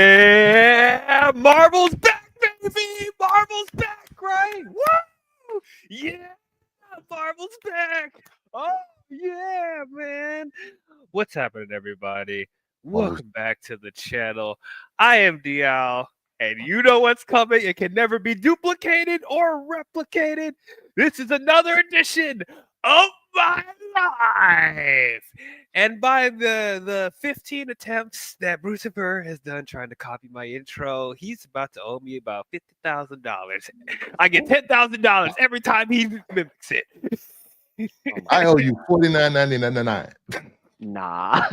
Yeah, Marvel's back, baby. Marvel's back, right? Woo! Yeah, Marvel's back. Oh yeah, man. What's happening, everybody? Marvel's Welcome back to the channel. I am DL, and you know what's coming. It can never be duplicated or replicated. This is another edition of my life. And by the 15 attempts that Brucifer has done trying to copy my intro, he's about to owe me about $50,000. I get $10,000 every time he mimics it. I owe you $49.99. Nah.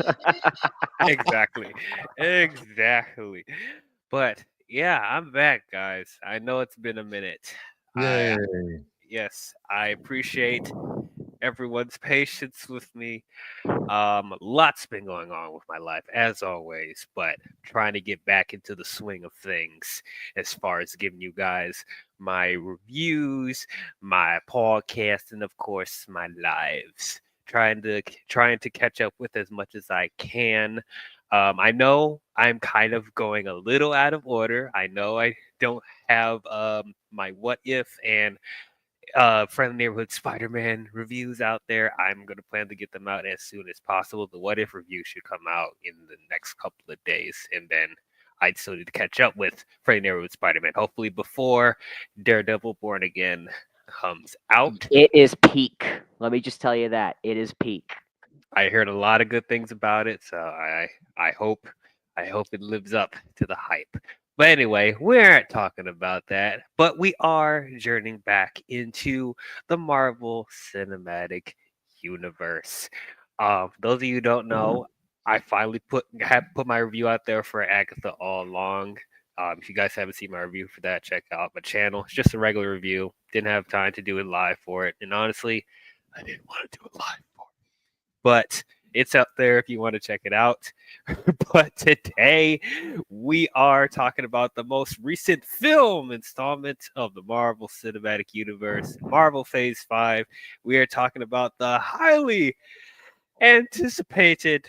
Exactly. Exactly. But yeah, I'm back, guys. I know it's been a minute. Yay. Yes, I appreciate everyone's patience with me. Lots been going on with my life as always, but trying to get back into the swing of things as far as giving you guys my reviews, my podcast, and of course my lives. Trying to catch up with as much as I can. I know I'm kind of going a little out of order. I know I don't have my what if and Friendly Neighborhood Spider-Man reviews out there. I'm going to plan to get them out as soon as possible. The What If review should come out in the next couple of days, and then I'd still need to catch up with Friendly Neighborhood Spider-Man, hopefully before Daredevil Born Again comes out. It is peak. Let me just tell you that. It is peak. I heard a lot of good things about it, so I hope it lives up to the hype. But anyway, we aren't talking about that, but we are journeying back into the Marvel Cinematic Universe. Those of you who don't know, I finally have put my review out there for Agatha all along. If you guys haven't seen my review for that, check out my channel. It's just a regular review. Didn't have time to do it live for it, and honestly, I didn't want to do it live for it. But it's up there if you want to check it out. But today we are talking about the most recent film installment of the Marvel Cinematic Universe, Marvel Phase 5. We are talking about the highly anticipated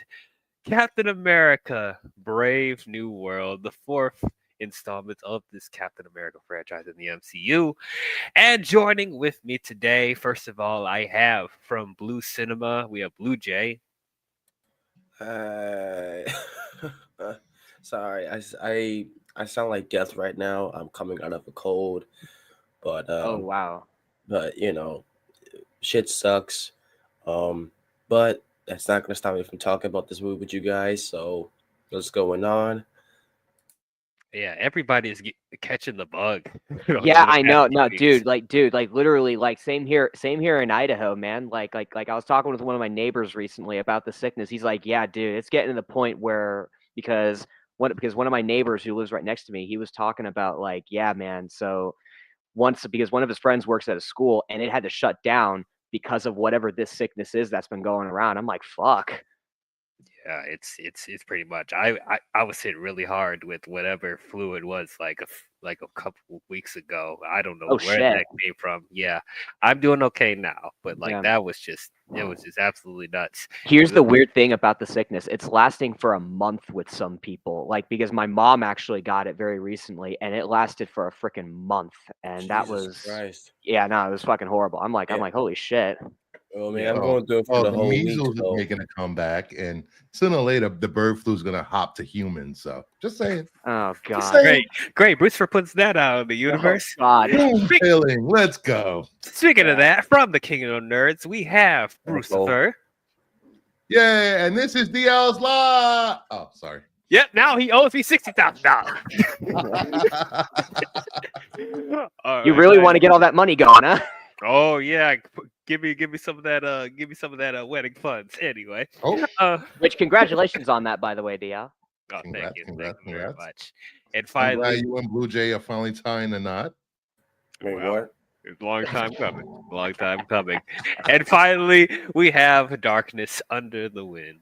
Captain America Brave New World, the fourth installment of this Captain America franchise in the MCU. And joining with me today, first of all, I have from Blue Cinema, we have Blue Jay. Uh, sorry, I sound like death right now. I'm coming out of a cold, but Oh wow. but shit sucks. But that's not gonna stop me from talking about this movie with you guys. So what's going on? Yeah, everybody is catching the bug. Yeah, I know. No, dude, literally, same here in Idaho, man. Like I was talking with one of my neighbors recently about the sickness. He's like, yeah, dude, it's getting to the point where because one of my neighbors who lives right next to me, he was talking about like, yeah, man. So because one of his friends works at a school and it had to shut down because of whatever this sickness is that's been going around. I'm like, fuck. Yeah, it's pretty much. I was hit really hard with whatever flu it was like a couple weeks ago. I don't know Oh, where shit. that came from. Yeah, I'm doing okay now, but like Yeah. that was just absolutely nuts. Here's the weird thing about the sickness. It's lasting for a month with some people. Like because my mom actually got it very recently and it lasted for a freaking month. And that Jesus was Christ. yeah, no, it was fucking horrible. I'm Yeah. like, holy shit. Oh man, Yeah. I'm going through it for the whole week. measles is So making a comeback, and sooner or later, the bird flu is going to hop to humans. So, just saying. Oh god. saying. Great. Bruce for puts that out in the universe. God. Boom, killing. Let's go. Speaking of that, from the King of Nerds, we have Brucifer. Yeah, and this is DL's Law. Oh, sorry. Yep, now he owes me $60,000. You really want to get all that money going, huh? Oh yeah, give me some of that wedding funds anyway. Oh, Which congratulations on that, by the way, Dia. Oh, thank you very congrats. much. And I'm glad finally, you and Blue Jay are finally tying the knot. wait, Wow. what? it's a long time coming. Long time coming. And finally, we have Darkness Under the Wind.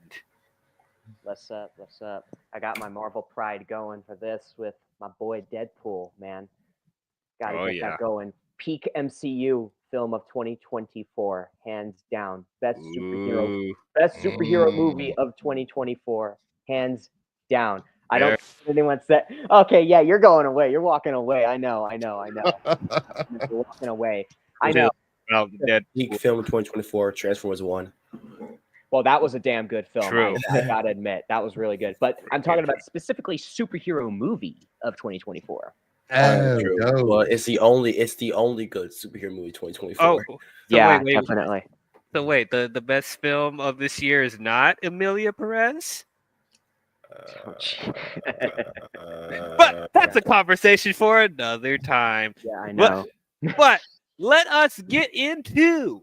What's up? What's up? I got my Marvel pride going for this with my boy Deadpool, man. Gotta get that going. Peak MCU film of 2024, hands down. Best superhero movie of 2024, hands down. I don't care what anyone said. Okay, yeah, you're going away. You're walking away. I know. You're walking away. I know. Peak film 2024, Transformers 1. Well, that was a damn good film. True. I gotta admit, that was really good. But I'm talking about specifically superhero movie of 2024. True. Well, it's the only good superhero movie 2024. Oh, so yeah, wait. definitely. So wait, the best film of this year is not Emilia Perez? But that's a conversation for another time. Yeah, I know. But let us get into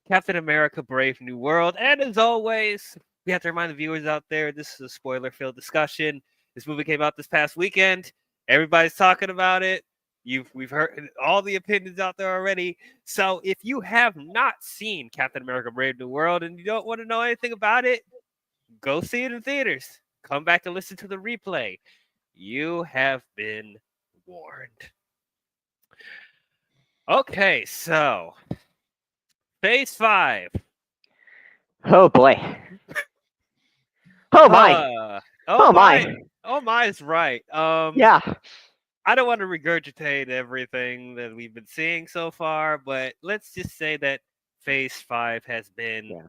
Captain America Brave New World. And as always, we have to remind the viewers out there, this is a spoiler-filled discussion. This movie came out this past weekend. Everybody's talking about it. We've heard all the opinions out there already. So if you have not seen Captain America Brave New World and you don't want to know anything about it, go see it in theaters. Come back to listen to the replay. You have been warned. Okay, so Phase 5. Oh boy. Oh my. Oh my. Oh my is right. Yeah. I don't want to regurgitate everything that we've been seeing so far, but let's just say that Phase 5 has been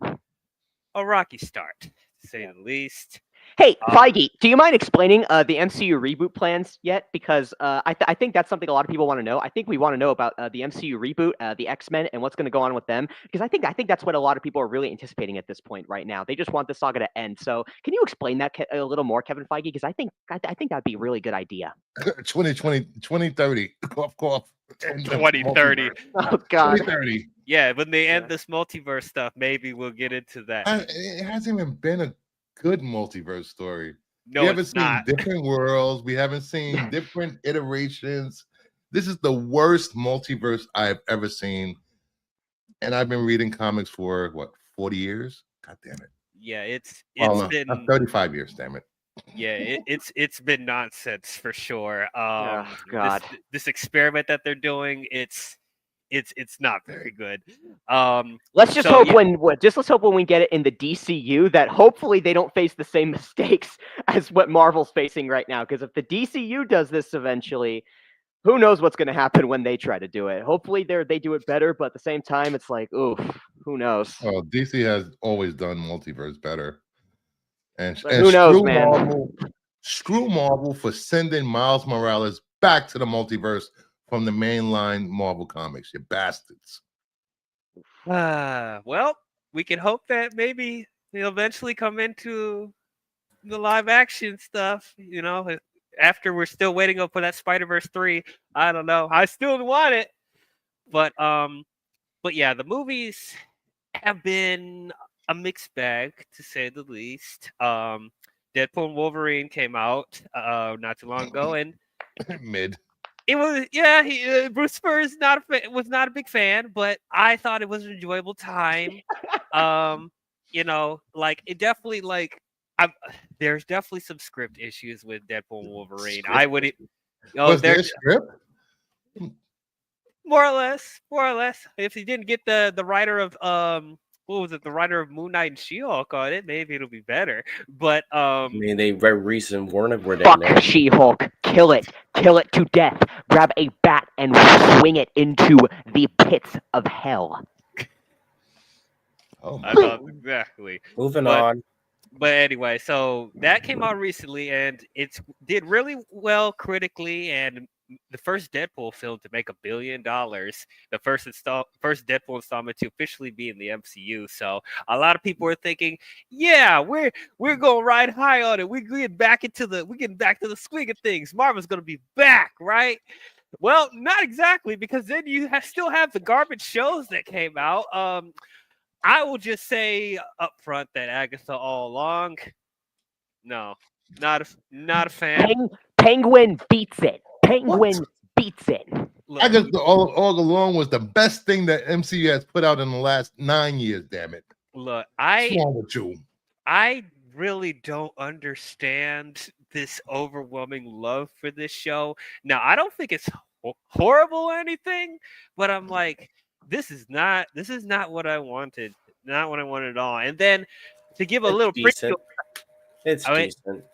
a rocky start, to say the least. Hey, Feige, do you mind explaining the MCU reboot plans yet? Because I think that's something a lot of people want to know. I think we want to know about the MCU reboot, the X-Men, and what's going to go on with them. Because I think that's what a lot of people are really anticipating at this point right now. They just want the saga to end. So can you explain that a little more, Kevin Feige? Because I think that'd be a really good idea. 2030. Cough. 2030. Oh God. 2030. Yeah, when they end this multiverse stuff, maybe we'll get into that. It hasn't even been a good multiverse story. No, we haven't seen different worlds. We haven't seen different iterations. This is the worst multiverse I've ever seen. And I've been reading comics for 40 years? God damn it. Yeah, it's been 35 years, damn it. Yeah, it's been nonsense for sure. Oh, God. This experiment that they're doing, it's not very good. Let's just hope when we get it in the DCU that hopefully they don't face the same mistakes as what Marvel's facing right now. Because if the DCU does this eventually, who knows what's going to happen when they try to do it? Hopefully they do it better, but at the same time, it's like, oof, who knows? Oh, DC has always done multiverse better. And who knows, man? Screw Marvel for sending Miles Morales back to the multiverse from the mainline Marvel comics, you bastards. Well, we can hope that maybe they'll eventually come into the live action stuff, after we're still waiting up for that Spider-Verse 3. I don't know. I still want it. But yeah, the movies have been a mixed bag, to say the least. Deadpool and Wolverine came out not too long ago, and mid. It was Bruce Spurs was not a big fan, but I thought it was an enjoyable time. It definitely there's definitely some script issues with Deadpool and Wolverine. I would was there script? More or less. If you didn't get the writer of what was it? The writer of Moon Knight and She-Hulk on it, maybe it'll be better. But I mean, they very recent weren't fuck She-Hulk. Kill it to death. Grab a bat and swing it into the pits of hell. Oh, I thought exactly. Moving on. But anyway, so that came out recently, and it did really well critically, and the first Deadpool film to make $1 billion, the first Deadpool installment to officially be in the MCU. So a lot of people are thinking, yeah, we're gonna ride high on it. We're getting back to the swing of things. Marvel's gonna be back, right? Well, not exactly, because then you still have the garbage shows that came out. I will just say up front that Agatha all along, no, not a fan. Penguin beats it. Beats it. Look, Agatha all along was the best thing that MCU has put out in the last 9 years. Damn it! Look, What's wrong with you? I really don't understand this overwhelming love for this show. Now, I don't think it's horrible or anything, but I'm like, this is not what I wanted. Not what I wanted at all. And then to give a little decent. It's decent.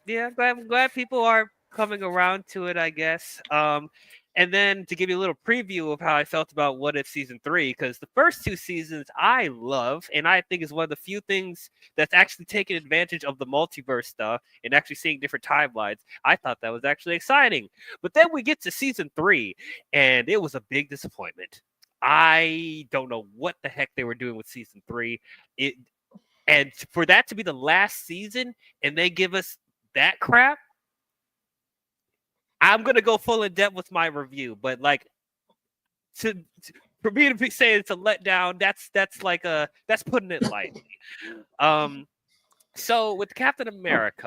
Yeah, I'm glad people are coming around to it, I guess. And then to give you a little preview of how I felt about What If season 3, because the first 2 seasons I love, and I think is one of the few things that's actually taken advantage of the multiverse stuff and actually seeing different timelines. I thought that was actually exciting. But then we get to season 3, and it was a big disappointment. I don't know what the heck they were doing with season 3. It and for that to be the last season and they give us that crap, I'm gonna go full in depth with my review. But like for me to be saying it's a letdown, that's putting it lightly. So with Captain America,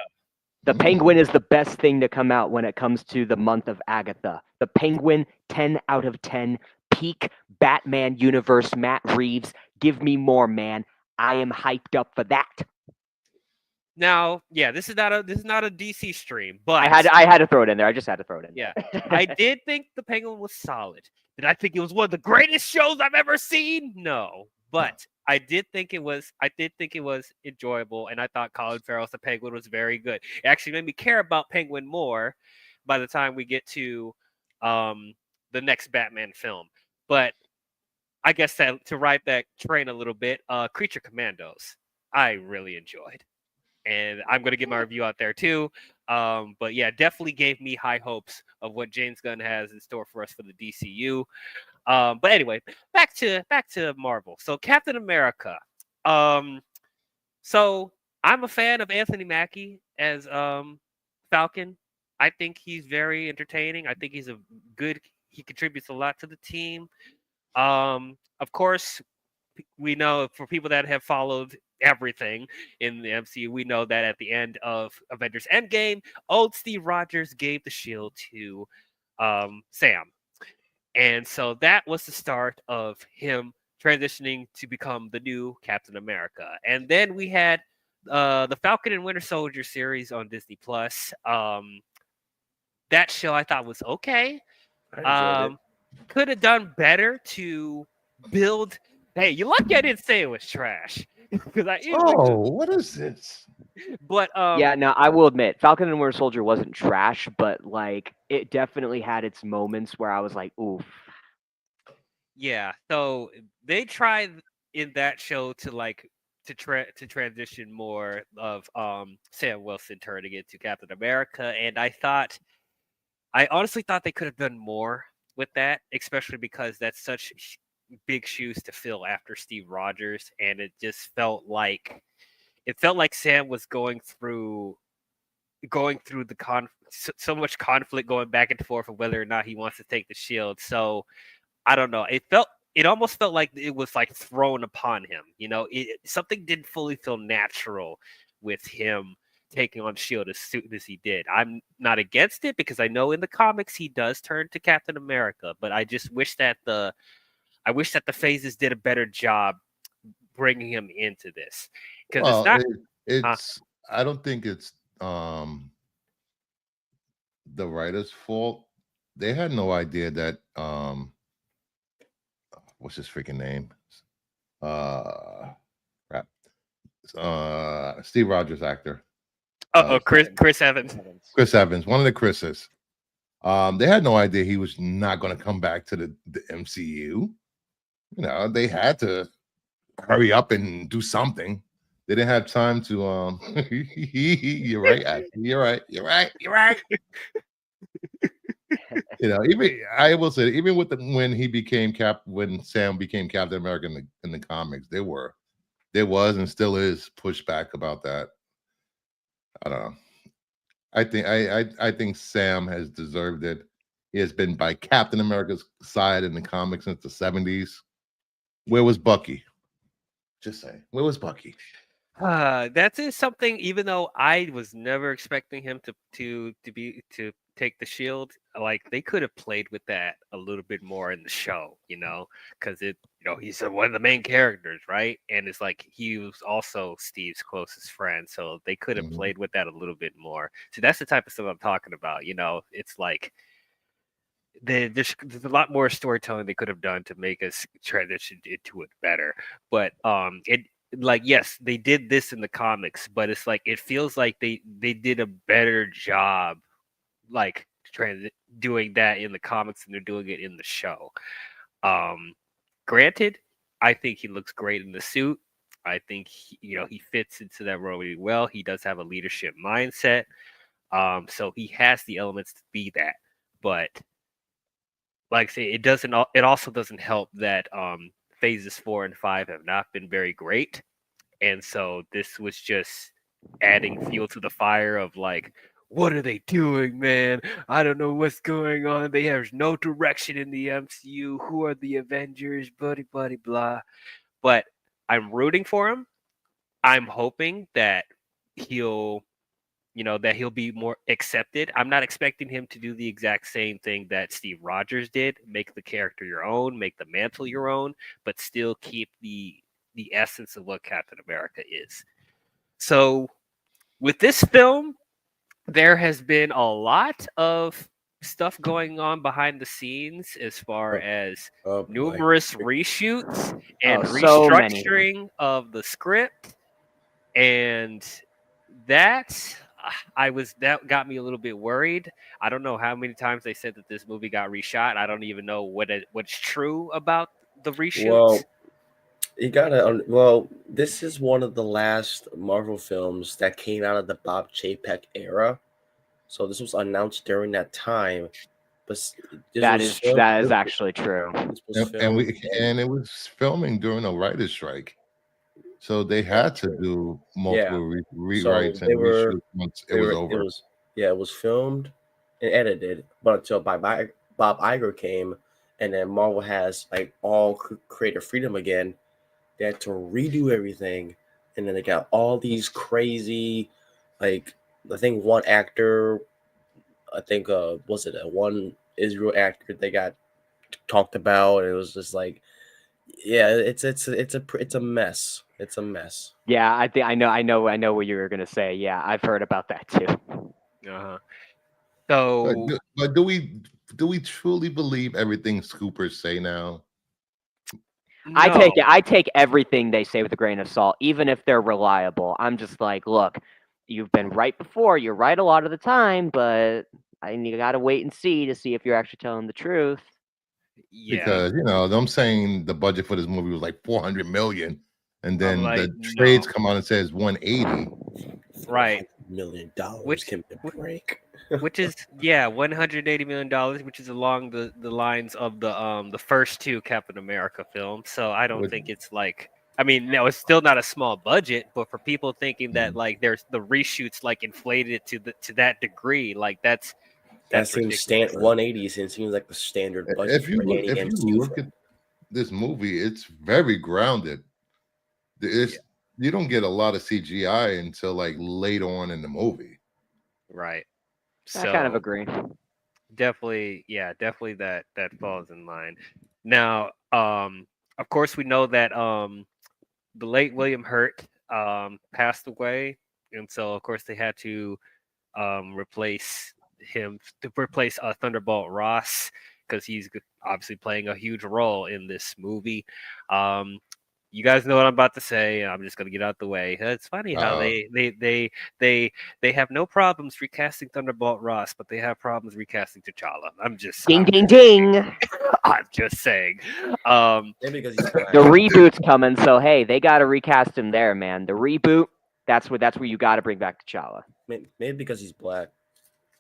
The Penguin is the best thing to come out when it comes to the month of Agatha. The Penguin, 10 out of 10. Peak Batman universe, Matt Reeves. Give me more, man. I am hyped up for that. now, yeah, this is not a DC stream, but I had to throw it in there. I just had to throw it in yeah, there. I did think the Penguin was solid. Did I think it was one of the greatest shows I've ever seen? No, but I did think it was. I did think it was enjoyable, and I thought Colin Farrell's the Penguin was very good. It actually made me care about Penguin more by the time we get to the next Batman film. But I guess to ride that train a little bit, Creature Commandos, I really enjoyed, and I'm going to get my review out there too. But yeah, definitely gave me high hopes of what James Gunn has in store for us for the DCU. But anyway, back to Marvel. So Captain America. So I'm a fan of Anthony Mackie as Falcon. I think he's very entertaining. I think he's a good. He contributes a lot to the team. Of course, we know for people that have followed everything in the MCU, we know that at the end of Avengers Endgame, old Steve Rogers gave the shield to Sam. And so that was the start of him transitioning to become the new Captain America. And then we had the Falcon and Winter Soldier series on Disney Plus. That show I thought was okay. I enjoyed it. Could have done better to build. Hey, you lucky I didn't say it was trash because I easily. Oh, what is this? But Yeah, no, I will admit, Falcon and Winter Soldier wasn't trash, but like it definitely had its moments where I was like, oof. yeah. So they tried in that show to like to transition more of Sam Wilson turning into Captain America, and I honestly thought they could have done more with that, especially because that's such big shoes to fill after Steve Rogers, and it felt like Sam was going through the so much conflict going back and forth of whether or not he wants to take the shield. So I don't know. It almost felt like it was like thrown upon him. You know, something didn't fully feel natural with him taking on Shield as soon as he did. I'm not against it because I know in the comics he does turn to Captain America, but I just wish that the phases did a better job bringing him into this because it's Well, not. it's I don't think it's the writer's fault. They had no idea that what's his freaking name? Crap. Steve Rogers actor. Chris Evans. Chris Evans, one of the Chris's. They had no idea he was not going to come back to the MCU. You know, they had to hurry up and do something. They didn't have time to you're right, actually. You're right. You know, even I will say, even with when Sam became Captain America in the comics, there was and still is pushback about that. I don't know. I think Sam has deserved it. He has been by Captain America's side in the comics since the 70s. Where was Bucky? Just say, where was Bucky? That is something. Even though I was never expecting him to take the shield, like they could have played with that a little bit more in the show, you know, because he's one of the main characters, right? And it's like he was also Steve's closest friend, so they could have played with that a little bit more. So that's the type of stuff I'm talking about. You know, it's like there's a lot more storytelling they could have done to make us transition into it better, but like yes, they did this in the comics, but it's like it feels like they did a better job like doing that in the comics than they're doing it in the show. Um, Granted, I think he looks great in the suit. I think he fits into that role really well. He does have a leadership mindset. So he has the elements to be that. But like I say, it doesn't. It also doesn't help that phases 4 and 5 have not been very great, and so this was just adding fuel to the fire of like, what are they doing, man? I don't know what's going on. They have no direction in the MCU. Who are the Avengers? Buddy, buddy, blah. But I'm rooting for him. I'm hoping that he'll that he'll be more accepted. I'm not expecting him to do the exact same thing that Steve Rogers did, make the character your own, make the mantle your own, but still keep the essence of what Captain America is. So with this film, there has been a lot of stuff going on behind the scenes as far Oh, as oh boy. numerous reshoots and so many. restructuring of the script, and that that got me a little bit worried. I don't know how many times they said that this movie got reshot. I don't even know what's true about the reshoots. Well, you gotta. Well, this is one of the last Marvel films that came out of the Bob Chapek era. So this was announced during that time. But That is actually true. This was And it was filming during a writer's strike, so they had to do multiple rewrites and reshoots once it was over. It was filmed and edited, but until Bob Iger came, and then Marvel has like all creative freedom again. They had to redo everything, and then they got all these crazy, like I think one actor, was it a one Israel actor they got talked about, and it was just like, yeah, it's a mess. It's a mess. Yeah, I know what you were gonna say. Yeah, I've heard about that too. Uh-huh. So, but do we truly believe everything scoopers say now? No. I take everything they say with a grain of salt, even if they're reliable. I'm just like, look, you've been right before. You're right a lot of the time, but you got to wait and see to see if you're actually telling the truth. Yeah. Because them saying the budget for this movie was like 400 million, and then the trades come on and says 180. Right. $100 million. Which can break. Which is $180 million, which is along the lines of the first two Captain America films. So I don't think it's like, I mean, no, it's still not a small budget, but for people thinking that like there's the reshoots like inflated it to that degree, like that seems 180 seems like the standard budget. If you look at this movie, it's very grounded. You don't get a lot of CGI until like late on in the movie. Right. I kind of agree. Definitely that falls in line. Now, of course we know that the late William Hurt passed away, and so of course they had to replace Thunderbolt Ross, because he's obviously playing a huge role in this movie. You guys know what I'm about to say. I'm just gonna get out the way. It's funny how they have no problems recasting Thunderbolt Ross, but they have problems recasting T'Challa. I'm just ding. I'm just saying. Maybe because he's black. The reboot's coming, so hey, they got to recast him there, man. The reboot, that's where you got to bring back T'Challa. Maybe because he's black.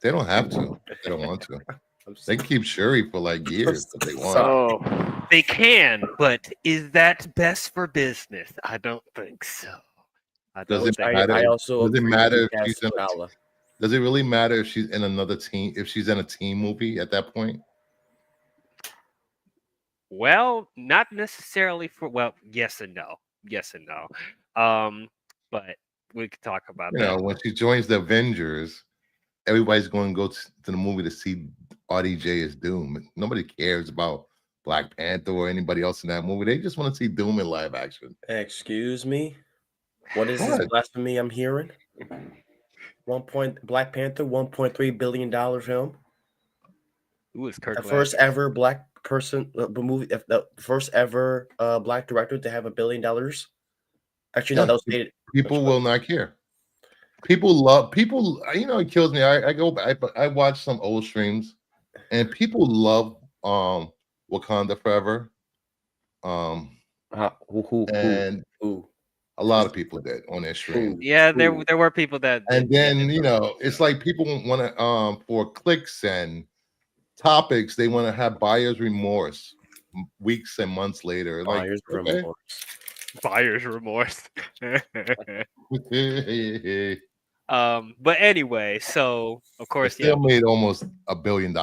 They don't have to. They don't want to. They can keep Shuri for like years if they want. Oh. They can, but is that best for business? I don't think so. Does it matter if she's in does it really matter if she's in another team? If she's in a team movie at that point? Well, not necessarily yes and no. But we could talk about that. When she joins the Avengers, everybody's going to go to the movie to see RDJ as Doom. Nobody cares about Black Panther or anybody else in that movie. They just want to see Doom in live action. Excuse me? What is this blasphemy I'm hearing? Black Panther, $1.3 billion film. Who is Kirk? The first ever black person movie, the first ever black director to have $1 billion Actually, no, that was dated. People will not care. People love people. It kills me. I go. I watch some old streams, and people love Wakanda Forever. And Who? a lot of people did on their stream. Yeah, there were people that. And then it's like people want to for clicks and topics, they want to have buyer's remorse weeks and months later. Like, Buyer's okay. remorse. Buyer's remorse. But anyway, so of It course, still made almost $1 billion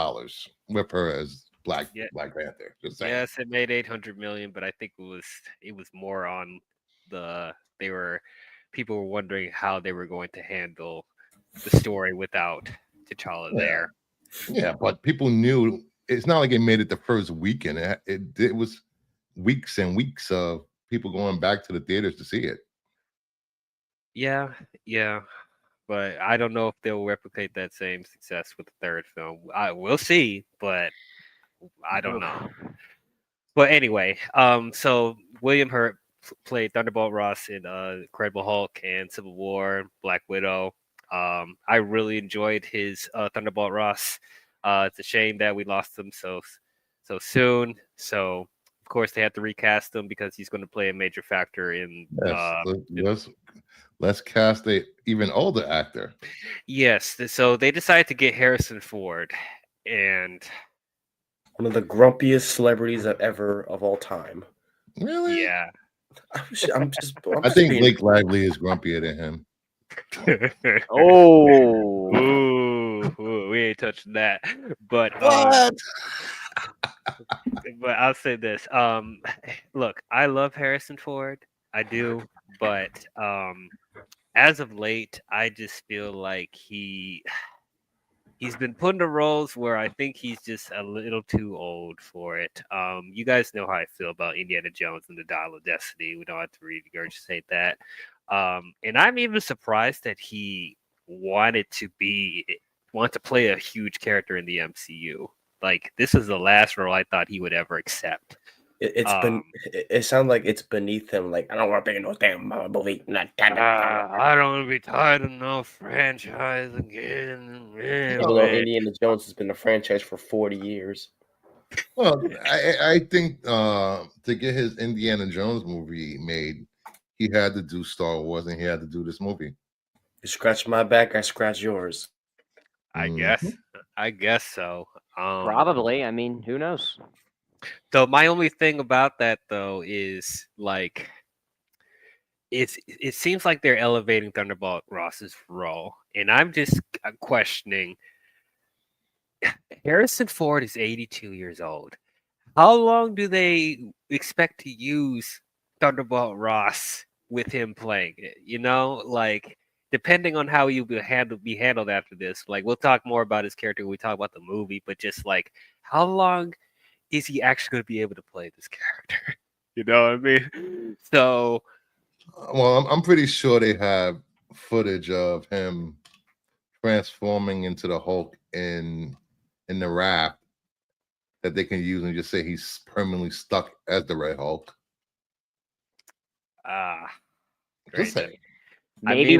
with her as Black Panther. Just saying. yes, it made 800 million, but I think it was more on people were wondering how they were going to handle the story without T'Challa there. Yeah, but people knew it's not like it made it the first weekend. It was weeks and weeks of people going back to the theaters to see it. Yeah. But I don't know if they'll replicate that same success with the third film. We'll see, but I don't know. But anyway, so William Hurt played Thunderbolt Ross in Incredible Hulk and Civil War, Black Widow. I really enjoyed his Thunderbolt Ross. It's a shame that we lost him so soon. So of course they had to recast him because he's going to play a major factor in. Let's cast a even older actor. Yes, so they decided to get Harrison Ford, and one of the grumpiest celebrities of all time. Really? Yeah. I think Blake Lively is grumpier than him. Ooh, we ain't touching that. But but I'll say this. Look, I love Harrison Ford. I do, but as of late, I just feel like he's been put into roles where I think he's just a little too old for it. You guys know how I feel about Indiana Jones and the Dial of Destiny. We don't have to regurgitate that. And I'm even surprised that he wanted to play a huge character in the MCU. Like, this is the last role I thought he would ever accept. It sounds like it's beneath him. Like, I don't want to be no damn movie. I don't want to be tied to no franchise again. Even though Indiana Jones has been a franchise for 40 years. Well, I think to get his Indiana Jones movie made, he had to do Star Wars and he had to do this movie. You scratch my back, I scratch yours. I guess so. Probably. I mean, who knows? So my only thing about that though is like it seems like they're elevating Thunderbolt Ross's role, and I'm just questioning. Harrison Ford is 82 years old. How long do they expect to use Thunderbolt Ross with him playing it? Like, depending on how you be handled after this. Like, we'll talk more about his character when we talk about the movie, but just like, how long is he actually going to be able to play this character? You know what I mean? So, well, I'm pretty sure they have footage of him transforming into the Hulk in the raft that they can use and just say he's permanently stuck as the Red Hulk. Just saying. Maybe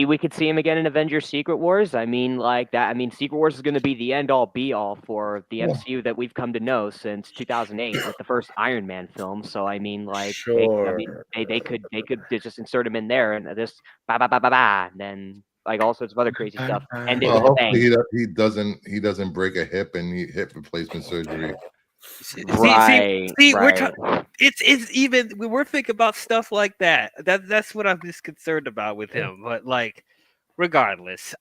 we could see him again in Avengers Secret Wars. I mean, like that. I mean, Secret Wars is going to be the end all be all for the MCU that we've come to know since 2008 with the first Iron Man film. So I mean, like, they could just insert him in there and just and then like all sorts of other crazy stuff. And hopefully he doesn't break a hip and need hip replacement surgery. Right. We're thinking about stuff like that. That's what I'm just concerned about with him. But like, regardless,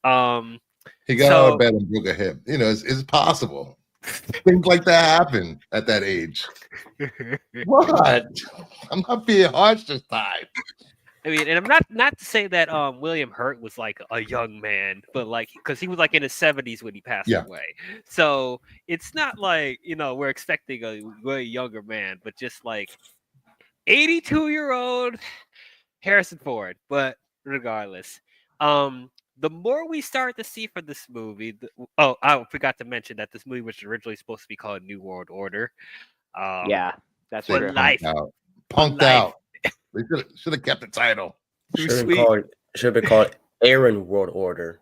he got out of bed and broke a hip. It's possible. Things like that happen at that age. What? I'm not being harsh this time. I mean, and I'm not to say that William Hurt was like a young man, but like because he was like in his 70s when he passed away. So it's not like we're expecting a way younger man, but just like 82-year-old Harrison Ford. But regardless, the more we start to see from this movie, I forgot to mention that this movie was originally supposed to be called New World Order. Yeah, that's for true. Punked out. They should have kept the title. Too Should sweet. have been called Aaron World Order.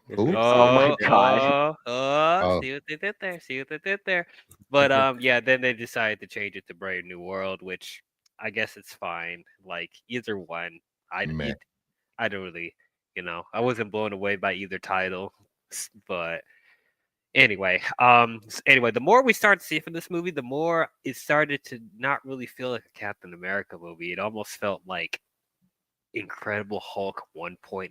Who? Oh my God. Oh. See what they did there. See what they did there. But yeah, then they decided to change it to Brave New World, which I guess it's fine. Like either one, Meh. I don't really, I wasn't blown away by either title, but anyway, anyway, the more we started seeing from this movie, the more it started to not really feel like a Captain America movie. It almost felt like Incredible Hulk 1.5.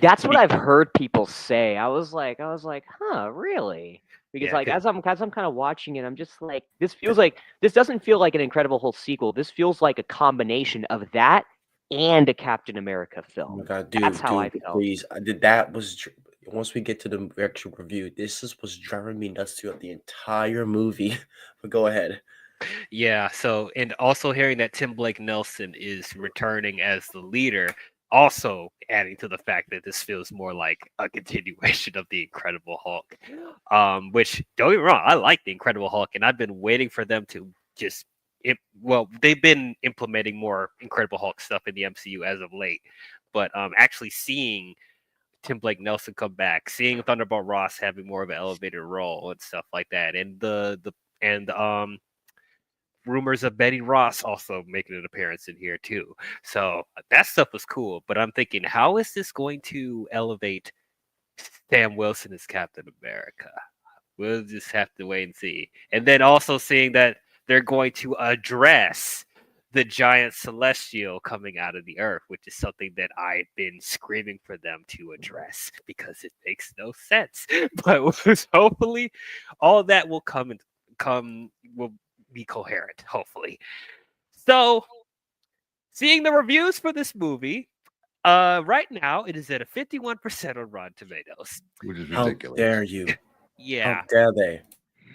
That's what I've heard people say. I was like, huh, really? Because Yeah, like as I'm kind of watching it, I'm just like, this doesn't feel like an Incredible Hulk sequel. This feels like a combination of that and a Captain America Oh film. my god, That's how I dude, felt. please. I did that was once we get to the actual review, was driving me nuts throughout the entire movie. But go ahead. Yeah, so and also hearing that Tim Blake Nelson is returning as the leader, also adding to the fact that this feels more like a continuation of the Incredible Hulk. Which don't get me wrong, I like the Incredible Hulk, and I've been waiting for them to just they've been implementing more Incredible Hulk stuff in the MCU as of late, but actually seeing Tim Blake Nelson come back, seeing Thunderbolt Ross having more of an elevated role and stuff like that, and the rumors of Betty Ross also making an appearance in here too. So that stuff was cool. But I'm thinking, how is this going to elevate Sam Wilson as Captain America? We'll just have to wait and see. And then also seeing that they're going to address the giant celestial coming out of the earth, which is something that I've been screaming for them to address because it makes no sense. But hopefully all that will will be coherent, hopefully. So, seeing the reviews for this movie, right now it is at a 51% on Rotten Tomatoes. Which is How ridiculous. dare you? Yeah, How dare they?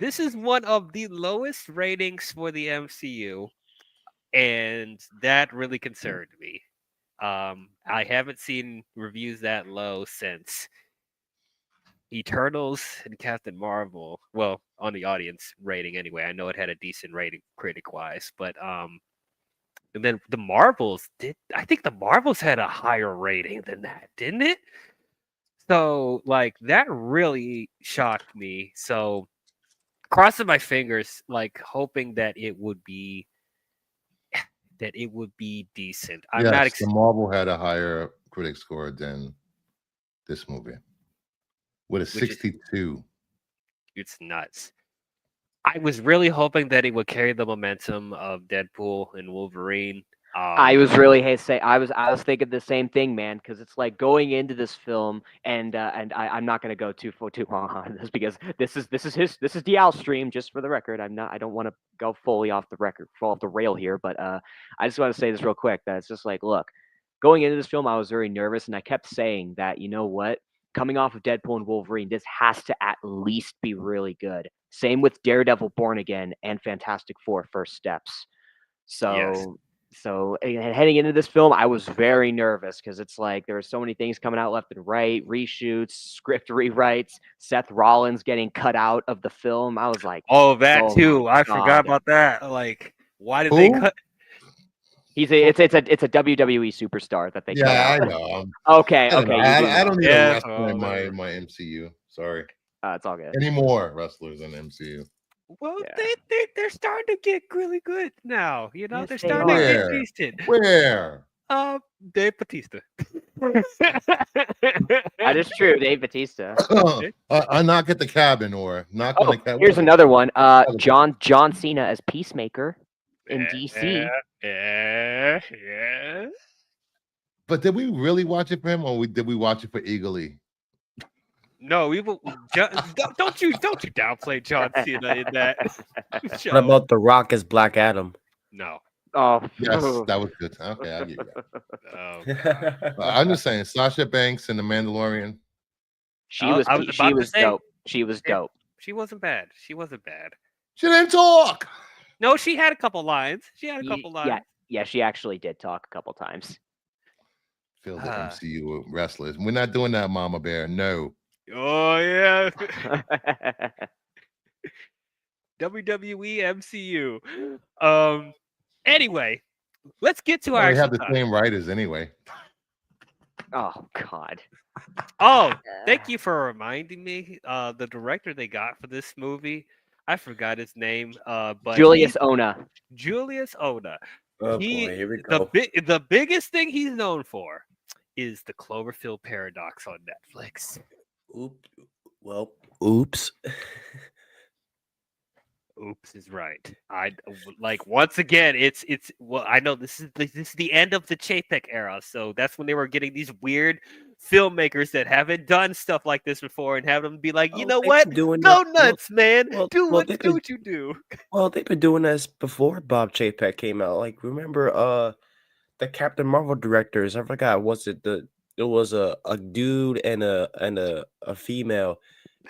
this is one of the lowest ratings for the MCU, and that really concerned me. I haven't seen reviews that low since Eternals and Captain Marvel. Well, on the audience rating anyway. I know it had a decent rating critic wise, but and then the Marvels I think the Marvels had a higher rating than that, didn't it? So like that really shocked me. So crossing my fingers, like hoping that it would be decent. I'm not Yes, the Marvel had a higher critic score than this movie with a which is 62. it's nuts. I was really hoping that it would carry the momentum of Deadpool and Wolverine. I was really I was thinking the same thing, man, because it's like going into this film, and I'm not gonna go too long on this because this is Dial stream, just for the record. I don't want to go fully off the rail here, but I just want to say this real quick that it's just like, look, going into this film, I was very nervous, and I kept saying that, you know what, coming off of Deadpool and Wolverine, this has to at least be really good. Same with Daredevil, Born Again, and Fantastic Four: First Steps. Yes. So heading into this film, I was very nervous because it's like there are so many things coming out left and right, reshoots, script rewrites, Seth Rollins getting cut out of the film. I was like, Oh, that oh too. my I forgot God. about that. Like, why did they Who? cut? It's a WWE superstar that they cut Yeah, I out. know. Okay, I don't know. okay, you do I know. don't need Yeah, a wrestler in whatever. my MCU. Sorry. It's all good. Any more wrestlers in MCU? Well, Yeah. they're starting to get really good now. You know, Yes, they're they starting to get Where? decent. Where? Dave Batista. That is true, Dave Batista. I knock at the cabin or knock on Oh, the cabin. here's another one. John Cena as Peacemaker in DC. Yeah. But did we really watch it for him, or did we watch it for Eagle E? No, we will. Don't you downplay John Cena in that show. What about The Rock as Black Adam? No. Oh, Yes, that was good. Okay, I get you. Oh, I'm just saying, Sasha Banks and The Mandalorian. she was I was about to say, dope. She was yeah. dope. She wasn't bad. She wasn't bad. She didn't talk. No, she had a couple lines. She had a couple lines. Yeah, she actually did talk a couple times. Feel the MCU wrestlers. We're not doing that, Mama Bear. No. Oh yeah. WWE MCU. Anyway, let's get to Well, our they have actual the topic. same writers anyway. Oh God. Oh, thank you for reminding me. The director they got for this movie, I forgot his name. But Julius Ona. Julius Oda. Oh boy, here we The go. biggest thing he's known for is the Cloverfield Paradox on Netflix. Oop. Well, oops. Oops is right. I like once again. It's well. I know this is the end of the Chapek era, so that's when they were getting these weird filmmakers that haven't done stuff like this before and have them be like, you Oh, know they've what? been doing Go it. nuts, man. Do Well, they've been what you do. well, they've been doing this before Bob Chapek came out. Like, remember the Captain Marvel directors? I forgot. It was a dude and a female.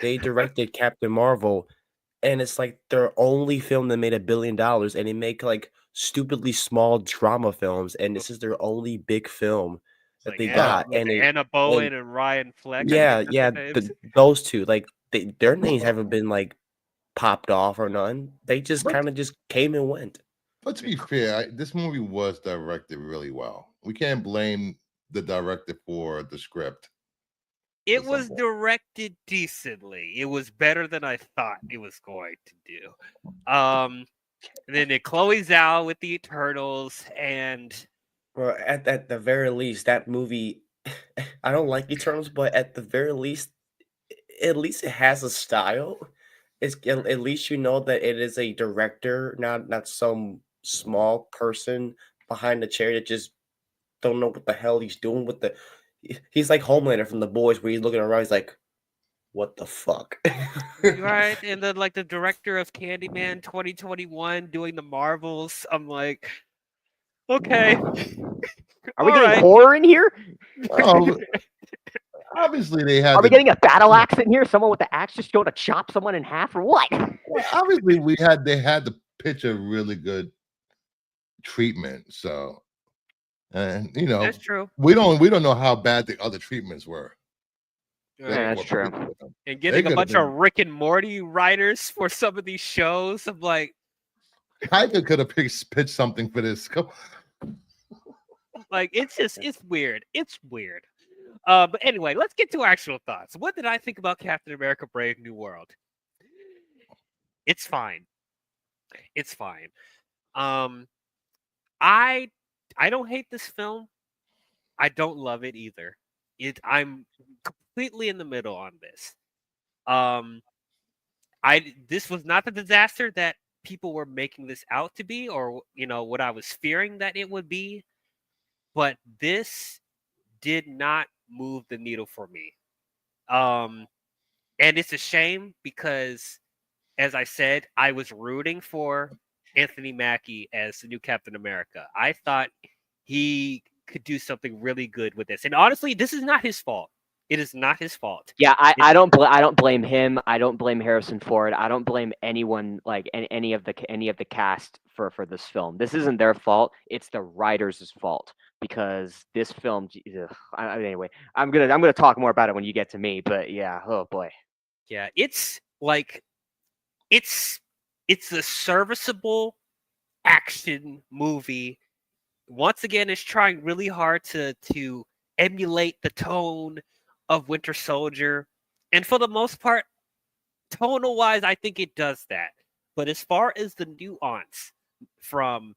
They directed Captain Marvel, and it's like their only film that made $1 billion, and they make like stupidly small drama films, and this is their only big film It's that like they got. was And it they Anna Bowen and Ryan Fleck? I yeah, think that's yeah, the names. those two, like their names haven't been like popped off or none. They just But kind of just came and went. but to be fair, this movie was directed really well. We can't blame the director for the script. It at some was point. directed decently. It was better than I thought it was going to do. And then Chloe Zhao with the Eternals, and Well, at the very least, that movie, I don't like Eternals, but at the very least, at least it has a style. At least you know that it is a director, not some small person behind the chair that just don't know what the hell he's doing with the. He's like Homelander from The Boys, where he's looking around, he's like, "What the fuck?" right, and then like the director of Candyman 2021 doing the Marvels. I'm like, okay, Are we all getting right. horror in here? Well, obviously they had Are we to. getting a battle axe in here? Someone with the axe just going to chop someone in half or what? Well, obviously they had to pitch a really good treatment. So, and That's true. we don't know how bad the other treatments were. Right. Yeah, That that's were true. put with them. And They getting a could have bunch of been. Rick and Morty writers for some of these shows. I'm like, Tiger could have pitched something for this. it's weird. It's weird. But anyway, let's get to actual thoughts. What did I think about Captain America: Brave New World? It's fine. It's fine. Um, I I don't hate this film. I don't love it either. I'm completely in the middle on this. Um, this was not the disaster that people were making this out to be, or what I was fearing that it would be. But this did not move the needle for me. Um, and it's a shame because, as I said, I was rooting for Anthony Mackie as the new Captain America. I thought he could do something really good with this. And honestly, this is not his fault. It is not his fault. Yeah, I don't blame him. I don't blame Harrison Ford. I don't blame anyone like any of the cast for this film. This isn't their fault. It's the writers' fault because this film. Anyway, I'm gonna talk more about it when you get to me. But yeah, oh boy. Yeah, it's like it's a serviceable action movie. Once again, it's trying really hard to emulate the tone of Winter Soldier, and for the most part, tonal wise, I think it does that. But as far as the nuance from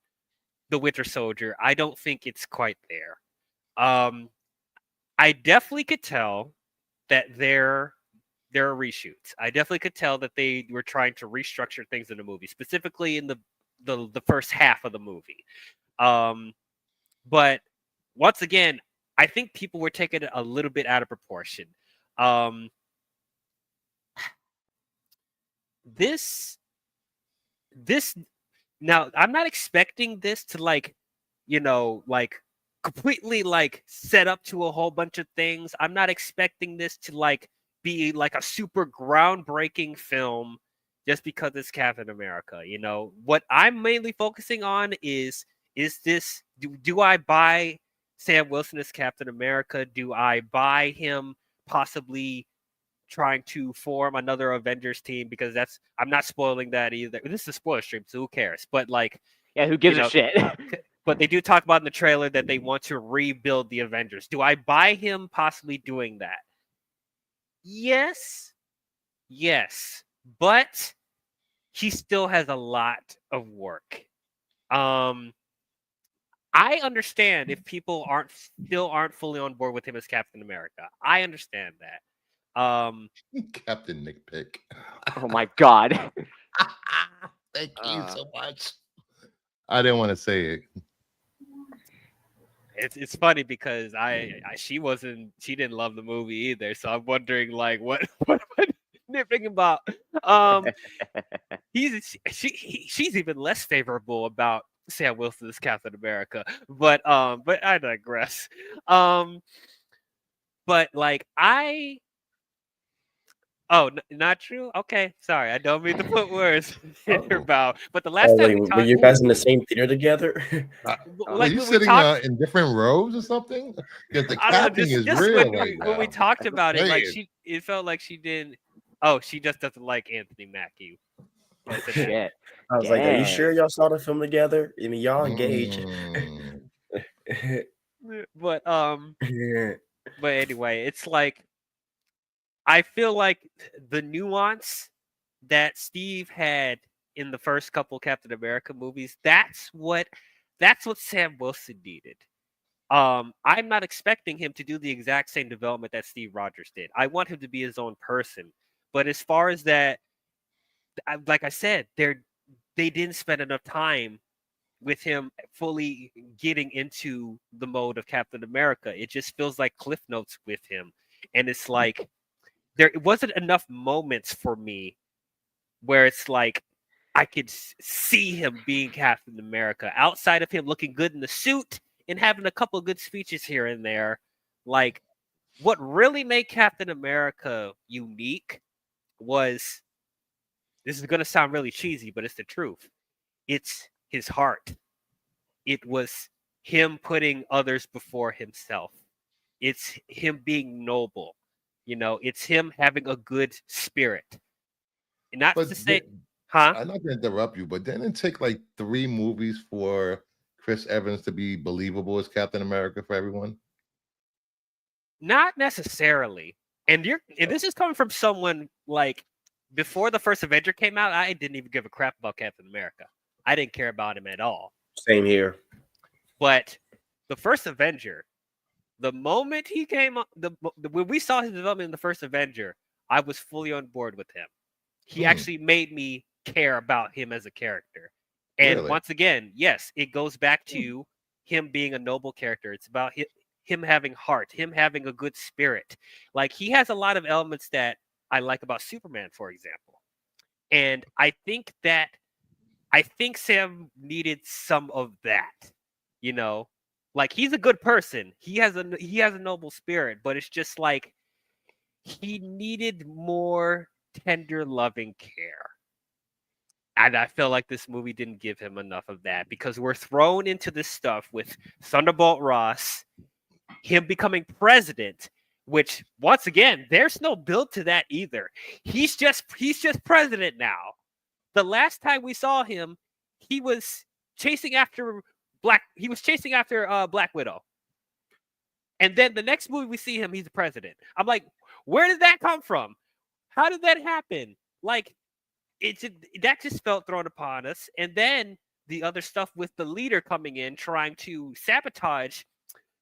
the Winter Soldier, I don't think it's quite there. I definitely could tell that there are reshoots. I definitely could tell that they were trying to restructure things in the movie, specifically in the first half of the movie. But once again, I think people were taking it a little bit out of proportion. This this now I'm not expecting this to like completely like set up to a whole bunch of things. I'm not expecting this to like be like a super groundbreaking film just because it's Captain America. What I'm mainly focusing on is this do I buy Sam Wilson as Captain America? Do I buy him possibly trying to form another Avengers team? Because I'm not spoiling that either. This is a spoiler stream, so who cares? But like, Yeah, who gives a shit? But they do talk about in the trailer that they want to rebuild the Avengers. Do I buy him possibly doing that? Yes. Yes. But he still has a lot of work. I understand if people aren't fully on board with him as Captain America. I understand that. Captain Nick Pick. Oh my God. Thank you so much. I didn't want to say it. It's funny because she didn't love the movie either, so I'm wondering like what am I nitpicking about? She's even less favorable about Sam Wilson as Captain America, but I digress. But like not true. Okay, sorry, I don't mean to put words in your mouth. But the last Oh time wait, we were talked, you guys in the same theater together? Are like you when we sitting talked, in different rows or something? Because the I don't know, capping is just real right when we now. talked about it, like Saying. it felt like she didn't. Oh, she just doesn't like Anthony Mackie. As an actor. Shit. I was like, "Are you Dang. sure y'all saw the film together? I mean, y'all engaged." Mm. But anyway, it's like I feel like the nuance that Steve had in the first couple Captain America movies, that's what Sam Wilson needed. I'm not expecting him to do the exact same development that Steve Rogers did. I want him to be his own person. But as far as that, like I said, they didn't spend enough time with him fully getting into the mode of Captain America. It just feels like Cliff Notes with him. And it's like there wasn't enough moments for me where it's like I could see him being Captain America outside of him looking good in the suit and having a couple of good speeches here and there. Like what really made Captain America unique was, this is going to sound really cheesy, but it's the truth. It's his heart. It was him putting others before himself. It's him being noble. It's him having a good spirit. Not But to say, huh? I'm not going to interrupt you, but didn't it take like 3 movies for Chris Evans to be believable as Captain America for everyone? Not necessarily. And this is coming from someone like before the first Avenger came out, I didn't even give a crap about Captain America. I didn't care about him at all. Same here. But the first Avenger, the moment he came on, when we saw his development in the first Avenger, I was fully on board with him. He actually made me care about him as a character. And Really? once again, yes, it goes back to him being a noble character. It's about him having heart, him having a good spirit. Like he has a lot of elements that I like about Superman, for example. And I think Sam needed some of that, like he's a good person. He has a noble spirit, but it's just like he needed more tender, loving care. And I feel like this movie didn't give him enough of that because we're thrown into this stuff with Thunderbolt Ross, him becoming president, which once again, there's no build to that either. He's just president now. The last time we saw him, he was chasing after Black Widow. And then the next movie we see him, he's the president. I'm like, where did that come from? How did that happen? Like, that just felt thrown upon us. And then the other stuff with the leader coming in, trying to sabotage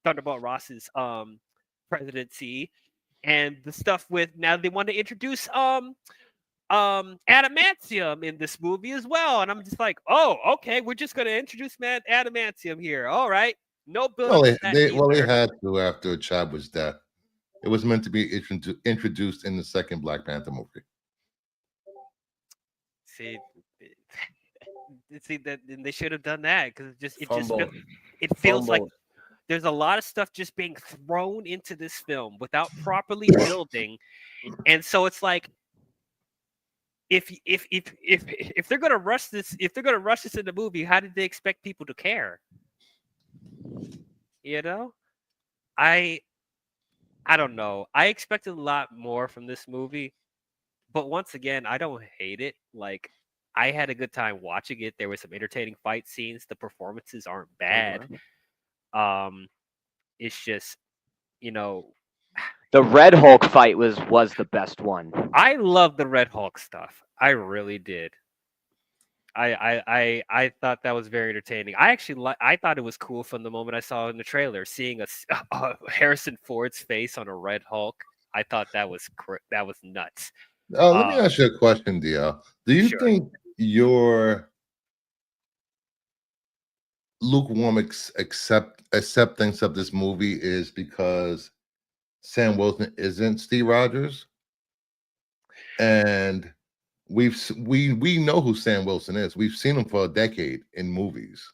Thunderbolt Ross's presidency, and the stuff with now they want to introduce adamantium in this movie as well. And I'm just like, oh, okay, we're just gonna introduce adamantium here. All right. No build Well, up to that they either. had to after Chadwick's death. It was meant to be introduced in the second Black Panther movie. See, that they should have done that because Fumble. it feels like Fumbled. there's a lot of stuff just being thrown into this film without properly building, and so it's like if they're gonna rush this in the movie, how did they expect people to care? I don't know. I expected a lot more from this movie, but once again, I don't hate it. Like I had a good time watching it. There were some entertaining fight scenes. The performances aren't bad. It's just, you know, The Red Hulk fight was the best one. I love the Red Hulk stuff. I really did. I thought that was very entertaining. I actually I thought it was cool from the moment I saw it in the trailer, seeing Harrison Ford's face on a Red Hulk. I thought that was nuts. Let me ask you a question, DL. Do you Sure. think your lukewarm acceptance of this movie is because Sam Wilson isn't Steve Rogers? And we know who Sam Wilson is. We've seen him for a decade in movies.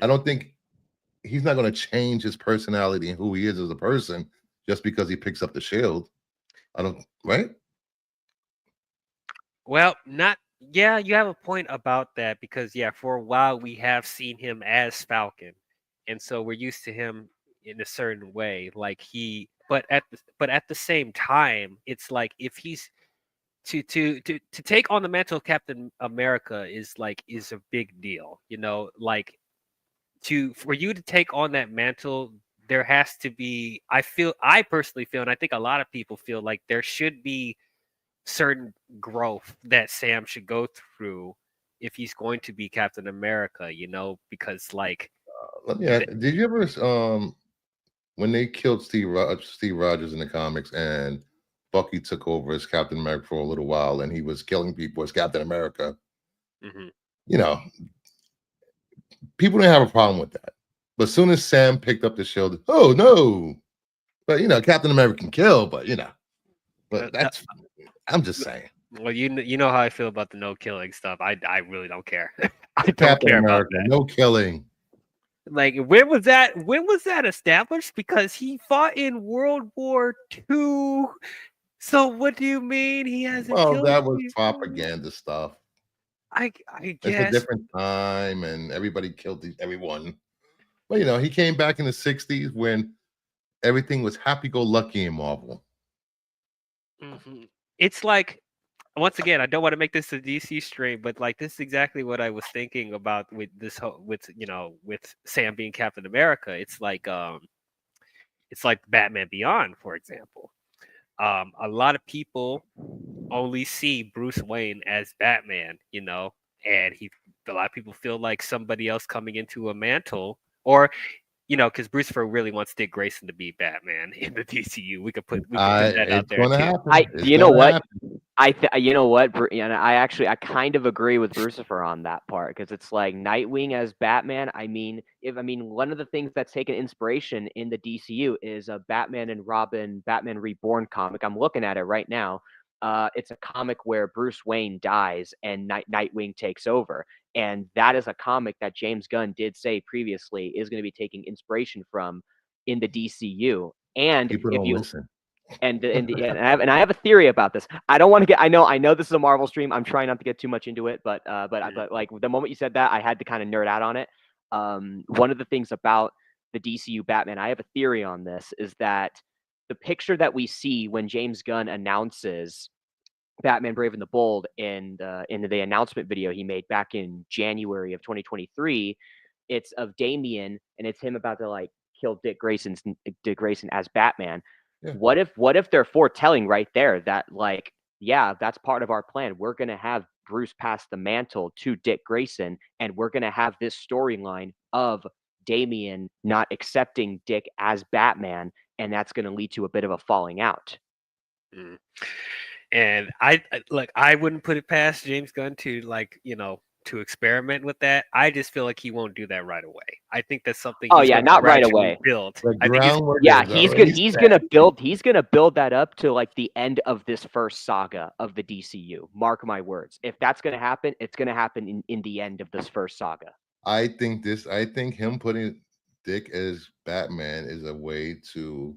I don't think he's not going to change his personality and who he is as a person just because he picks up the shield. I don't, right? Well, not yeah, you have a point about that because for a while we have seen him as Falcon, and so we're used to him in a certain way. Like but at the same time, it's like if he's to take on the mantle of Captain America is a big deal, like for you to take on that mantle, there has to be. I personally feel, and I think a lot of people feel like there should be certain growth that Sam should go through if he's going to be Captain America, because let me ask, did you ever when they killed Steve Rogers in the comics and Bucky took over as Captain America for a little while and he was killing people as Captain America, people didn't have a problem with that. But as soon as Sam picked up the shield, oh no. But Captain America can kill, but that's I'm just saying. Well, you know how I feel about the no killing stuff. I really don't care. I don't Captain care America, about that. no killing. Like when was that established? Because he fought in World War II. So what do you mean he hasn't killed That was people? propaganda stuff. I It's a guess. different time and everybody killed everyone. But he came back in the 60s when everything was happy-go-lucky in Marvel. It's like, once again, I don't want to make this a DC stream, but this is exactly what I was thinking about with this with Sam being Captain America. It's like Batman Beyond, for example. A lot of people only see Bruce Wayne as Batman, and a lot of people feel like somebody else coming into a mantle, or because Brucifer really wants Dick Grayson to be Batman in the DCU. We could put that out there too. Happen. You know what? You know what? And I kind of agree with Brucifer on that part because it's like Nightwing as Batman. I mean, one of the things that's taken inspiration in the DCU is a Batman and Robin, Batman Reborn comic. I'm looking at it right now. It's a comic where Bruce Wayne dies and Nightwing takes over. And that is a comic that James Gunn did say previously is going to be taking inspiration from in the DCU. And people don't listen. And I have a theory about this. I don't want to get. I know this is a Marvel stream. I'm trying not to get too much into it, but like the moment you said that, I had to kind of nerd out on it. One of the things about the DCU Batman, I have a theory on this, is that the picture that we see when James Gunn announces Batman Brave and the Bold in the announcement video he made back in January of 2023, it's of Damian and it's him about to kill Dick Grayson as Batman. Yeah. What if they're foretelling right there that that's part of our plan. We're gonna have Bruce pass the mantle to Dick Grayson, and we're gonna have this storyline of Damian not accepting Dick as Batman, and that's gonna lead to a bit of a falling out. And I wouldn't put it past James Gunn to to experiment with that. I just feel like he won't do that right away. I think that's something. Not right away. Build. He's gonna build that up to the end of this first saga of the DCU. Mark my words. If that's gonna happen, it's gonna happen in the end of this first saga. I think him putting Dick as Batman is a way to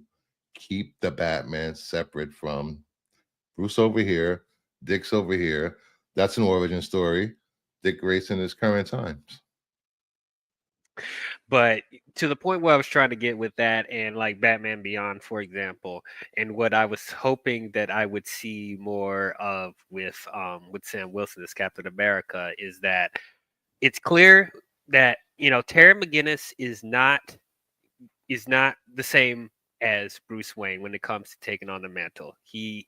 keep the Batman separate from Bruce over here, Dick's over here. That's an origin story. Dick Grayson is current times. But to the point where I was trying to get with that, and like Batman Beyond, for example, and what I was hoping that I would see more of with Sam Wilson as Captain America is that it's clear that Terry McGinnis is not the same as Bruce Wayne when it comes to taking on the mantle. He's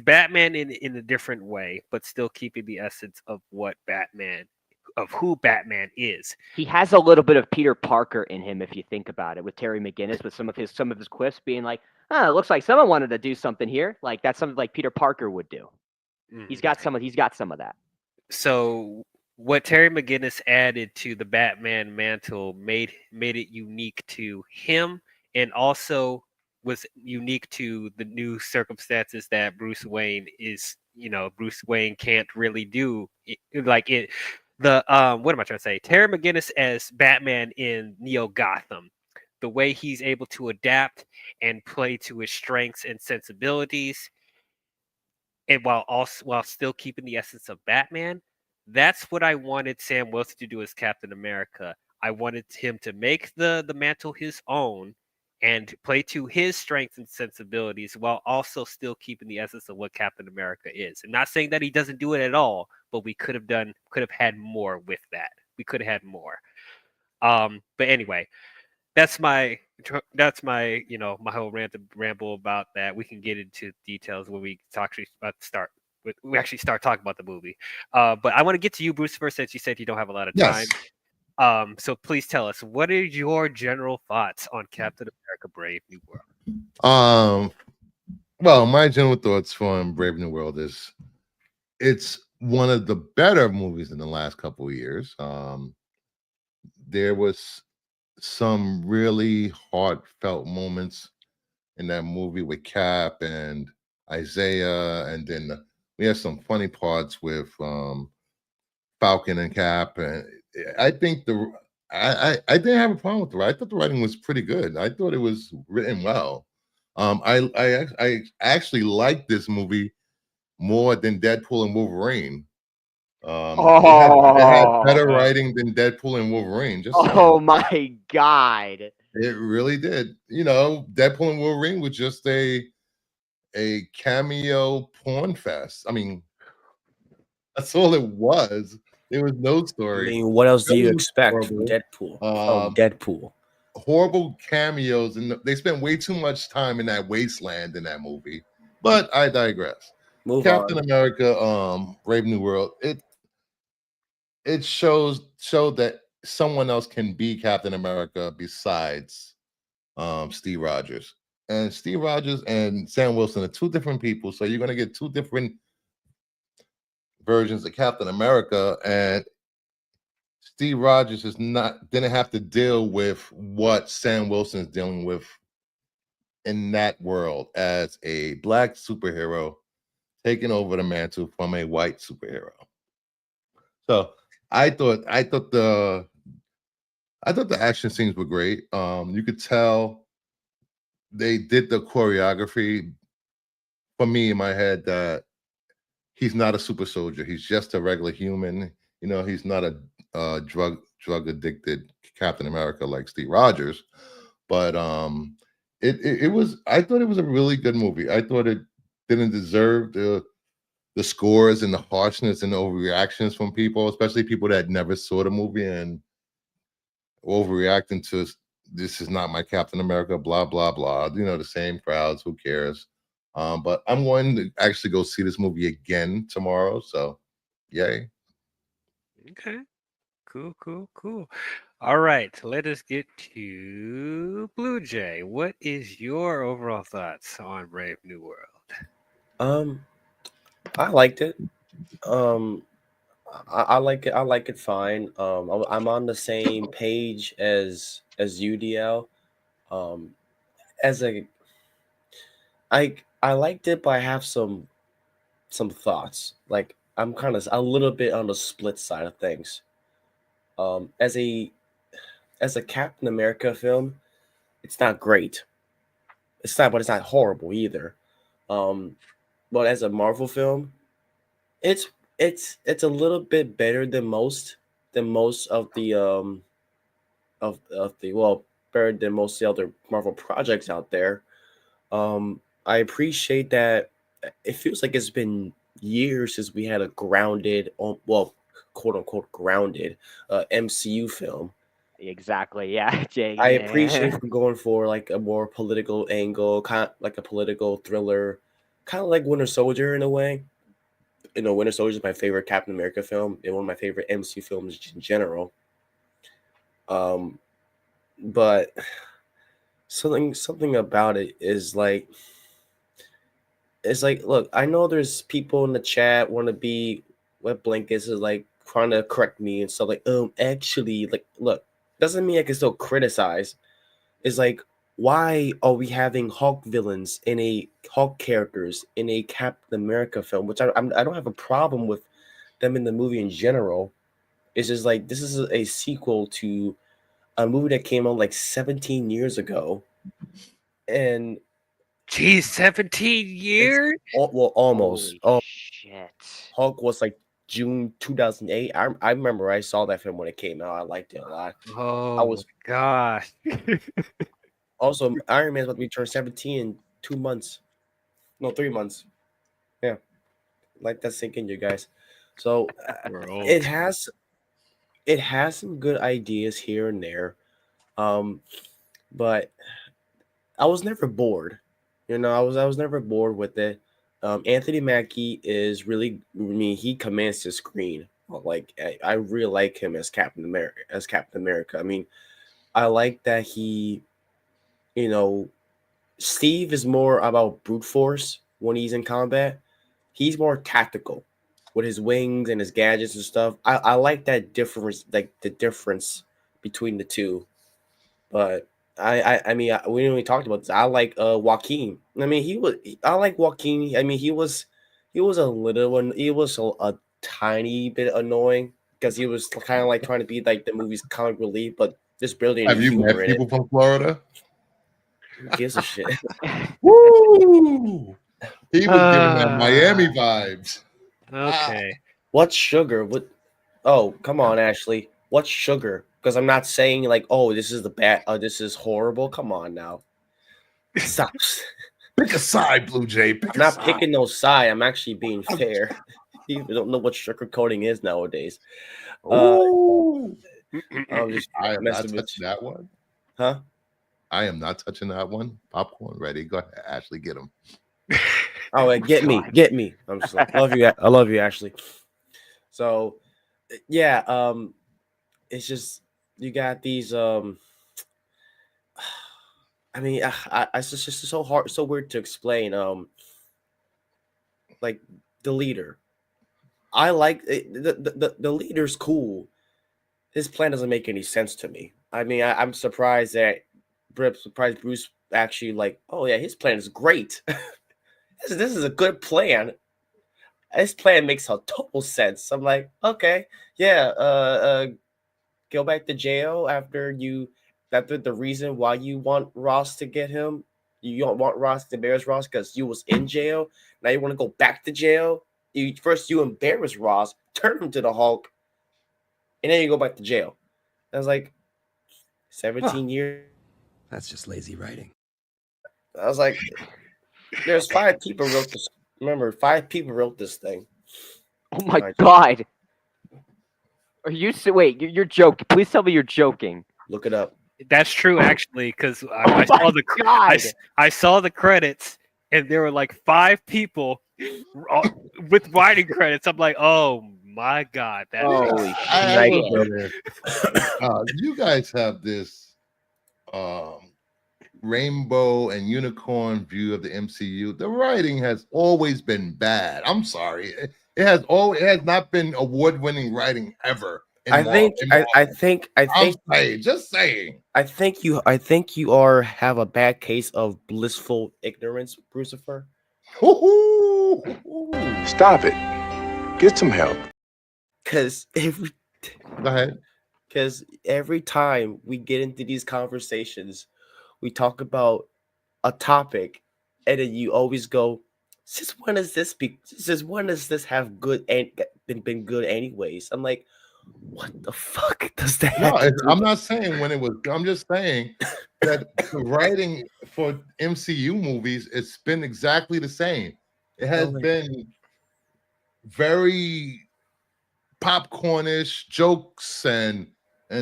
Batman in a different way, but still keeping the essence of who Batman is. He has a little bit of Peter Parker in him, if you think about it, with Terry McGinnis, with some of his quips being like, it looks like someone wanted to do something here. Like that's something like Peter Parker would do. He's got some of that. So what Terry McGinnis added to the Batman mantle made it unique to him, and also was unique to the new circumstances that Bruce Wayne is. Bruce Wayne can't really do like it. What am I trying to say? Terry McGinnis as Batman in Neo Gotham, the way he's able to adapt and play to his strengths and sensibilities, and while still keeping the essence of Batman. That's what I wanted Sam Wilson to do as Captain America. I wanted him to make the mantle his own and play to his strengths and sensibilities while also still keeping the essence of what Captain America is. I'm not saying that he doesn't do it at all, but we could have had more with that. We could have had more. But anyway, that's my my whole ramble about that. We can get into details when we actually start talking about the movie. But I want to get to you, Bruce, first, since you said you don't have a lot of time. Yes. So please tell us, what are your general thoughts on Captain America: Brave New World? Well, my general thoughts on Brave New World is it's one of the better movies in the last couple of years. There was some really heartfelt moments in that movie with Cap and Isaiah, and then we had some funny parts with Falcon and Cap. And I think I didn't have a problem with the writing. I thought the writing was pretty good. I thought it was written well. I actually liked this movie more than Deadpool and Wolverine. It had better writing than Deadpool and Wolverine. Just saying. Oh my god! It really did. Deadpool and Wolverine was just a cameo porn fest. I mean, that's all it was. There was no I story. mean, what else do you It was expect from horrible. Deadpool? Horrible cameos, and they spent way too much time in that wasteland in that movie. But I digress. Move Captain on. America, Brave New World. It showed that someone else can be Captain America besides Steve Rogers. And Steve Rogers and Sam Wilson are two different people, so you're gonna get two different versions of Captain America. And Steve Rogers didn't have to deal with what Sam Wilson is dealing with in that world as a black superhero taking over the mantle from a white superhero. So I thought the action scenes were great. You could tell they did the choreography for me in my head that he's not a super soldier. He's just a regular human. He's not a drug addicted Captain America like Steve Rogers. But it was. I thought it was a really good movie. I thought it didn't deserve the scores and the harshness and the overreactions from people, especially people that never saw the movie and overreacting to this is not my Captain America, blah blah blah. The same crowds. Who cares? But I'm going to actually go see this movie again tomorrow. So, yay! Okay, cool. All right, let us get to Blue Jay. What is your overall thoughts on Brave New World? I liked it. I like it. I like it fine. I'm on the same page as UDL. As a I liked it, but I have some thoughts. Like I'm kind of a little bit on the split side of things. As a Captain America film, it's not great. But it's not horrible either. But as a Marvel film, it's a little bit better than most of the of the better than most of the other Marvel projects out there. I appreciate that. It feels like it's been years since we had a grounded, quote unquote grounded MCU film. Exactly. Yeah, Jay. I Yeah. appreciate them going for like a more political angle, kind of like a political thriller, kind of like Winter Soldier in a way. Winter Soldier is my favorite Captain America film and one of my favorite MCU films in general. Um, but something about it is like it's like, look, I know there's people in the chat want to be wet blankets is like trying to correct me and stuff like, actually, like, look, doesn't mean I can still criticize. It's like, why are we having Hulk villains in a Hulk characters in a Captain America film? Which I don't have a problem with them in the movie in general. It's just like this is a sequel to a movie that came out like 17 years ago, and Geez, 17 it's years? almost. Holy Oh, shit. Hulk was like June 2008. I remember I saw that film when it came out. I liked it a lot. I Oh my was gosh. also Iron Man's about to be turned 17 in 2 months. No, 3 months. Yeah, like that sink in, you guys. So We're old. it has some good ideas here and there. Um, but I was never bored. I was never bored with it. Anthony Mackie is really, I mean, he commands the screen. Like I really like him as Captain America. I mean, I like that you know, Steve is more about brute force when he's in combat. He's more tactical with his wings and his gadgets and stuff. I like that difference, like the difference between the two. But I mean, we didn't really talked about this. I like Joaquin. I mean, I like Joaquin. I mean, he was a little one. He was a tiny bit annoying because he was kind of like trying to be like the movie's comic relief, but there's barely any Have you humor met in it. people from Florida? Who gives a shit? Woo! He was giving them Miami vibes. Okay. What's sugar? What? Oh, come on, Ashley. What's sugar? Because I'm not saying like, oh, this is the bad. This is horrible. Come on now. Stop. Pick a side, Blue Jay. Pick I'm a not side. picking no side. I'm actually being fair. People don't know what sugarcoating is nowadays. Uh, Ooh. I'm just I am not messing with touching you. that one. Huh? I am not touching that one. Popcorn ready. Go ahead, Ashley. Get him. Oh, wait, get me, God. get me. I'm just like, love you. I love you, Ashley. So, yeah. It's just you got these. I mean, it's just so hard, so weird to explain. Like the leader. I like the leader's cool. His plan doesn't make any sense to me. I mean, I'm surprised that surprised Bruce actually like. Oh yeah, his plan is great. This is a good plan. His plan makes a total sense. I'm like, okay, yeah. Go back to jail after the reason why you want Ross to get him. You don't want Ross to embarrass Ross because you was in jail. Now you want to go back to jail. You embarrass Ross, turn him to the Hulk, and then you go back to jail. I was like, 17 years. That's just lazy writing. I was like, there's 5 people wrote this. Remember, 5 people wrote this thing. Oh my Right. God. Are you wait? You're joking. Please tell me you're joking. Look it up. That's true, actually, because Oh I my saw the God. I saw the credits, and there were like 5 people with writing credits. I'm like, oh my God, that Holy makes I have shit. a feeling. You guys have this rainbow and unicorn view of the MCU. The writing has always been bad. I'm sorry. It has not been award-winning writing ever. I think I'm saying, just saying. I think you have a bad case of blissful ignorance, Brucifer. Stop it. Get some help. Because Go ahead. every time we get into these conversations, we talk about a topic, and then you always go, Since when does this have good and been good anyways?" I'm like, What the fuck does that? No, have to do I'm with- not saying when it was. I'm just saying that the writing for MCU movies, it's been exactly the same. It has Really? been very popcornish jokes and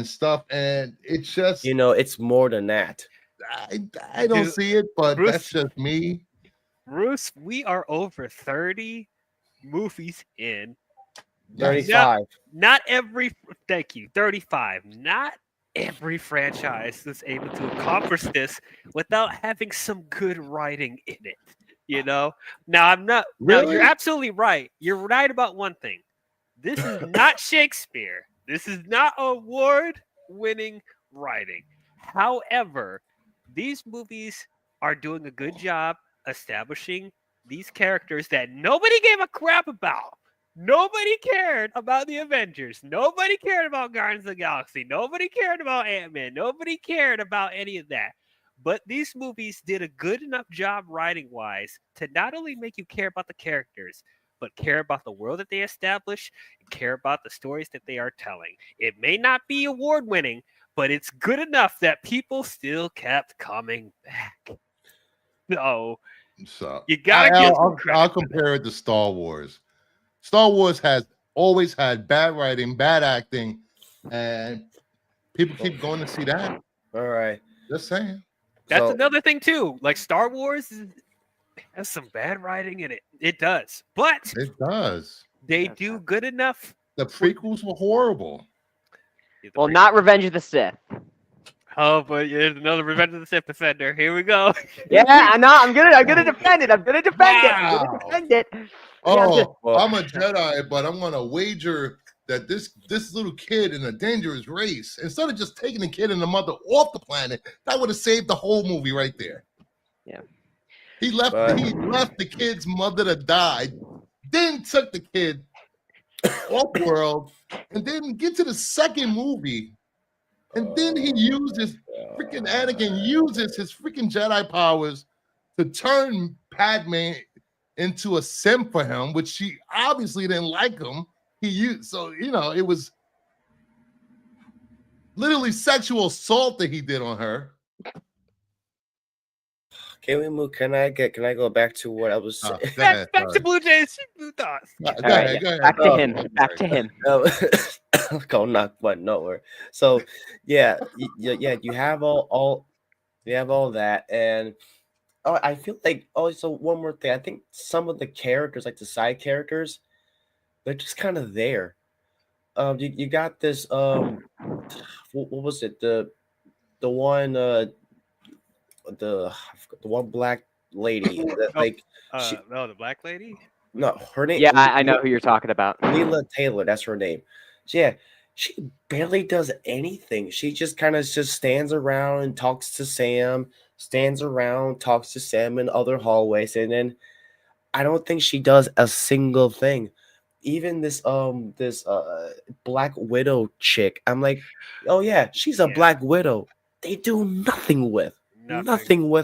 stuff, and it's just You know, it's more than that. I don't Dude, see it, but that's Bruce, just me. Bruce, we are over 30 movies in. Yes. 35. Not every, thank you, 35. Not every franchise is able to accomplish this without having some good writing in it. You know? Now, now you're Really? absolutely right. You're right about one thing. This is not Shakespeare. This is not award winning writing. However, these movies are doing a good job establishing these characters that nobody gave a crap about. Nobody cared about the Avengers. Nobody cared about Guardians of the Galaxy. Nobody cared about Ant-Man. Nobody cared about any of that. But these movies did a good enough job writing wise to not only make you care about the characters, but care about the world that they establish and care about the stories that they are telling. It may not be award winning, but it's good enough that people still kept coming back. So So you gotta give some credit. I'll for that. compare it to Star Wars. Star Wars has always had bad writing, bad acting, and people keep going to see that. All right. Just saying. That's So- another thing too. Like Star Wars has some bad writing in it. It does, but It does. they That's do not- good enough. The prequels were horrible. Well, not Revenge of the Sith. Oh, but there's another Revenge of the Sith defender. Here we go. Yeah, I know. I'm gonna defend it. I'm gonna defend it. I'm Wow. gonna defend it. Oh, Well- I'm a Jedi, but I'm gonna wager that this little kid in a dangerous race, instead of just taking the kid and the mother off the planet, that would have saved the whole movie right there. Yeah. He left the kid's mother to die, then took the kid off world, and then get to the second movie. And then he uses freaking Anakin uses his freaking Jedi powers to turn Padme into a sim for him, which she obviously didn't like him. He used so it was literally sexual assault that he did on her. Can we move? Can I go back to what I was saying? Go ahead, Back to sorry. Blue Jays. Blue thoughts. Go All right, ahead, go ahead. Back to Oh, him. Back to him. Go knock one nowhere. So yeah, you have all you have all that, and I feel like also one more thing. I think some of the characters, like the side characters, they're just kind of there. You got this what was it, the one the one black lady that like she, No, the black lady. no, her name, Yeah, I know who you're talking about. Leela Taylor, that's her name. So, yeah, she barely does anything. She just kind of just stands around and talks to Sam, stands around, talks to Sam in other hallways, and then I don't think she does a single thing. Even this Black Widow chick, I'm like, oh yeah, she's a Yeah. Black Widow. They do nothing with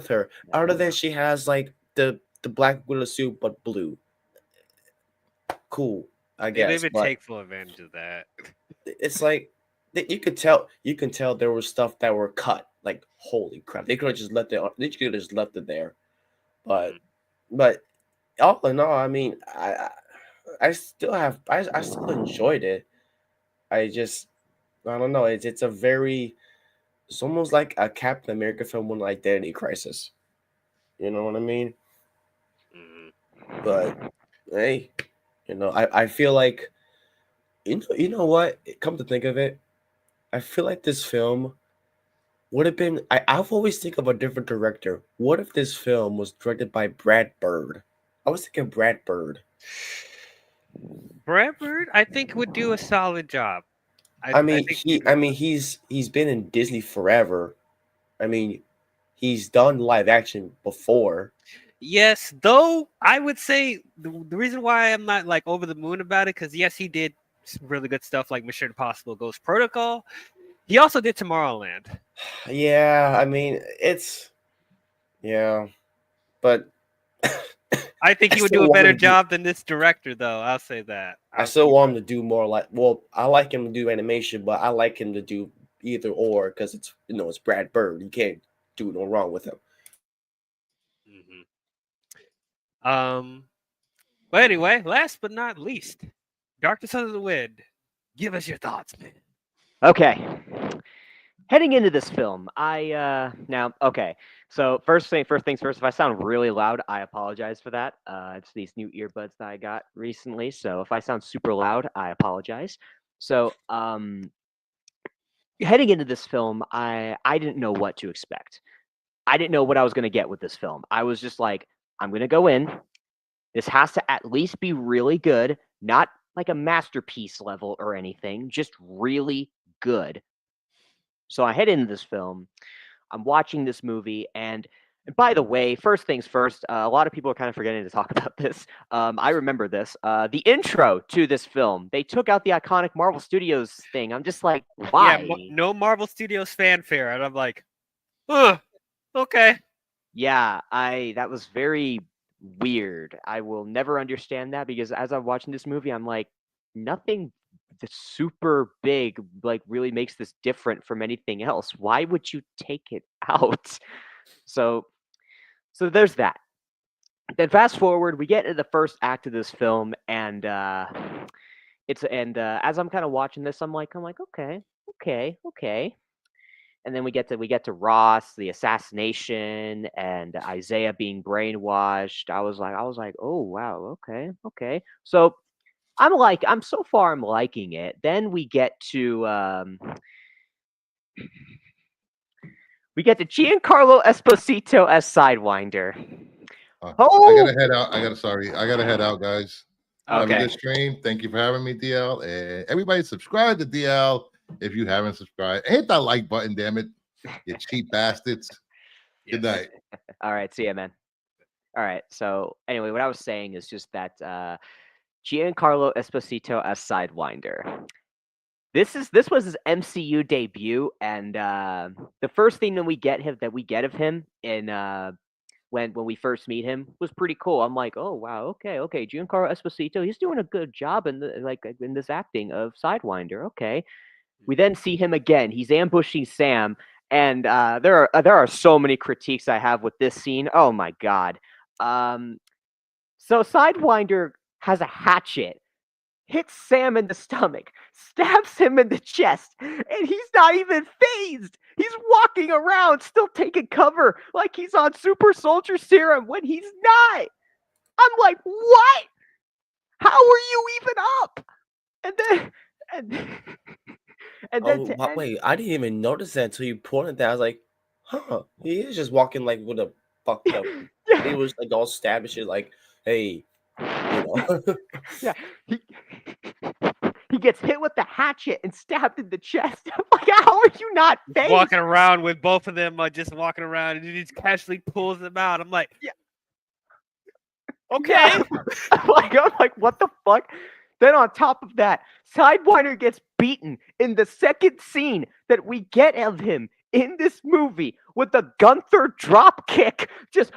her, other than she has like the Black Widow suit but blue. Cool, I They didn't guess. even But take full advantage of that. it's like you can tell there was stuff that were cut. Like, holy crap, they could have just left it. They could have just left it there. But all in all, I mean, I still enjoyed it. I don't know. It's a very, it's almost like a Captain America film with an identity crisis. You know what I mean? Mhm. But hey, I feel like you know what? Come to think of it, I feel like this film would have been. I've always think of a different director. What if this film was directed by Brad Bird? I was thinking Brad Bird. Brad Bird, I think, would do a solid job. I mean, think he's been in Disney forever. I mean, he's done live action before. yes, though I would say the reason why I'm not like over the moon about it, because yes, he did some really good stuff like Mission Impossible Ghost Protocol. He also did Tomorrowland. Yeah, I mean, but I think he would still do a want better him to do- job than this director, though. I'll say that. I still want him to do more like. Well, I like him to do animation, but I like him to do either or because it's it's Brad Bird. You can't do no wrong with him. But anyway, last but not least, Darkness Under the Wind. Give us your thoughts, man. Okay. Heading into this film, So first things first. If I sound really loud, I apologize for that. It's these new earbuds that I got recently, so if I sound super loud, I apologize. So, heading into this film, I didn't know what to expect. I didn't know what I was going to get with this film. I was just like, I'm going to go in. This has to at least be really good, not like a masterpiece level or anything, just really good. So I head into this film. I'm watching this movie, and by the way, first things first, a lot of people are kind of forgetting to talk about this. I remember this. The intro to this film, they took out the iconic Marvel Studios thing. I'm just like, why? Yeah, no Marvel Studios fanfare, and I'm like, okay. Yeah, that was very weird. I will never understand that because as I'm watching this movie, I'm like, nothing that's super big like really makes this different from anything else. Why would you take it out? So there's that. Then fast forward, we get into the first act of this film, and as I'm kind of watching this, I'm like, okay. And then we get to Ross, the assassination, and Isaiah being brainwashed. I was like, oh wow, okay. So I'm liking it. Then we get to Giancarlo Esposito as Sidewinder. I gotta head out. I gotta head out, guys. Have a Okay. good stream. Thank you for having me, DL. And everybody subscribe to DL if you haven't subscribed. And hit that like button, damn it. You cheap bastards. Good night. All right, see ya, man. All right, so anyway, what I was saying is just that Giancarlo Esposito as Sidewinder. This was his MCU debut, and the first thing that we get of him in when we first meet him was pretty cool. I'm like, oh wow, okay, Giancarlo Esposito, he's doing a good job in this acting of Sidewinder. Okay, we then see him again. He's ambushing Sam, and there are so many critiques I have with this scene. Oh my god. So Sidewinder has a hatchet, hits Sam in the stomach, stabs him in the chest, and he's not even phased. He's walking around still taking cover like he's on super soldier serum when he's not. I'm like, what? How are you even up? And then Wait, I didn't even notice that until you pointed that. I was like, huh, he is just walking like with a fucked up. He was like all stabbed and shit, like, hey, yeah, he gets hit with the hatchet and stabbed in the chest. I'm like, how are you not phased? Walking around with both of them, just walking around, and he just casually pulls them out. I'm like, yeah. Okay. Yeah. I'm like, what the fuck? Then on top of that, Sidewinder gets beaten in the second scene that we get of him in this movie with the Gunther drop kick. Just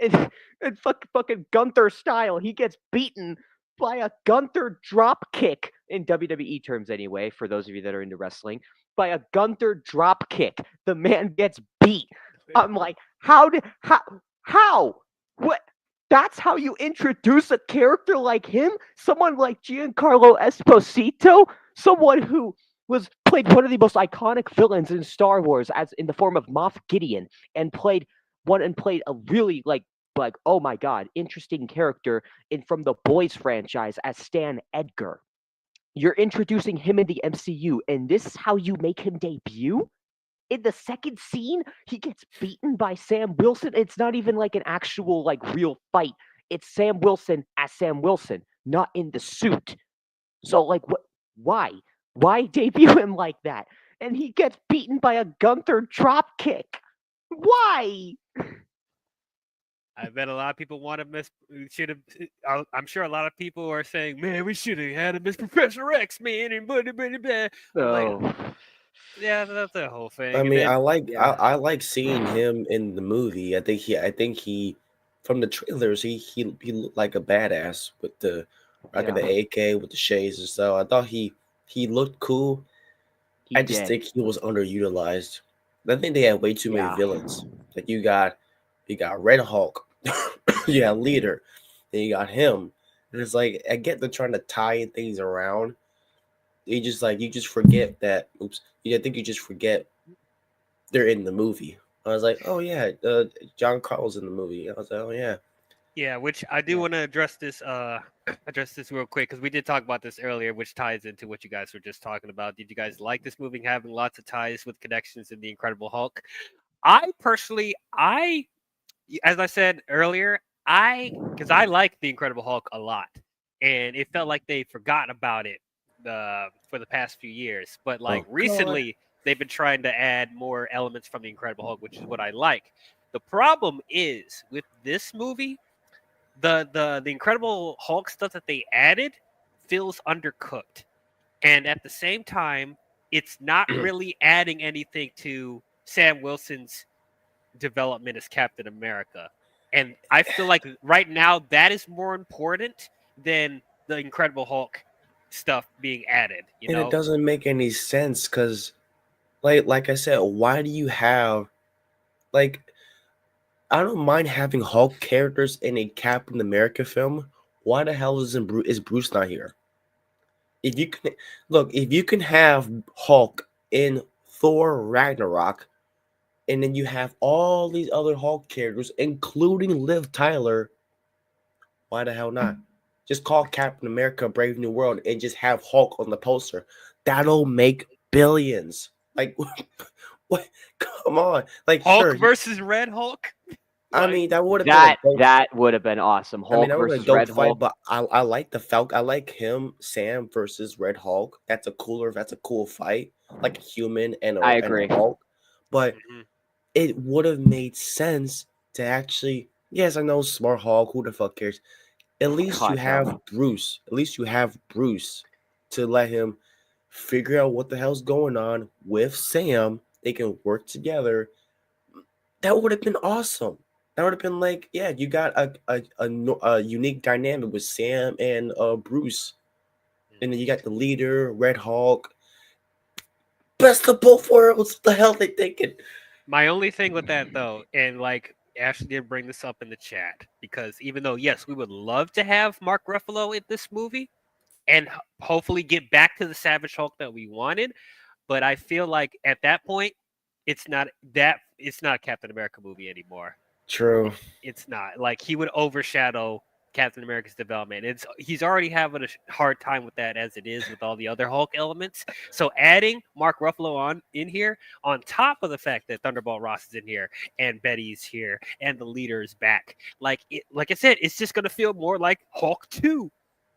and fucking Gunther style. He gets beaten by a Gunther drop kick in WWE terms anyway, for those of you that are into wrestling. By a Gunther drop kick. The man gets beat. I'm like, how? What? That's how you introduce a character like him? Someone like Giancarlo Esposito? Someone who played one of the most iconic villains in Star Wars as in the form of Moff Gideon and played a really like oh my god, interesting character from the Boys franchise as Stan Edgar. You're introducing him in the MCU, and this is how you make him debut? In the second scene, he gets beaten by Sam Wilson. It's not even like an actual real fight. It's Sam Wilson as Sam Wilson, not in the suit. So what? Why? Why debut him like that? And he gets beaten by a Gunther drop kick. Why? I bet a lot of people should have. I'm sure a lot of people are saying, "Man, we should have had him as Professor X, man." And blah, blah, blah. Oh. Yeah, that's the whole thing. I mean, I like seeing him in the movie. I think he from the trailers, he looked like a badass with the rocking the AK with the shades and stuff. I thought he looked cool. I just think he was underutilized. I think they had way too many villains. Like you got Red Hulk, you got Leader, then you got him. And it's like I get they're trying to tie things around. You just forget that. Oops, I think you just forget they're in the movie. I was like, oh yeah, John Carl's in the movie. I was like, oh yeah. Yeah, which I do want to address this address this real quick because we did talk about this earlier, which ties into what you guys were just talking about. Did you guys like this movie having lots of ties with connections in the Incredible Hulk? I personally, as I said earlier, because I like the Incredible Hulk a lot, and it felt like they forgot about it for the past few years. But like recently, they've been trying to add more elements from the Incredible Hulk, which is what I like. The problem is with this movie, the Incredible Hulk stuff that they added feels undercooked, and at the same time, it's not really adding anything to Sam Wilson's development as Captain America. And I feel like right now that is more important than the Incredible Hulk stuff being added. And it doesn't make any sense because, like I said, why do you have like? I don't mind having Hulk characters in a Captain America film. Why the hell is Bruce not here? If you can if you can have Hulk in Thor Ragnarok, and then you have all these other Hulk characters, including Liv Tyler, why the hell not? Just call Captain America Brave New World and just have Hulk on the poster. That'll make billions. Like, what? Come on. Like, Hulk versus Red Hulk? I mean, that would have that would have been awesome. Hulk versus Red Hulk. But I like the Falcon. I like him, Sam versus Red Hulk. That's a cool fight. Like a human and I agree. And a Hulk. But it would have made sense to actually. Yes, I know Smart Hulk. Who the fuck cares? At least you have Bruce. At least you have Bruce to let him figure out what the hell's going on with Sam. They can work together. That would have been awesome. That would have been like, yeah, you got a unique dynamic with Sam and Bruce, and then you got the leader, Red Hulk. Best of both worlds. What the hell they thinking? My only thing with that though, and like Ashley did bring this up in the chat, because even though yes, we would love to have Mark Ruffalo in this movie, and hopefully get back to the Savage Hulk that we wanted, but I feel like at that point, it's not a Captain America movie anymore. True. It's not. Like he would overshadow Captain America's development. He's already having a hard time with that as it is with all the other Hulk elements. So adding Mark Ruffalo in here, on top of the fact that Thunderbolt Ross is in here and Betty's here and the leader is back, like I said, it's just gonna feel more like Hulk 2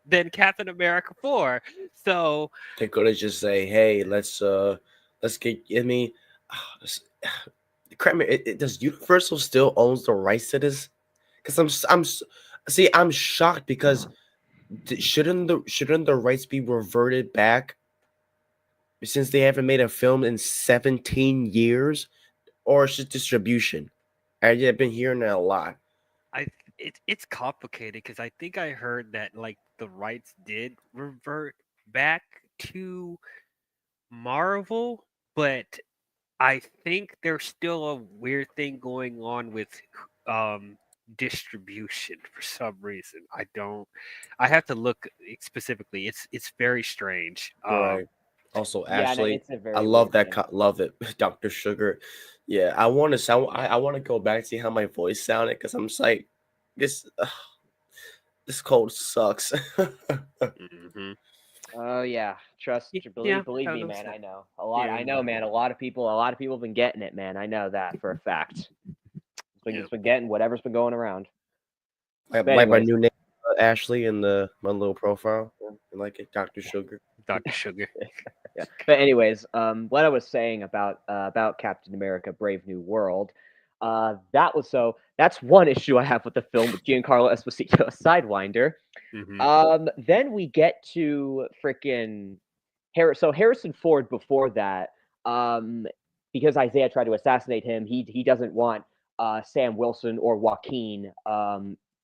than Captain America 4. So they could have just say, hey, let's get. I mean, does Universal still owns the rights to this? Because I'm shocked because shouldn't the rights be reverted back since they haven't made a film in 17 years, or it's just distribution? I've been hearing that a lot. It's complicated because I think I heard that like the rights did revert back to Marvel, but I think there's still a weird thing going on with distribution for some reason. I have to look specifically. It's very strange. Right. Also, Ashley, I love that. Love it, Dr. Sugar. Yeah, I want to sound. I want to go back and see how my voice sounded because I'm just like this. This cold sucks. Oh yeah, believe me, man. I know a lot. I know, man. A lot of people have been getting it, man. I know that for a fact. It's been getting whatever's been going around. Like my new name, Ashley, in my little profile. I like it, Dr. Sugar. Dr. Sugar. Yeah. But anyways, what I was saying about Captain America: Brave New World, that's one issue I have with the film with Giancarlo Esposito, Sidewinder. Then we get to freaking Harrison Ford before that, because Isaiah tried to assassinate him. He doesn't want Sam Wilson or Joaquin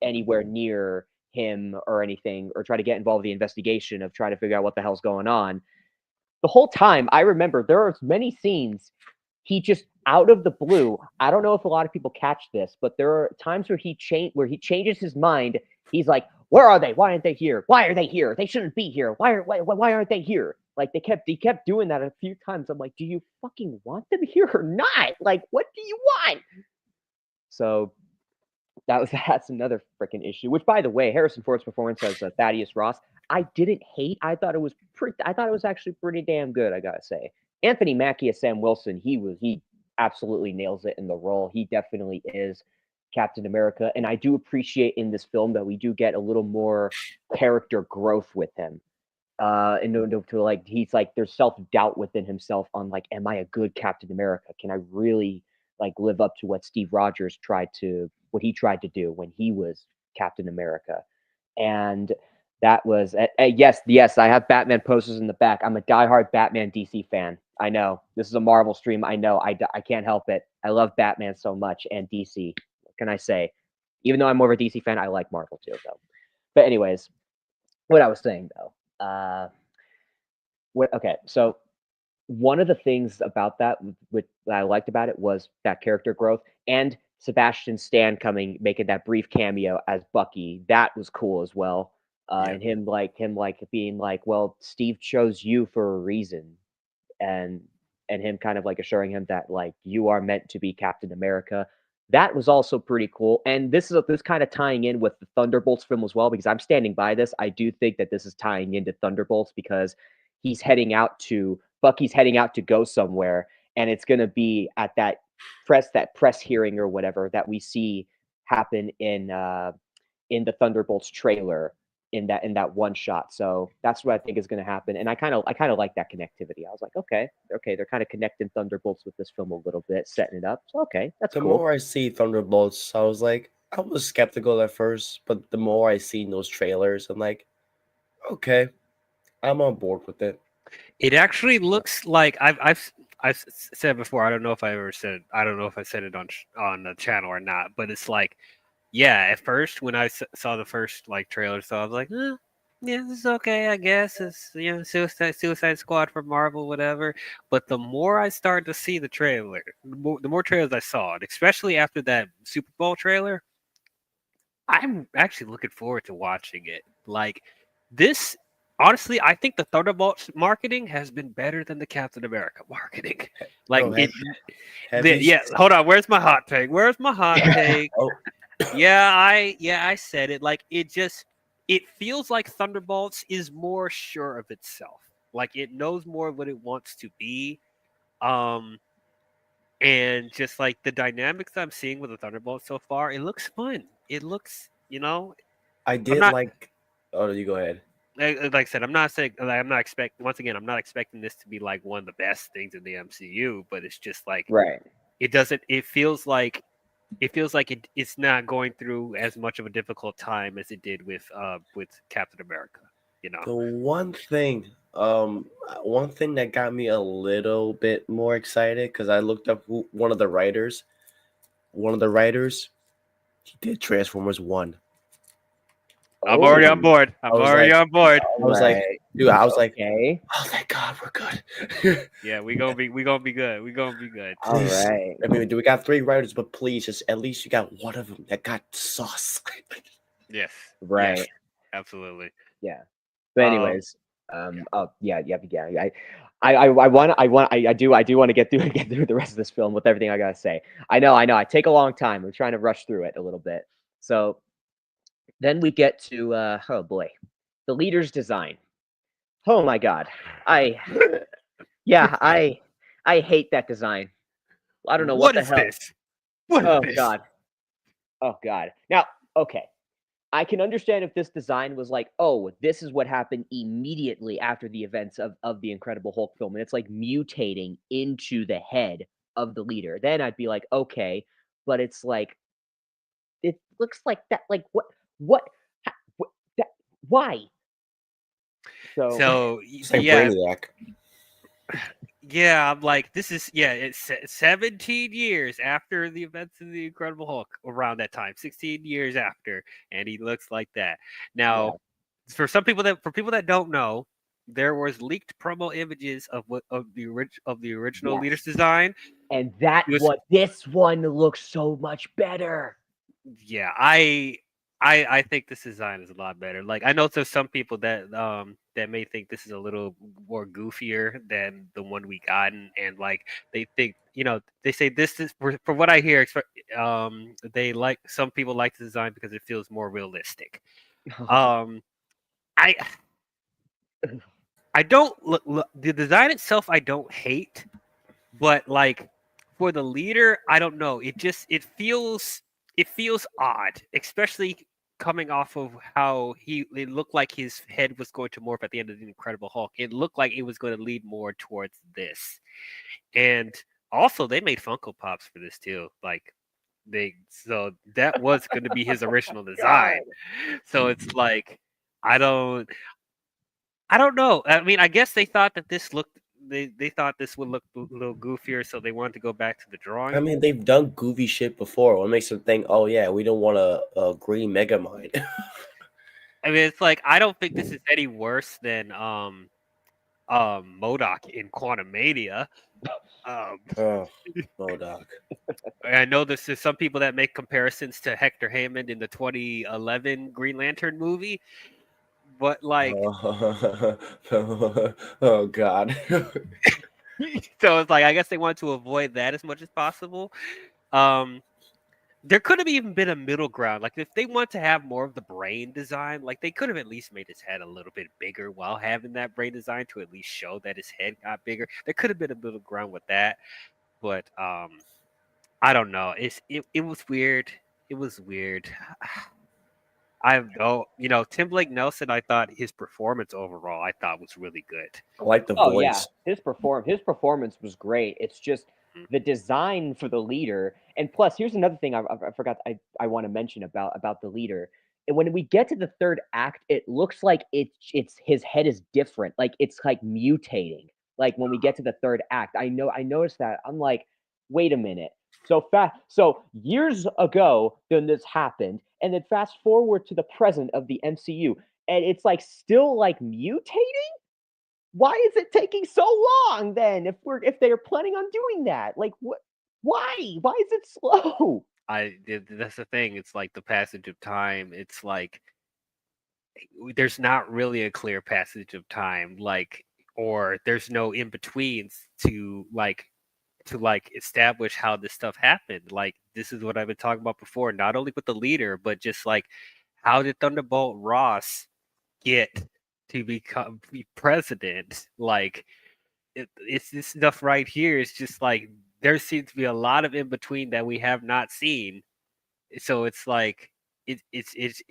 anywhere near him or anything, or try to get involved in the investigation of trying to figure out what the hell's going on. The whole time, I remember there are many scenes he just out of the blue. I don't know if a lot of people catch this, but there are times where he changes his mind. He's like, "Where are they? Why aren't they here? Why are they here? They shouldn't be here. Why aren't they here?" Like he kept doing that a few times. I'm like, "Do you fucking want them here or not? Like, what do you want?" So that's another freaking issue. Which, by the way, Harrison Ford's performance as Thaddeus Ross, I didn't hate. I thought it was actually pretty damn good. I gotta say, Anthony Mackie as Sam Wilson, he absolutely nails it in the role. He definitely is Captain America, and I do appreciate in this film that we do get a little more character growth with him. And to like, he's like, there's self-doubt within himself on like, am I a good Captain America? Can I really like live up to what Steve Rogers tried to do when he was Captain America? And that was yes, I have Batman posters in the back. I'm a diehard Batman DC fan. I know this is a Marvel stream. I know I can't help it. I love Batman so much and DC. What can I say? Even though I'm more of a DC fan, I like Marvel too, though. But anyways, what I was saying though. Okay, so one of the things about that I liked about it was that character growth and Sebastian Stan making that brief cameo as Bucky. That was cool as well. And him being like, well, Steve chose you for a reason, and him kind of like assuring him that like you are meant to be Captain America. That was also pretty cool. And this kind of tying in with the Thunderbolts film as well, because I'm standing by this. I do think that this is tying into Thunderbolts because Bucky's heading out to go somewhere, and it's going to be at that press hearing or whatever that we see happen in the Thunderbolts trailer in that one shot. So that's what I think is going to happen. And I kind of like that connectivity. I was like, okay, they're kind of connecting Thunderbolts with this film a little bit, setting it up. So okay, that's The cool. more I see Thunderbolts, I was skeptical at first, but the more I see those trailers, I'm like, okay, I'm on board with it. It actually looks like I've said before. I don't know if I said it on the channel or not, but it's like, yeah. At first, when I saw the first like trailer, so I was like, yeah, this is okay. I guess it's Suicide Squad for Marvel, whatever. But the more I started to see the trailer, the more trailers I saw, and especially after that Super Bowl trailer, I'm actually looking forward to watching it. Like this, honestly, I think the Thunderbolts marketing has been better than the Captain America marketing. Like Bro, hold on. Where's my hot take? Where's my hot take? Oh, I said it. Like it feels like Thunderbolts is more sure of itself. Like it knows more what it wants to be. And just like the dynamics I'm seeing with the Thunderbolts so far, it looks fun. It looks, I did not- like. Oh, you go ahead. like I said, I'm not expecting. Once again, I'm not expecting this to be like one of the best things in the MCU, but it's just like Right. it doesn't. It feels like it's not going through as much of a difficult time as it did with Captain America. The one thing that got me a little bit more excited because I looked up one of the writers. One of the writers, he did Transformers 1. I'm already on board. I'm already on board. I was like, dude, okay. Oh thank God, we're good. Yeah, we gonna be good. We gonna be good. All Please. right. I mean, we got 3 writers, but please, just at least you got one of them that got sauce. Yes. Right. Yes, absolutely. Yeah. But anyways, I do want to get through the rest of this film with everything I gotta say. I know. I take a long time. I'm trying to rush through it a little bit. So then we get to oh boy, the leader's design. Oh my God, I hate that design. I don't know what the hell. This? What is this? Oh God. Now, okay. I can understand if this design was like, oh, this is what happened immediately after the events of the Incredible Hulk film, and it's like mutating into the head of the leader. Then I'd be like, okay, but it's like, it looks like that. Like what that, why? So It's like yeah, Brainiac. Yeah, I'm like, this is it's 17 years after the events of the Incredible Hulk around that time, 16 years after, and he looks like that. Now, for people that don't know, there was leaked promo images of the original leader's design. And this one looks so much better. Yeah, I think this design is a lot better. Like, I know there's some people that may think this is a little more goofier than the one we gotten, and like they think, they say this is for what I hear. They like, some people like the design because it feels more realistic. Um, I I don't look the design itself. I don't hate, but like for the leader, I don't know. It feels odd, especially coming off of how it looked like his head was going to morph at the end of the Incredible Hulk. It looked like it was going to lead more towards this, and also they made Funko Pops for this too. Like so that was going to be his original design. So it's like I don't I don't know. I mean, I guess they thought that they thought this would look a little goofier, so they wanted to go back to the drawing I mean, board. they've done goofy shit before. What makes them think, oh yeah, we don't want a green Megamind? I mean, it's like I don't think this is any worse than MODOK in Quantumania. Oh, Modoc. I know this is some people that make comparisons to Hector Hammond in the 2011 Green Lantern movie, but like, Oh God. so it's like I guess they wanted to avoid that as much as possible. Um, there could have even been a middle ground. Like, if they want to have more of the brain design, like they could have at least made his head a little bit bigger while having that brain design to at least show that his head got bigger. There could have been a middle ground with that, but I don't know. It was weird. It was weird. I know, Tim Blake Nelson. I thought his performance overall, I thought was really good. I like the Oh yeah, voice. his performance was great. It's just the design for the leader, and plus, here's another thing I forgot I want to mention about the leader. And when we get to the third act, it looks like it's his head is different, like it's like mutating. Like when we get to the third act, I noticed that. I'm like, wait a minute. So years ago, then this happened, and then fast forward to the present of the MCU, and it's like still like mutating. Why is it taking so long then? If they're planning on doing that, like what? Why? Why is it slow? That's the thing. It's like the passage of time. It's like there's not really a clear passage of time, like, or there's no in betweens to establish how this stuff happened. Like, this is what I've been talking about before, not only with the leader, but just like, how did Thunderbolt Ross get to be president? Like, it's this stuff right here. It's just like there seems to be a lot of in between that we have not seen. So it's like it's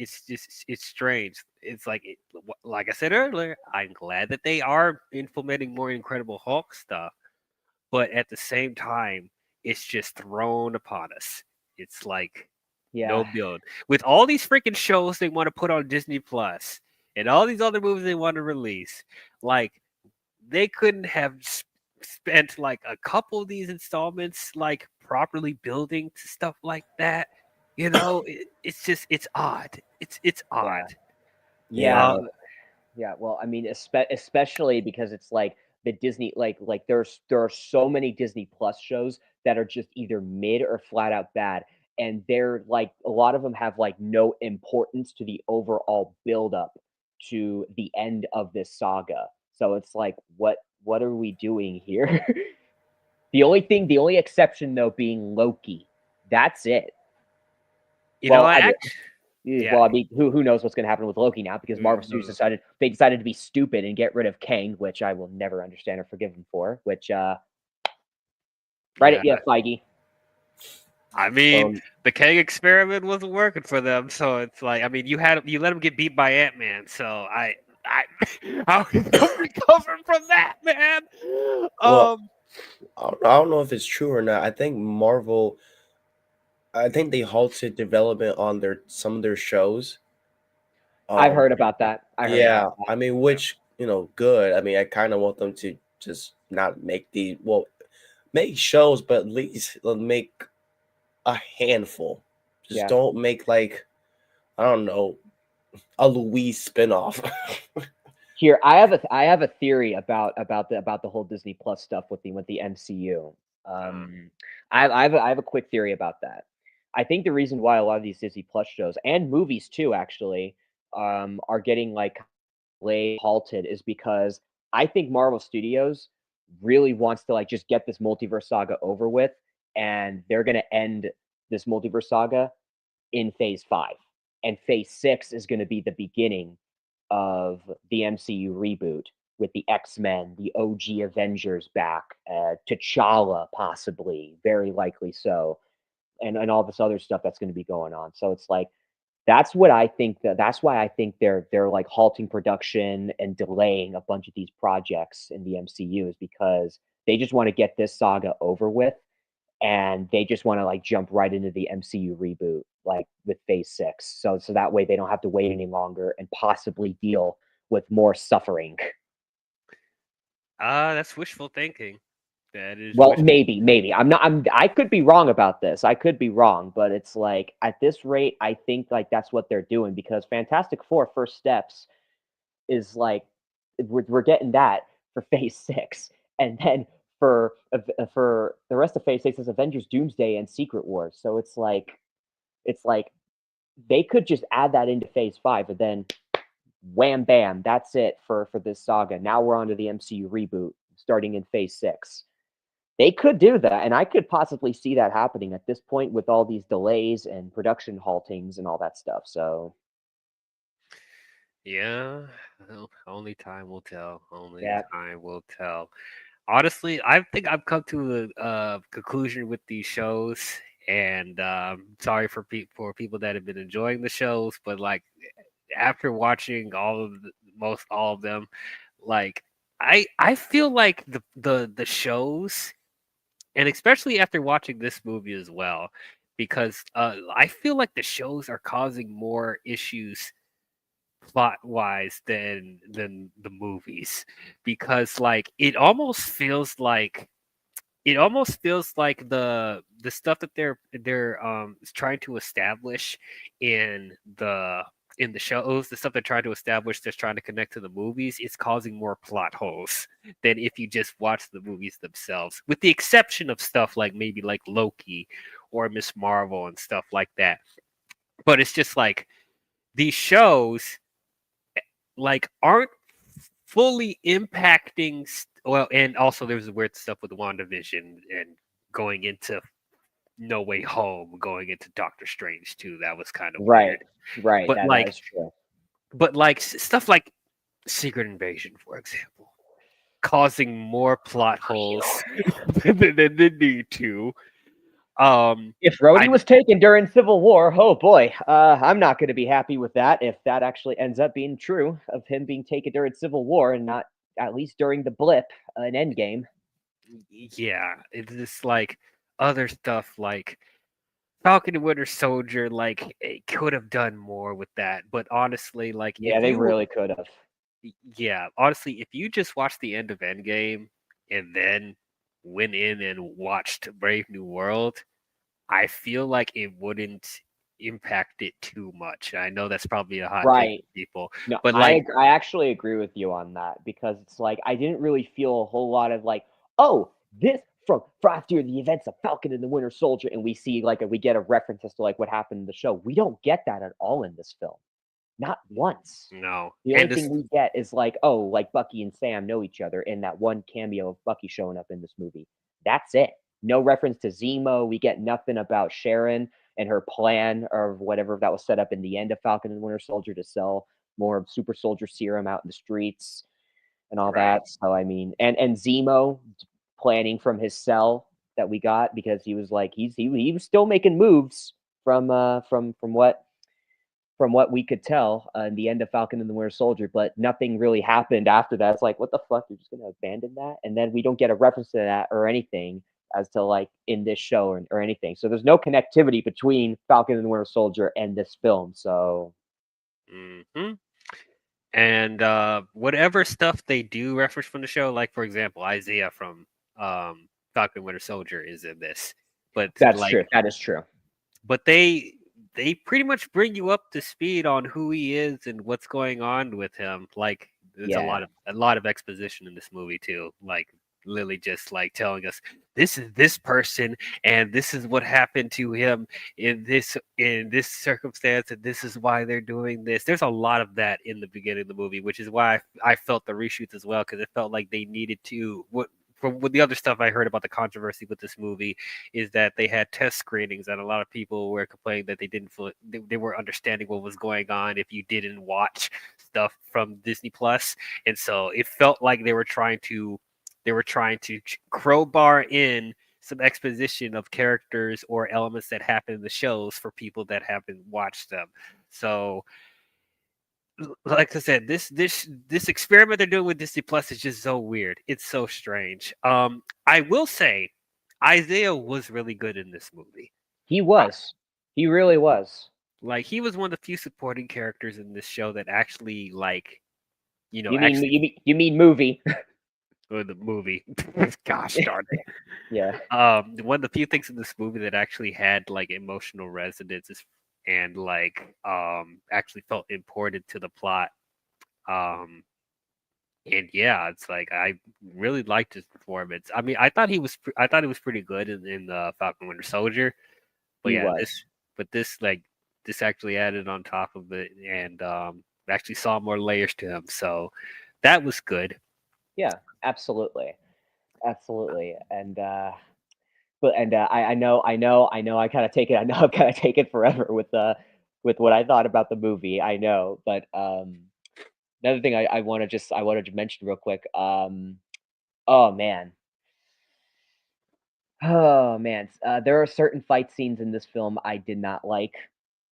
strange. It's like like I said earlier, I'm glad that they are implementing more Incredible Hulk stuff, but at the same time, it's just thrown upon us. It's like no build with all these freaking shows they want to put on Disney Plus and all these other movies they want to release. Like, they couldn't have spent like a couple of these installments like properly building to stuff like that. It's odd. It's odd. Yeah. Yeah, well, I mean, especially because it's like the Disney, like there are so many Disney Plus shows that are just either mid or flat out bad, and they're like a lot of them have like no importance to the overall build up to the end of this saga. So it's like, what are we doing here? The only exception though being Loki. That's it. Well, I mean, who knows what's going to happen with Loki now, because Marvel Studios decided to be stupid and get rid of Kang, which I will never understand or forgive them for. Which, right? Yeah, Feige. I mean, the Kang experiment wasn't working for them, so it's like, I mean, you let him get beat by Ant-Man, so how he recovered from that, man? Well, I don't know if it's true or not. I think they halted development on some of their shows. I've heard about that. I mean, which good. I mean, I kind of want them to just not make make shows, but at least make a handful. Just don't make like, I don't know, a Louise spinoff. Here, I have a theory about the whole Disney Plus stuff with the MCU. I have a quick theory about that. I think the reason why a lot of these Disney Plus shows and movies too, actually, are getting like halted is because I think Marvel Studios really wants to like just get this multiverse saga over with, and they're gonna end this multiverse saga in Phase 5, and Phase 6 is going to be the beginning of the MCU reboot with the X-Men, the OG Avengers back, T'Challa possibly, very likely so, and all this other stuff that's going to be going on. So it's like that's what I think. That's why I think they're like halting production and delaying a bunch of these projects in the MCU is because they just want to get this saga over with, and they just want to like jump right into the MCU reboot, like with Phase 6. So that way they don't have to wait any longer and possibly deal with more suffering. That's wishful thinking. That is well, maybe. I could be wrong about this. I could be wrong, but it's like at this rate, I think like that's what they're doing because Fantastic Four First Steps is like we're getting that for Phase 6, and then for the rest of Phase 6 is Avengers Doomsday and Secret Wars. So it's like they could just add that into Phase 5 and then wham bam, that's it for this saga. Now we're on to the MCU reboot starting in Phase 6. They could do that, and I could possibly see that happening at this point with all these delays and production haltings and all that stuff. So Yeah, well, only time will tell. Only Yeah. time will tell. Honestly, I think I've come to a conclusion with these shows, and sorry for people that have been enjoying the shows, but like after watching most all of them, like I feel like the shows, and especially after watching this movie as well, because I feel like the shows are causing more issues plot wise than the movies, because like it almost feels like the stuff that they're trying to establish in the shows, the stuff they're trying to establish that's trying to connect to the movies, is causing more plot holes than if you just watch the movies themselves, with the exception of stuff like maybe like Loki or Miss Marvel and stuff like that. But it's just like these shows like aren't fully impacting well, and also there's weird stuff with WandaVision and going into No Way Home, going into Doctor Strange too. That was kind of right, weird. right. But That is true. but like stuff like Secret Invasion, for example, causing more plot holes than they need to. If Rhodey I was taken during Civil War, oh boy, I'm not going to be happy with that if that actually ends up being true of him being taken during Civil War and not at least during the blip in Endgame. yeah, it's just like other stuff like Falcon and Winter Soldier, like it could have done more with that. But honestly, like Yeah, they really could have. yeah, honestly, if you just watched the end of Endgame and then went in and watched Brave New World, I feel like it wouldn't impact it too much. I know that's probably a hot take Right. for people, No, but like, I actually agree with you on that because it's like I didn't really feel a whole lot of like, oh, this from after the events of Falcon and the Winter Soldier, and we see like we get a reference as to like what happened in the show. We don't get that at all in this film, not once. no, The and only this, thing we get is like, oh, like Bucky and Sam know each other in that one cameo of Bucky showing up in this movie. That's it. No reference to Zemo. We get nothing about Sharon and her plan or whatever that was set up in the end of Falcon and Winter Soldier to sell more super soldier serum out in the streets and all right, that. So I mean, and Zemo planning from his cell that we got because he was like he was still making moves from what we could tell in the end of Falcon and the Winter Soldier, but nothing really happened after that. It's like, what the fuck? You're just going to abandon that? And then we don't get a reference to that or anything as to like in this show or anything. So there's no connectivity between Falcon and the Winter Soldier and this film. So hmm And whatever stuff they do reference from the show, like for example, Isaiah from Falcon Winter Soldier is in this, but That's like, true. That is true. but they pretty much bring you up to speed on who he is and what's going on with him. Like, there's Yeah. a lot of exposition in this movie too. Like Lily just like telling us this is this person and this is what happened to him in this circumstance and this is why they're doing this. There's a lot of that in the beginning of the movie, which is why I felt the reshoots as well, because it felt like they needed to what from with the other stuff I heard about the controversy with this movie is that they had test screenings and a lot of people were complaining that they didn't feel they weren't understanding what was going on if you didn't watch stuff from Disney Plus. And so it felt like they were trying to crowbar in some exposition of characters or elements that happen in the shows for people that haven't watched them. So like I said, this experiment they're doing with Disney Plus is just so weird. It's so strange. I will say Isaiah was really good in this movie. He was. He really was. Like he was one of the few supporting characters in this show that actually like You mean actually you mean movie? or the movie. Gosh darn it. Yeah. One of the few things in this movie that actually had like emotional resonances and like actually felt important to the plot. Um and yeah, it's like I really liked his performance. I mean, I thought he was pretty good in the Falcon Winter Soldier. But He yeah, was. this actually added on top of it and actually saw more layers to him. So that was good. Yeah, absolutely. Absolutely. And but and I kind of take it. I know I kind of take it forever with what I thought about the movie. I know, but another thing I wanted to mention real quick. Oh man, oh man, there are certain fight scenes in this film I did not like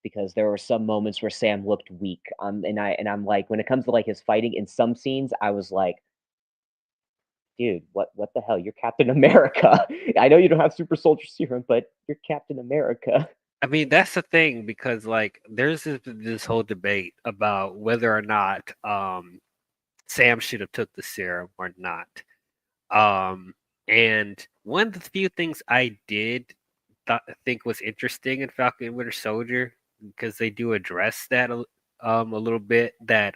because there were some moments where Sam looked weak. And I'm like, when it comes to like his fighting in some scenes, I was like, dude, what the hell? You're Captain America. I know you don't have super soldier serum, but you're Captain America. I mean, that's the thing because like there's this whole debate about whether or not Sam should have took the serum or not. Um, and one of the few things I did think was interesting in Falcon and Winter Soldier because they do address that a little bit. That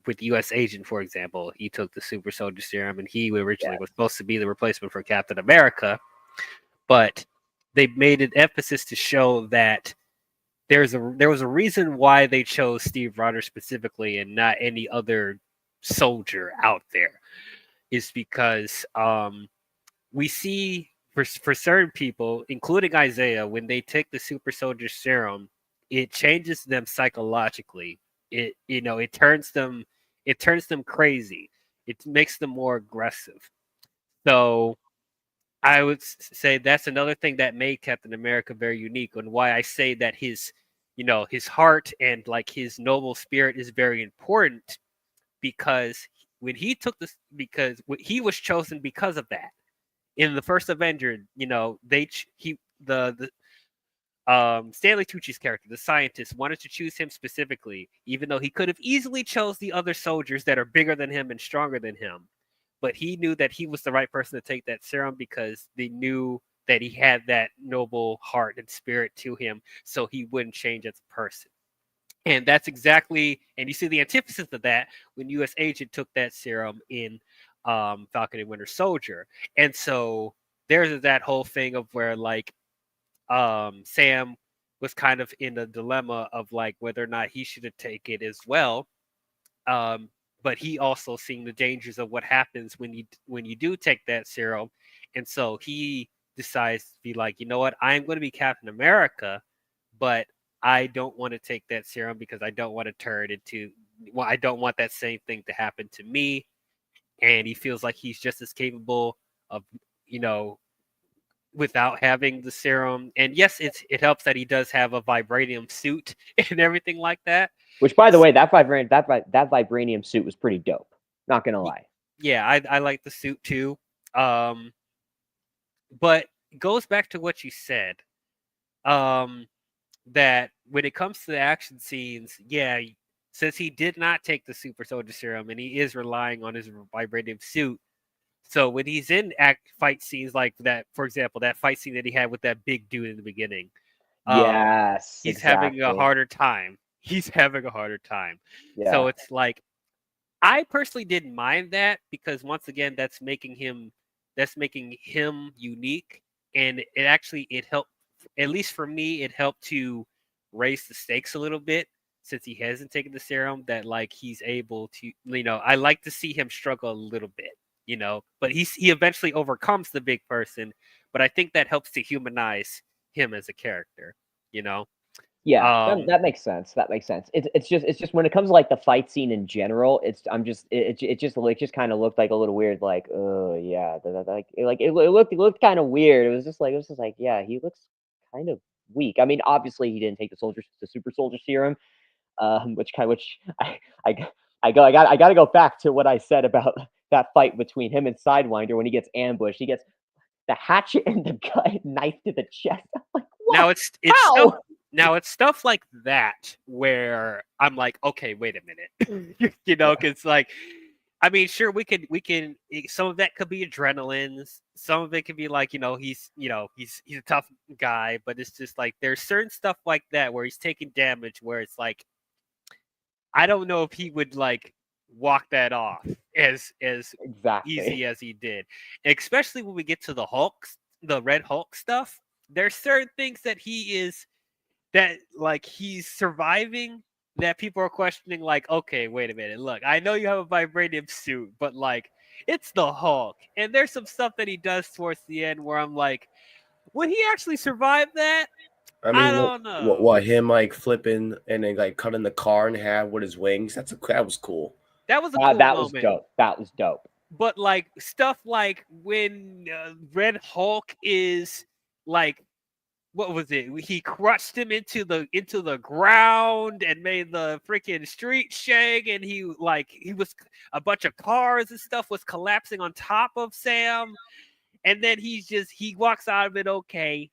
with U.S. Agent, for example, he took the Super Soldier Serum, and he originally Yeah. was supposed to be the replacement for Captain America, but they made an emphasis to show that there was a reason why they chose Steve Rogers specifically and not any other soldier out there is because we see for certain people, including Isaiah, when they take the super soldier serum, it changes them psychologically. It turns them crazy. It makes them more aggressive. So I would say that's another thing that made Captain America very unique and why I say that his heart and like his noble spirit is very important because when he took this because he was chosen because of that in the first Avenger, Stanley Tucci's character, the scientist, wanted to choose him specifically, even though he could have easily chose the other soldiers that are bigger than him and stronger than him. But he knew that he was the right person to take that serum because they knew that he had that noble heart and spirit to him, so he wouldn't change as a person. And that's exactly, and you see the antithesis of that when U.S. Agent took that serum in Falcon and Winter Soldier. And so there's that whole thing of where like Sam was kind of in a dilemma of like whether or not he should have taken it as well. Um, but he also seeing the dangers of what happens when you do take that serum, and so he decides to be like, you know what, I'm going to be Captain America, but I don't want to take that serum because I don't want to turn into. Well, I don't want that same thing to happen to me, and he feels like he's just as capable of, you know, without having the serum. And yes, it helps that he does have a vibranium suit and everything like that. Which, by the way, that vibranium suit was pretty dope. Not gonna lie. Yeah, I like the suit too. But it goes back to what you said. That when it comes to the action scenes, yeah, since he did not take the super soldier serum and he is relying on his vibranium suit. So when he's in fight scenes like that, for example, that fight scene that he had with that big dude in the beginning, Yes, he's exactly. having a harder time. He's having a harder time. Yeah. So it's like, I personally didn't mind that because once again, that's making him unique, and it helped. At least for me, it helped to raise the stakes a little bit since he hasn't taken the serum. That like he's able to, I like to see him struggle a little bit, but he eventually overcomes the big person. But I think that helps to humanize him as a character, you know. Yeah, that makes sense. That makes sense. It's just when it comes to like the fight scene in general, it just kind of looked like a little weird. Like, oh yeah, it looked kind of weird. It was just like yeah, he looks kind of weak. I mean, obviously he didn't take the super soldier serum, which I got to go back to what I said about that fight between him and Sidewinder when he gets ambushed. He gets the hatchet and the gut knife to the chest. I'm like, what? Now it's How? it's stuff like that where I'm like, okay, wait a minute, because like, I mean, sure, we can. Some of that could be adrenaline. Some of it could be like, he's a tough guy, but it's just like there's certain stuff like that where he's taking damage, where it's like, I don't know if he would like walk that off as Exactly. easy as he did, especially when we get to the Red Hulk stuff. There's certain things that he's surviving that people are questioning, like, okay, wait a minute, look, I know you have a vibranium suit, but like, it's the Hulk, and there's some stuff that he does towards the end where I'm like, would he actually survive that? I mean, I don't know. what him like flipping and then like cutting the car in half with his wings? That was cool. That was a cool that moment. was dope. That was dope. But like stuff like when Red Hulk is like, what was it? He crushed him into the ground and made the freaking street shake, and he was a bunch of cars and stuff was collapsing on top of Sam, and then he walks out of it okay.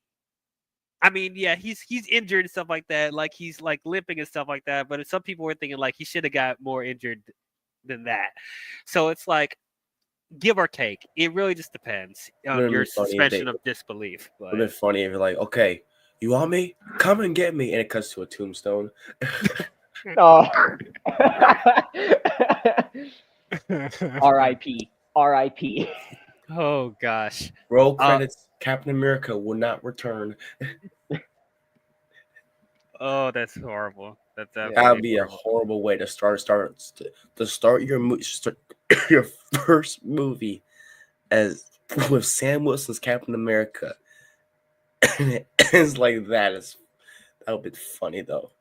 I mean, yeah, he's injured and stuff like that, like he's like limping and stuff like that. But some people were thinking like he should have got more injured than that. So it's like, give or take. It really just depends on your suspension of disbelief. It would have been funny if you're like, okay, you want me? Come and get me. And it cuts to a tombstone. Oh. R.I.P. R.I.P. Oh gosh. Roll credits. Captain America will not return. Oh, that's horrible. That would be a horrible way to start your first movie as with Sam Wilson's Captain America. And it ends like that. That would be funny though.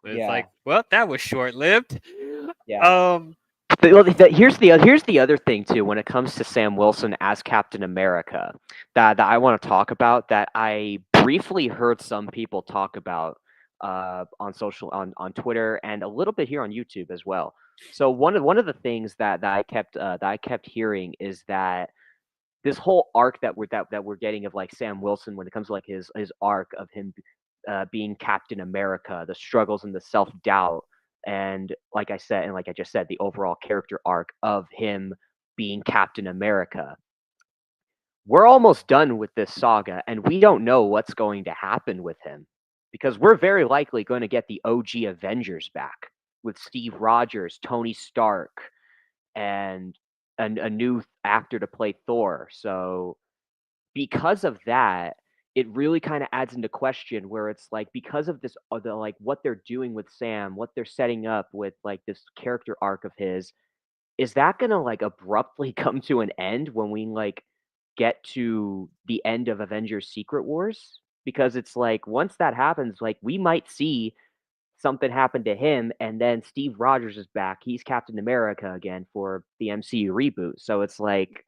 It's like, well, that was short lived. Yeah. Here's the other thing too when it comes to Sam Wilson as Captain America that I want to talk about, that I briefly heard some people talk about on Twitter and a little bit here on YouTube as well. So one of the things that I kept hearing is that this whole arc that we're getting of like Sam Wilson when it comes to like his arc of him being Captain America, the struggles and the self-doubt, and like I just said, the overall character arc of him being Captain America. We're almost done with this saga, and we don't know what's going to happen with him because we're very likely going to get the OG Avengers back with Steve Rogers, Tony Stark, and a new actor to play Thor. So because of that, it really kind of adds into question where it's like, because of this, like what they're doing with Sam, what they're setting up with like this character arc of his, is that gonna like abruptly come to an end when we like get to the end of Avengers Secret Wars? Because it's like once that happens, like we might see something happen to him, and then Steve Rogers is back. He's Captain America again for the MCU reboot. So it's like,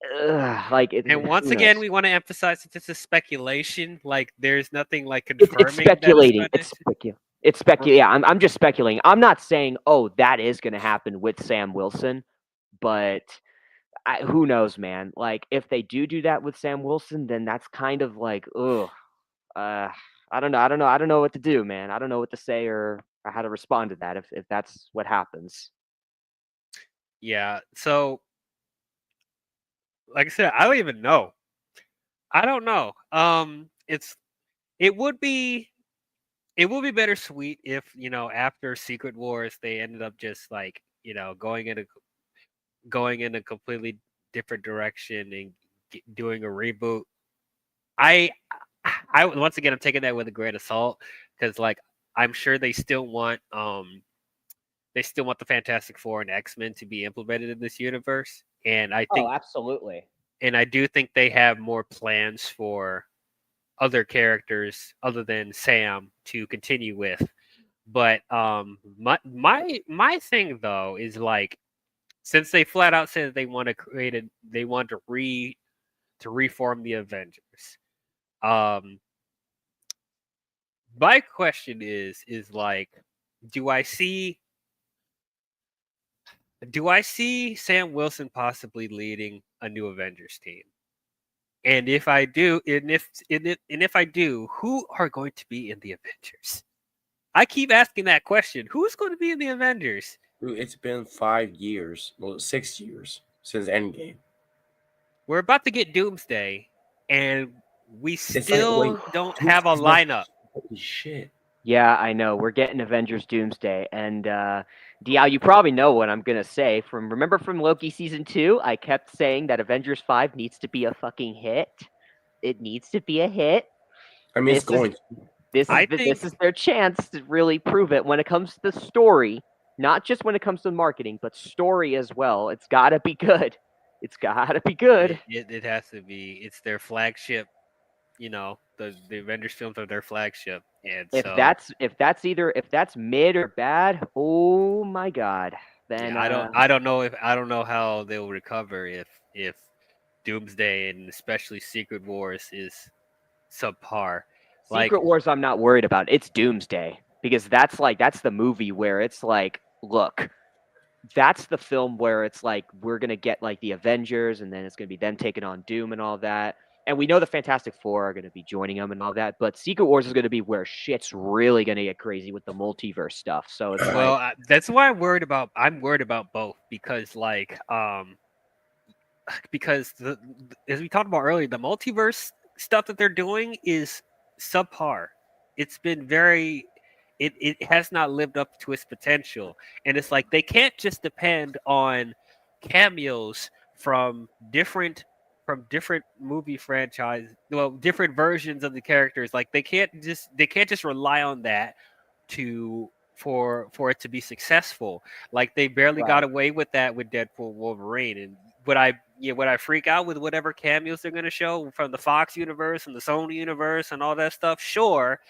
and once again, we want to emphasize that this is speculation. Like, there's nothing like confirming. It's speculating. It's speculating. Yeah, I'm just speculating. I'm not saying, oh, that is going to happen with Sam Wilson, but who knows, man? Like, if they do that with Sam Wilson, then that's kind of like, ugh. I don't know what to do, man. I don't know what to say or or how to respond to that if that's what happens. Yeah. So, like I said, I don't even know. I don't know. It would be it would be bittersweet if after Secret Wars they ended up just like going in a completely different direction and doing a reboot. I I once again I'm taking that with a grain of salt because like I'm sure they still want the Fantastic Four and X-Men to be implemented in this universe, and Oh, absolutely. I do think they have more plans for other characters other than Sam to continue with. But my thing though is like since they flat out said that they want to reform the Avengers. Um, my question is like, do I see Sam Wilson possibly leading a new Avengers team? And if I do, and if I do, who are going to be in the Avengers? I keep asking that question. Who's going to be in the Avengers? Dude, it's been 5 years, well, 6 years since Endgame. We're about to get Doomsday, and we It's like, still wait, don't have a Doomsday's not- lineup. Holy shit. Yeah, I know. We're getting Avengers Doomsday. And Diao, you probably know what I'm gonna say. Remember from Loki season 2, I kept saying that Avengers 5 needs to be a fucking hit. It needs to be a hit. I mean, it's This is going. this is their chance to really prove it when it comes to the story, not just when it comes to marketing, but story as well. It's gotta be good. It's gotta be good. It has to be. It's their flagship. The Avengers films are their flagship, and If so if that's mid or bad, oh my god. Then yeah, I don't know how they'll recover if Doomsday and especially Secret Wars is subpar. Like Secret Wars I'm not worried about. It's Doomsday because that's the movie where it's like, look, that's the film where it's like we're gonna get like the Avengers, and then it's gonna be them taking on Doom and all that. And we know the Fantastic Four are gonna be joining them and all that. But Secret Wars is gonna be where shit's really gonna get crazy with the multiverse stuff. So it's well, like, that's why I'm worried about both because because as we talked about earlier, the multiverse stuff that they're doing is subpar. It's been very it has not lived up to its potential. And it's like they can't just depend on cameos from different movie franchise, well, different versions of the characters. Like they can't just rely on that to for it to be successful. Like they barely right. got away with that with Deadpool Wolverine. And would I freak out with whatever cameos they're gonna show from the Fox universe and the Sony universe and all that stuff? Sure.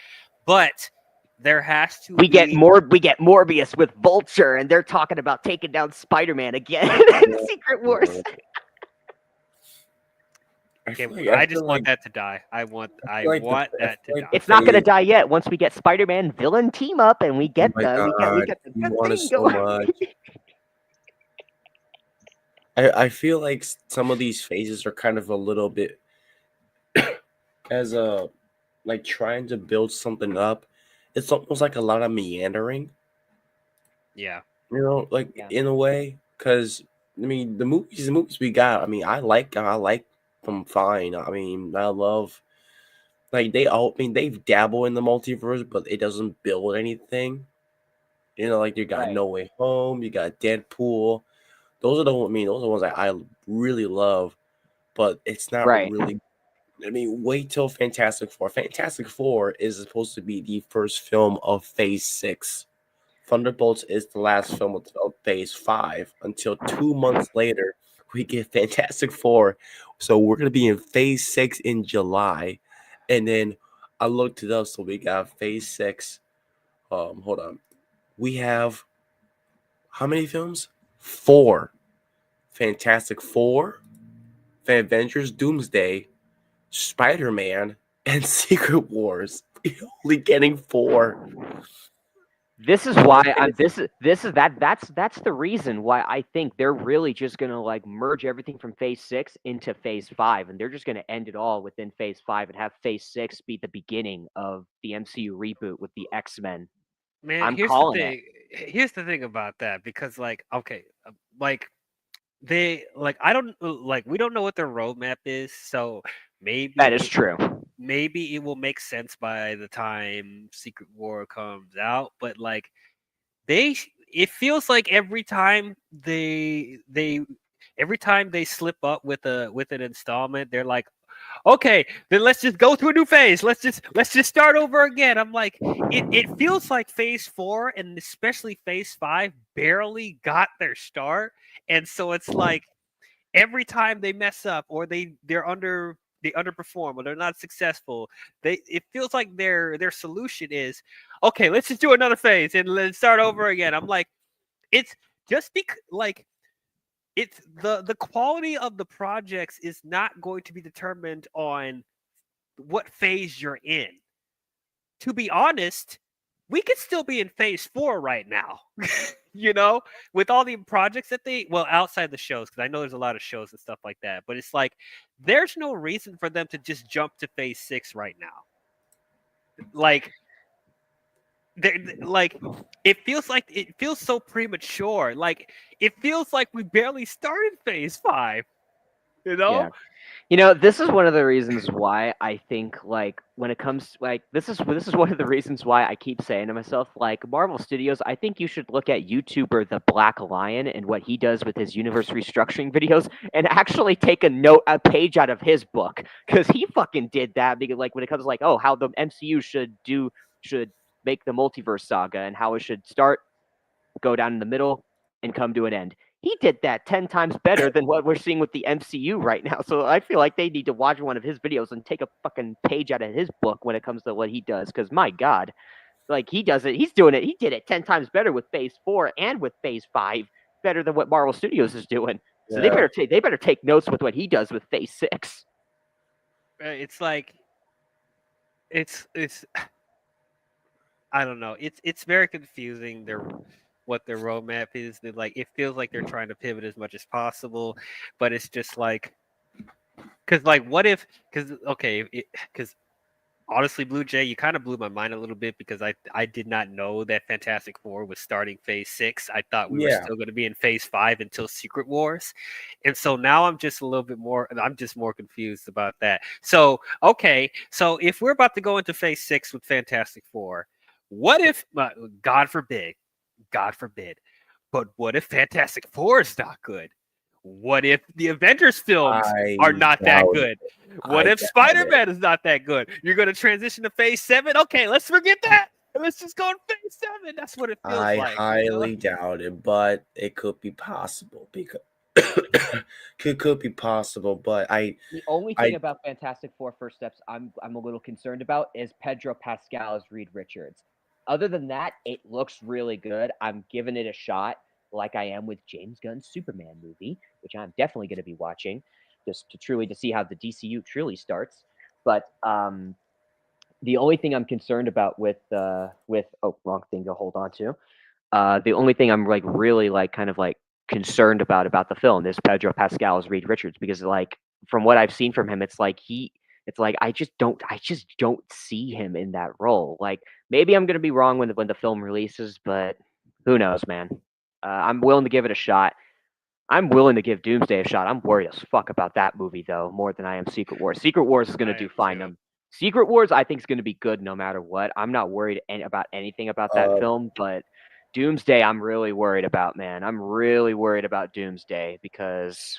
But there has to we get be Morbius with Vulture, and they're talking about taking down Spider-Man again in Secret Wars. I just want that to die. I want that to die. It's not gonna die yet. Once we get Spider-Man villain team up, and we get Oh my the God, you good want it thing so going. much. I feel like some of these phases are kind of a little bit as a like trying to build something up. It's almost like a lot of meandering, Yeah. like Yeah. in a way. Because I mean, the movies we got. I mean, I like them fine. I mean, I love like they've dabbled in the multiverse, but it doesn't build anything. Like you got Right. No Way Home, you got Deadpool. Those are the ones that I really love, but it's not Right. really. I mean, wait till Fantastic Four. Fantastic Four is supposed to be the first film of Phase 6. Thunderbolts is the last film of Phase 5. Until 2 months later, we get Fantastic Four. So we're gonna be in Phase 6 in July, and then I looked it up. So we got Phase 6. Hold on. We have how many films? 4. Fantastic Four, Avengers Doomsday, Spider-Man, and Secret Wars. We're only getting 4. This is why I'm. That's the reason why I think they're really just gonna like merge everything from Phase 6 into Phase 5, and they're just gonna end it all within Phase 5 and have Phase 6 be the beginning of the MCU reboot with the X-Men Man, I'm here's the calling it. thing. Here's the thing about that because, like, okay, like they like I don't like we don't know what their roadmap is, so That is maybe true. maybe it will make sense by the time Secret War comes out. But like it feels like every time they slip up with an installment, they're like, okay, then let's just go to a new phase. Let's just start over again. I'm like, it feels like phase 4 and especially phase 5 barely got their start. And so it's like every time they mess up or they underperform or they're not successful, it feels like their solution is, okay, let's just do another phase and let's start over again. I'm like, it's just because like it's the quality of the projects is not going to be determined on what phase you're in. To be honest, we could still be in phase 4 right now. With all the projects that outside the shows, because I know there's a lot of shows and stuff like that, but it's like there's no reason for them to just jump to phase 6 right now. Like like it feels so premature. Like it feels like we barely started phase 5. Yeah. This is one of the reasons why I think, like, when it comes, like, this is one of the reasons why I keep saying to myself, like, Marvel Studios, I think you should look at YouTuber The Black Lion and what he does with his universe restructuring videos and actually take a page out of his book, because he fucking did that. Because, like, when it comes to, like, oh, how the MCU should make the multiverse saga and how it should start, go down in the middle, and come to an end. He did that 10 times better than what we're seeing with the MCU right now. So I feel like they need to watch one of his videos and take a fucking page out of his book when it comes to what he does. Because my God, like, he does it. He's doing it. He did it 10 times better with Phase 4 and with Phase 5, better than what Marvel Studios is doing. So they better take notes with what he does with Phase 6. It's like it's I don't know. It's very confusing. What their roadmap is. Like it feels like they're trying to pivot as much as possible, but it's just like, because like what if? Because honestly, Blue Jay, you kind of blew my mind a little bit because I did not know that Fantastic Four was starting Phase 6. I thought we were still going to be in Phase 5 until Secret Wars, and so now I'm just more confused about that. So okay, so if we're about to go into Phase 6 with Fantastic Four, what if, God forbid, but what if Fantastic Four is not good? What if the Avengers films are not that good? What if Spider-Man is not that good? You're going to transition to Phase 7? Okay, let's forget that. Let's just go to Phase 7. That's what it feels I like. highly doubt it, but it could be possible because could be possible. But The only thing about Fantastic Four First Steps I'm a little concerned about is Pedro Pascal as Reed Richards. Other than that, it looks really good. I'm giving it a shot, like I am with James Gunn's Superman movie, which I'm definitely going to be watching, just to see how the DCU truly starts. But the only thing I'm concerned about with wrong thing to hold on to. The only thing I'm like really like kind of like concerned about the film is Pedro Pascal as Reed Richards, because like from what I've seen from him, it's like I just don't see him in that role. Like maybe I'm gonna be wrong when the film releases, but who knows, man. I'm willing to give it a shot. I'm willing to give Doomsday a shot. I'm worried as fuck about that movie though, more than I am Secret Wars. Secret Wars is gonna do fine. Secret Wars, I think, is going to be good no matter what. I'm not worried about anything about that film, but Doomsday, I'm really worried about, man. I'm really worried about Doomsday because,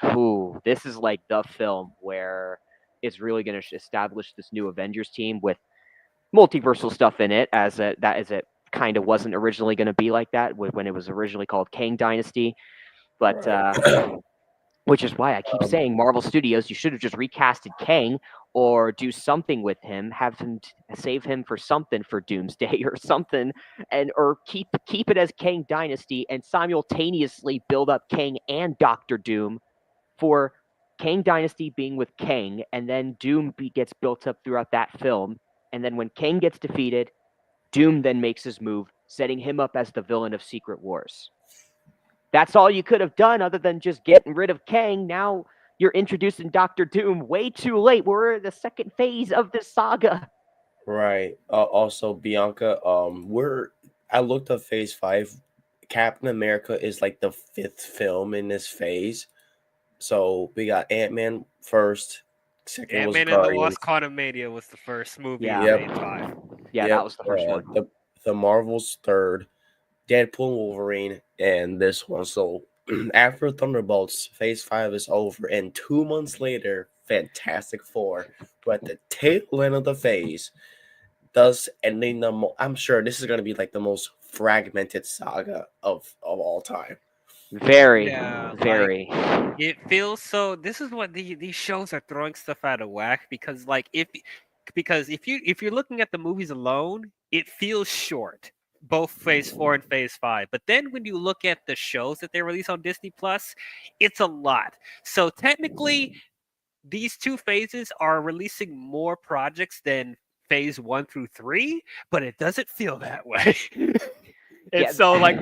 this is like the film where it's really going to establish this new Avengers team with multiversal stuff in it, as it kind of wasn't originally going to be like that when it was originally called Kang Dynasty, but. Which is why I keep saying Marvel Studios, you should have just recasted Kang or do something with him, have him save him for something for Doomsday or something, or keep it as Kang Dynasty and simultaneously build up Kang and Doctor Doom for Kang Dynasty being with Kang, and then Doom gets built up throughout that film, and then when Kang gets defeated, Doom then makes his move, setting him up as the villain of Secret Wars. That's all you could have done other than just getting rid of Kang. Now you're introducing Doctor Doom way too late. We're in the second phase of this saga. Right. Also, Bianca, I looked up Phase 5. Captain America is like the 5th film in this phase. So we got Ant-Man first, second was Ant-Man and the Wasp: Guardians. Quantumania was the first movie in Yeah. Yep. Phase 5. Yeah, that Yep. was the first one. The Marvels third, Deadpool and Wolverine, and this one. So after Thunderbolts, Phase 5 is over, and 2 months later, Fantastic Four. We're at the tail end of the phase, thus ending I'm sure this is going to be like the most fragmented saga of all time. Very, Yeah, like very. it feels so. This is what these shows are throwing stuff out of whack because, like, if you're looking at the movies alone, it feels short. Both Phase 4 and Phase 5, but then when you look at the shows that they release on Disney Plus, it's a lot. So technically, these two phases are releasing more projects than Phase 1 through 3, but it doesn't feel that way. And Yeah. so, like,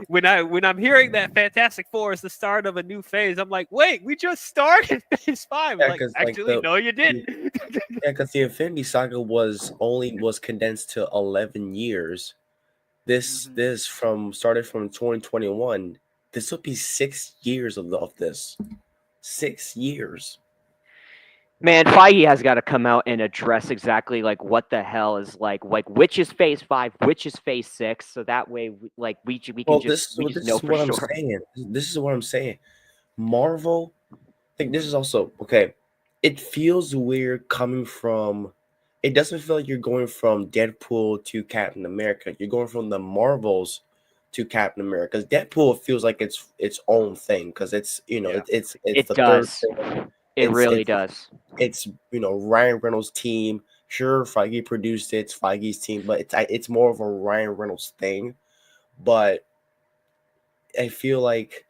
when I'm hearing that Fantastic Four is the start of a new phase, I'm like, wait, we just started Phase 5. Yeah, Like, because like actually, no, you didn't. the Infinity Saga was condensed to 11 years. This Mhm. this from started from 2021. This will be 6 years of this. 6 years. Man, Feige has got to come out and address exactly like what the hell is like which is Phase 5, which is Phase 6, so that way we can Well, just this know is for what I'm sure. saying. This is what I'm saying. Marvel, I think this is also okay. It feels weird coming from. It doesn't feel like you're going from Deadpool to Captain America. You're going from the Marvels to Captain America. Because Deadpool feels like it's its own thing. Because it's Yeah. it's It the third does. film. It It's really it's does. it's Ryan Reynolds' team. Sure, Feige produced it. It's Feige's team, but it's more of a Ryan Reynolds thing. But I feel like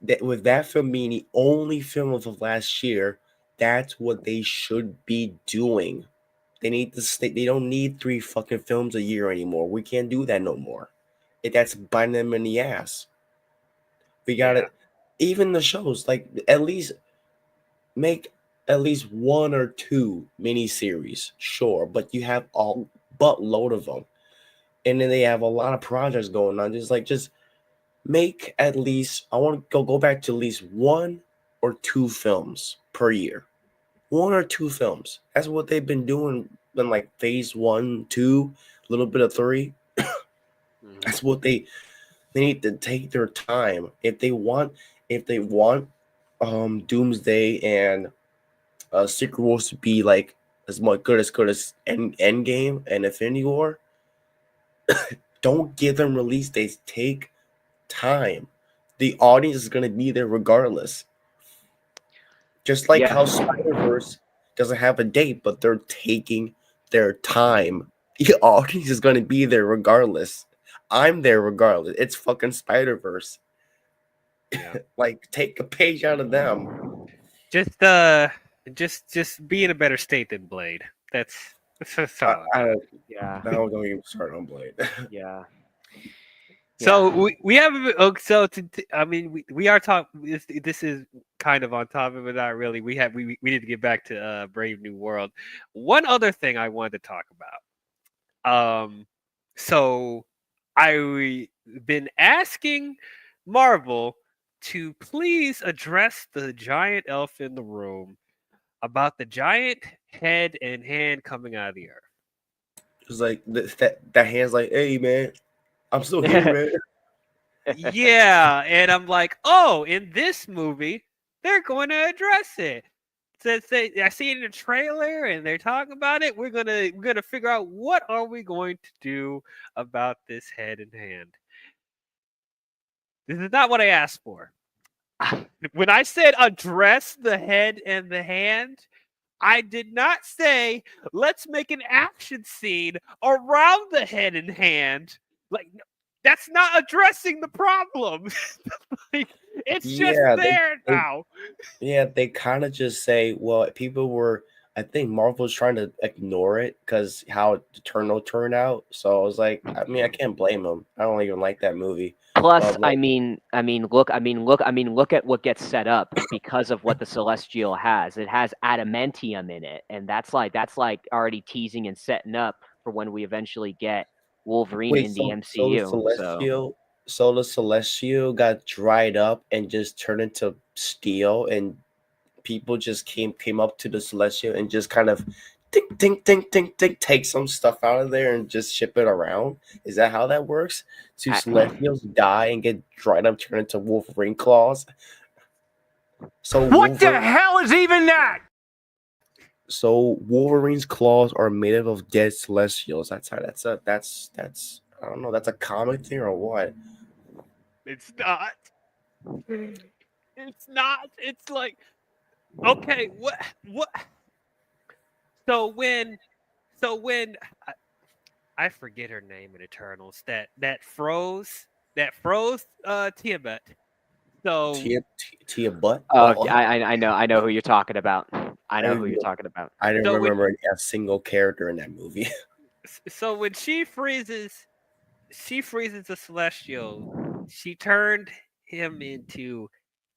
that with that film being the only film of the last year, that's what they should be doing. They need to stay. They don't need 3 fucking films a year anymore. We can't do that no more. That's biting them in the ass. We got Yeah. to even the shows like at least make at least 1 or 2 miniseries, sure, but you have a buttload of them, and then they have a lot of projects going on. Just make at least I want to go back to at least 1 or 2 films per year. 1 or 2 films. That's what they've been doing in like phase 1, 2, a little bit of 3. That's what they need to take their time. If they want Doomsday and Secret Wars to be like as much good as Endgame and Infinity War, don't give them release dates. Take time. The audience is gonna be there regardless. Just like how Yeah. Spider-Verse doesn't have a date, but they're taking their time. The audience is gonna be there regardless. I'm there regardless. It's fucking Spider-Verse. Yeah. Like, take a page out of them. Just just be in a better state than Blade. That's all. I Yeah. don't even start on Blade. Yeah. So Yeah. we have so I mean we are talking this is kind of on topic but not really. We need to get back to Brave New World. One other thing I wanted to talk about. So I been asking Marvel to please address the giant elf in the room about the giant head and hand coming out of the earth. It's like that hand's like, hey man, I'm still here, man. Yeah, and I'm like, oh, in this movie, they're going to address it. Since I see it in the trailer and they're talking about it, we're gonna figure out what are we going to do about this head and hand. This is not what I asked for. When I said address the head and the hand, I did not say let's make an action scene around the head and hand. Like that's not addressing the problem. Like, it's just Yeah, there they now. yeah, they kind of just say, well, people were. I think Marvel's trying to ignore it because how Eternal turned out. So I was like, I mean, I can't blame them. I don't even like that movie. Plus, But like, look at what gets set up because of what the Celestial has. It has adamantium in it, and that's like already teasing and setting up for when we eventually get Wolverine Wait, in the so MCU. the Celestial got dried up and just turned into steel, and people just came up to the Celestial and just kind of tink tink tink tink tink take some stuff out of there and just ship it around. Is that how that works? Do Celestials die and get dried up, turn into Wolverine claws? So What the hell is even that? So Wolverine's claws are made up of dead Celestials. That's I don't know. That's a comic thing or what? It's not. It's not. It's like, okay, what? So when I forget her name in Eternals, that froze Tiamat. So Tia butt. Oh, I know who you're talking about. I know who you're talking about. I didn't So remember a single character in that movie. so when she freezes the Celestial, she turned him into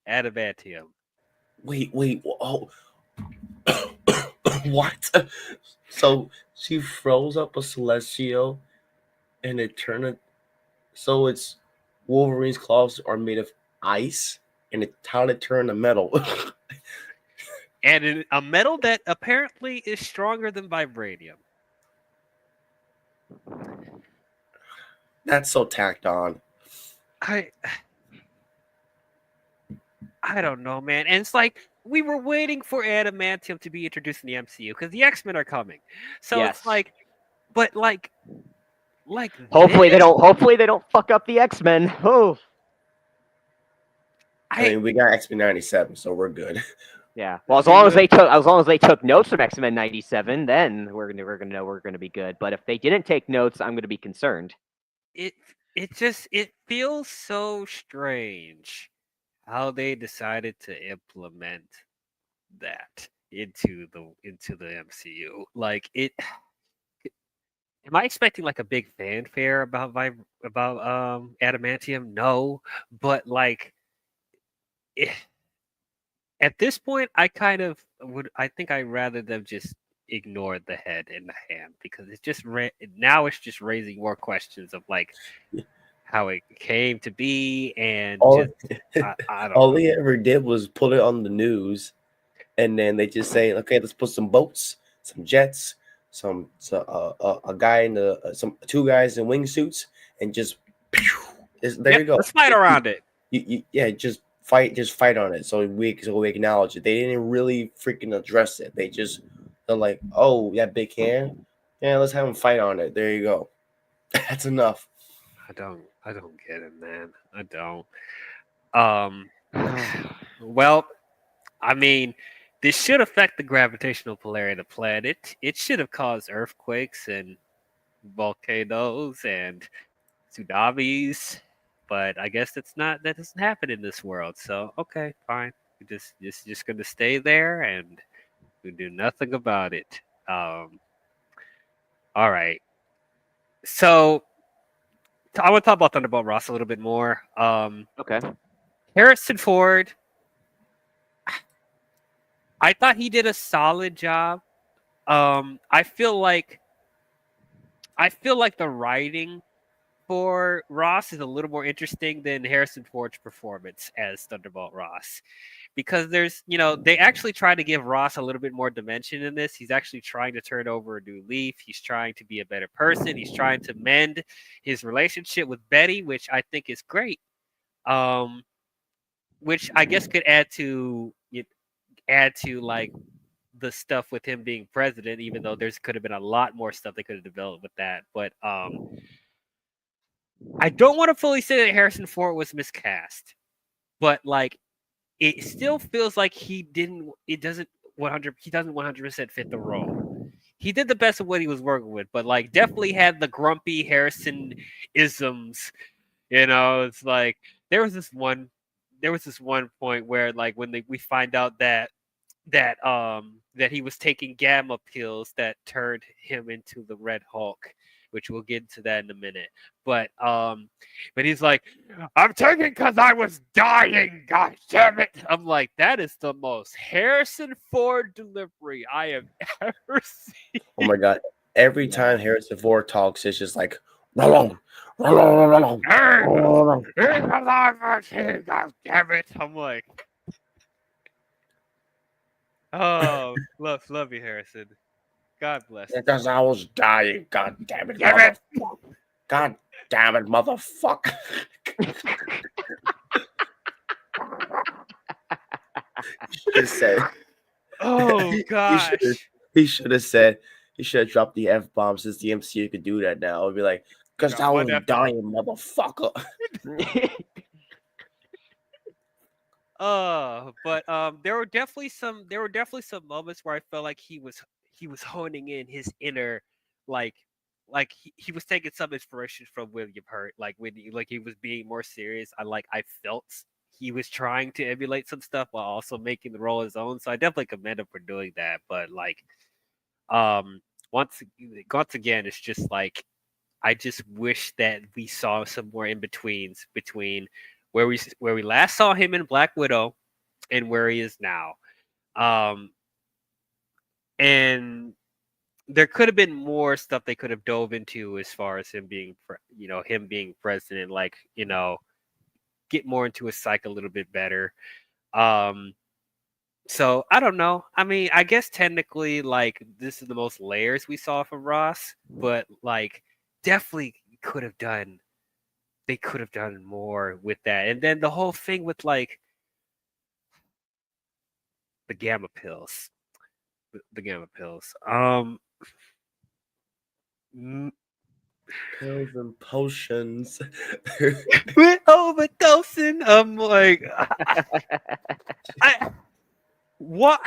adamantium. Wait. Oh, what? So she froze up a Celestial, and it turned it. So it's Wolverine's claws are made of ice, and it's how to turn to metal. And a metal that apparently is stronger than vibranium. That's so tacked on. I don't know, man. And it's like we were waiting for adamantium to be introduced in the MCU because the X-Men are coming. So Yes. it's like, but like hopefully this? they don't fuck up the X-Men. Oh. I mean, we got X-Men 97, so we're good. Yeah. Well, as long as they took notes from X-Men 97, then we're gonna know we're gonna be good. But if they didn't take notes, I'm gonna be concerned. It feels so strange how they decided to implement that into the MCU. Like am I expecting like a big fanfare about adamantium? No, but like at this point, I kind of would. I think I'd rather them just ignore the head and the hand because it's just now it's just raising more questions of like how it came to be and All, I don't all know. they ever did was put it on the news, and then they just say, "Okay, let's put some boats, some jets, a guy in some two guys in wingsuits, and just there you go. Let's fight around it. Yeah, just fight on it. So we acknowledge it. They didn't really freaking address it. They're like, oh, that big hand, yeah, let's have them fight on it. There you go. That's enough. I don't get it, man. I don't. Well, I mean, this should affect the gravitational polarity of the planet. It should have caused earthquakes and volcanoes and tsunamis, but I guess that doesn't happen in this world. So okay, fine. We just gonna stay there and we do nothing about it. All right. So I want to talk about Thunderbolt Ross a little bit more. Okay. Harrison Ford, I thought he did a solid job. I feel like the writing for Ross is a little more interesting than Harrison Ford's performance as Thunderbolt Ross, because they actually try to give Ross a little bit more dimension in this. He's actually trying to turn over a new leaf. He's trying to be a better person. He's trying to mend his relationship with Betty, which I think is great. Which I guess could add to like the stuff with him being president, even though there's could have been a lot more stuff they could have developed with that. But I don't want to fully say that Harrison Ford was miscast, but like it still feels like he doesn't 100% fit the role. He did the best of what he was working with, but like definitely had the grumpy Harrison isms. It's like there was this one point where like when we find out that he was taking gamma pills that turned him into the Red Hulk, which we'll get into that in a minute. But he's like, I'm taking because I was dying. God damn it! I'm like, that is the most Harrison Ford delivery I have ever seen. Oh my god! Every time Harrison Ford talks, it's just like, God damn it! I'm like, oh, love you, Harrison. God bless. Because I was dying. God damn it, Damn it! motherfucker. God damn it, motherfucker. He should have said. Oh He gosh. should have said. He should have dropped the F bomb since the MCU could do that now. It'd be like, because Drop I one was F-bomb. dying, motherfucker. But there were definitely some moments where I felt like he was honing in his inner like he was taking some inspiration from William Hurt, like when he was being more serious. I felt he was trying to emulate some stuff while also making the role his own. So I definitely commend him for doing that. But um once again, it's just like I just wish that we saw some more in betweens between where we last saw him in Black Widow and where he is now. And there could have been more stuff they could have dove into as far as him being president, get more into his psyche a little bit better. So I don't know. I mean, I guess technically, this is the most layers we saw from Ross, but definitely could have done. They could have done more with that, and then the whole thing with the gamma pills, the gamma pills. Pills and potions. We're overdosing. I'm like, what?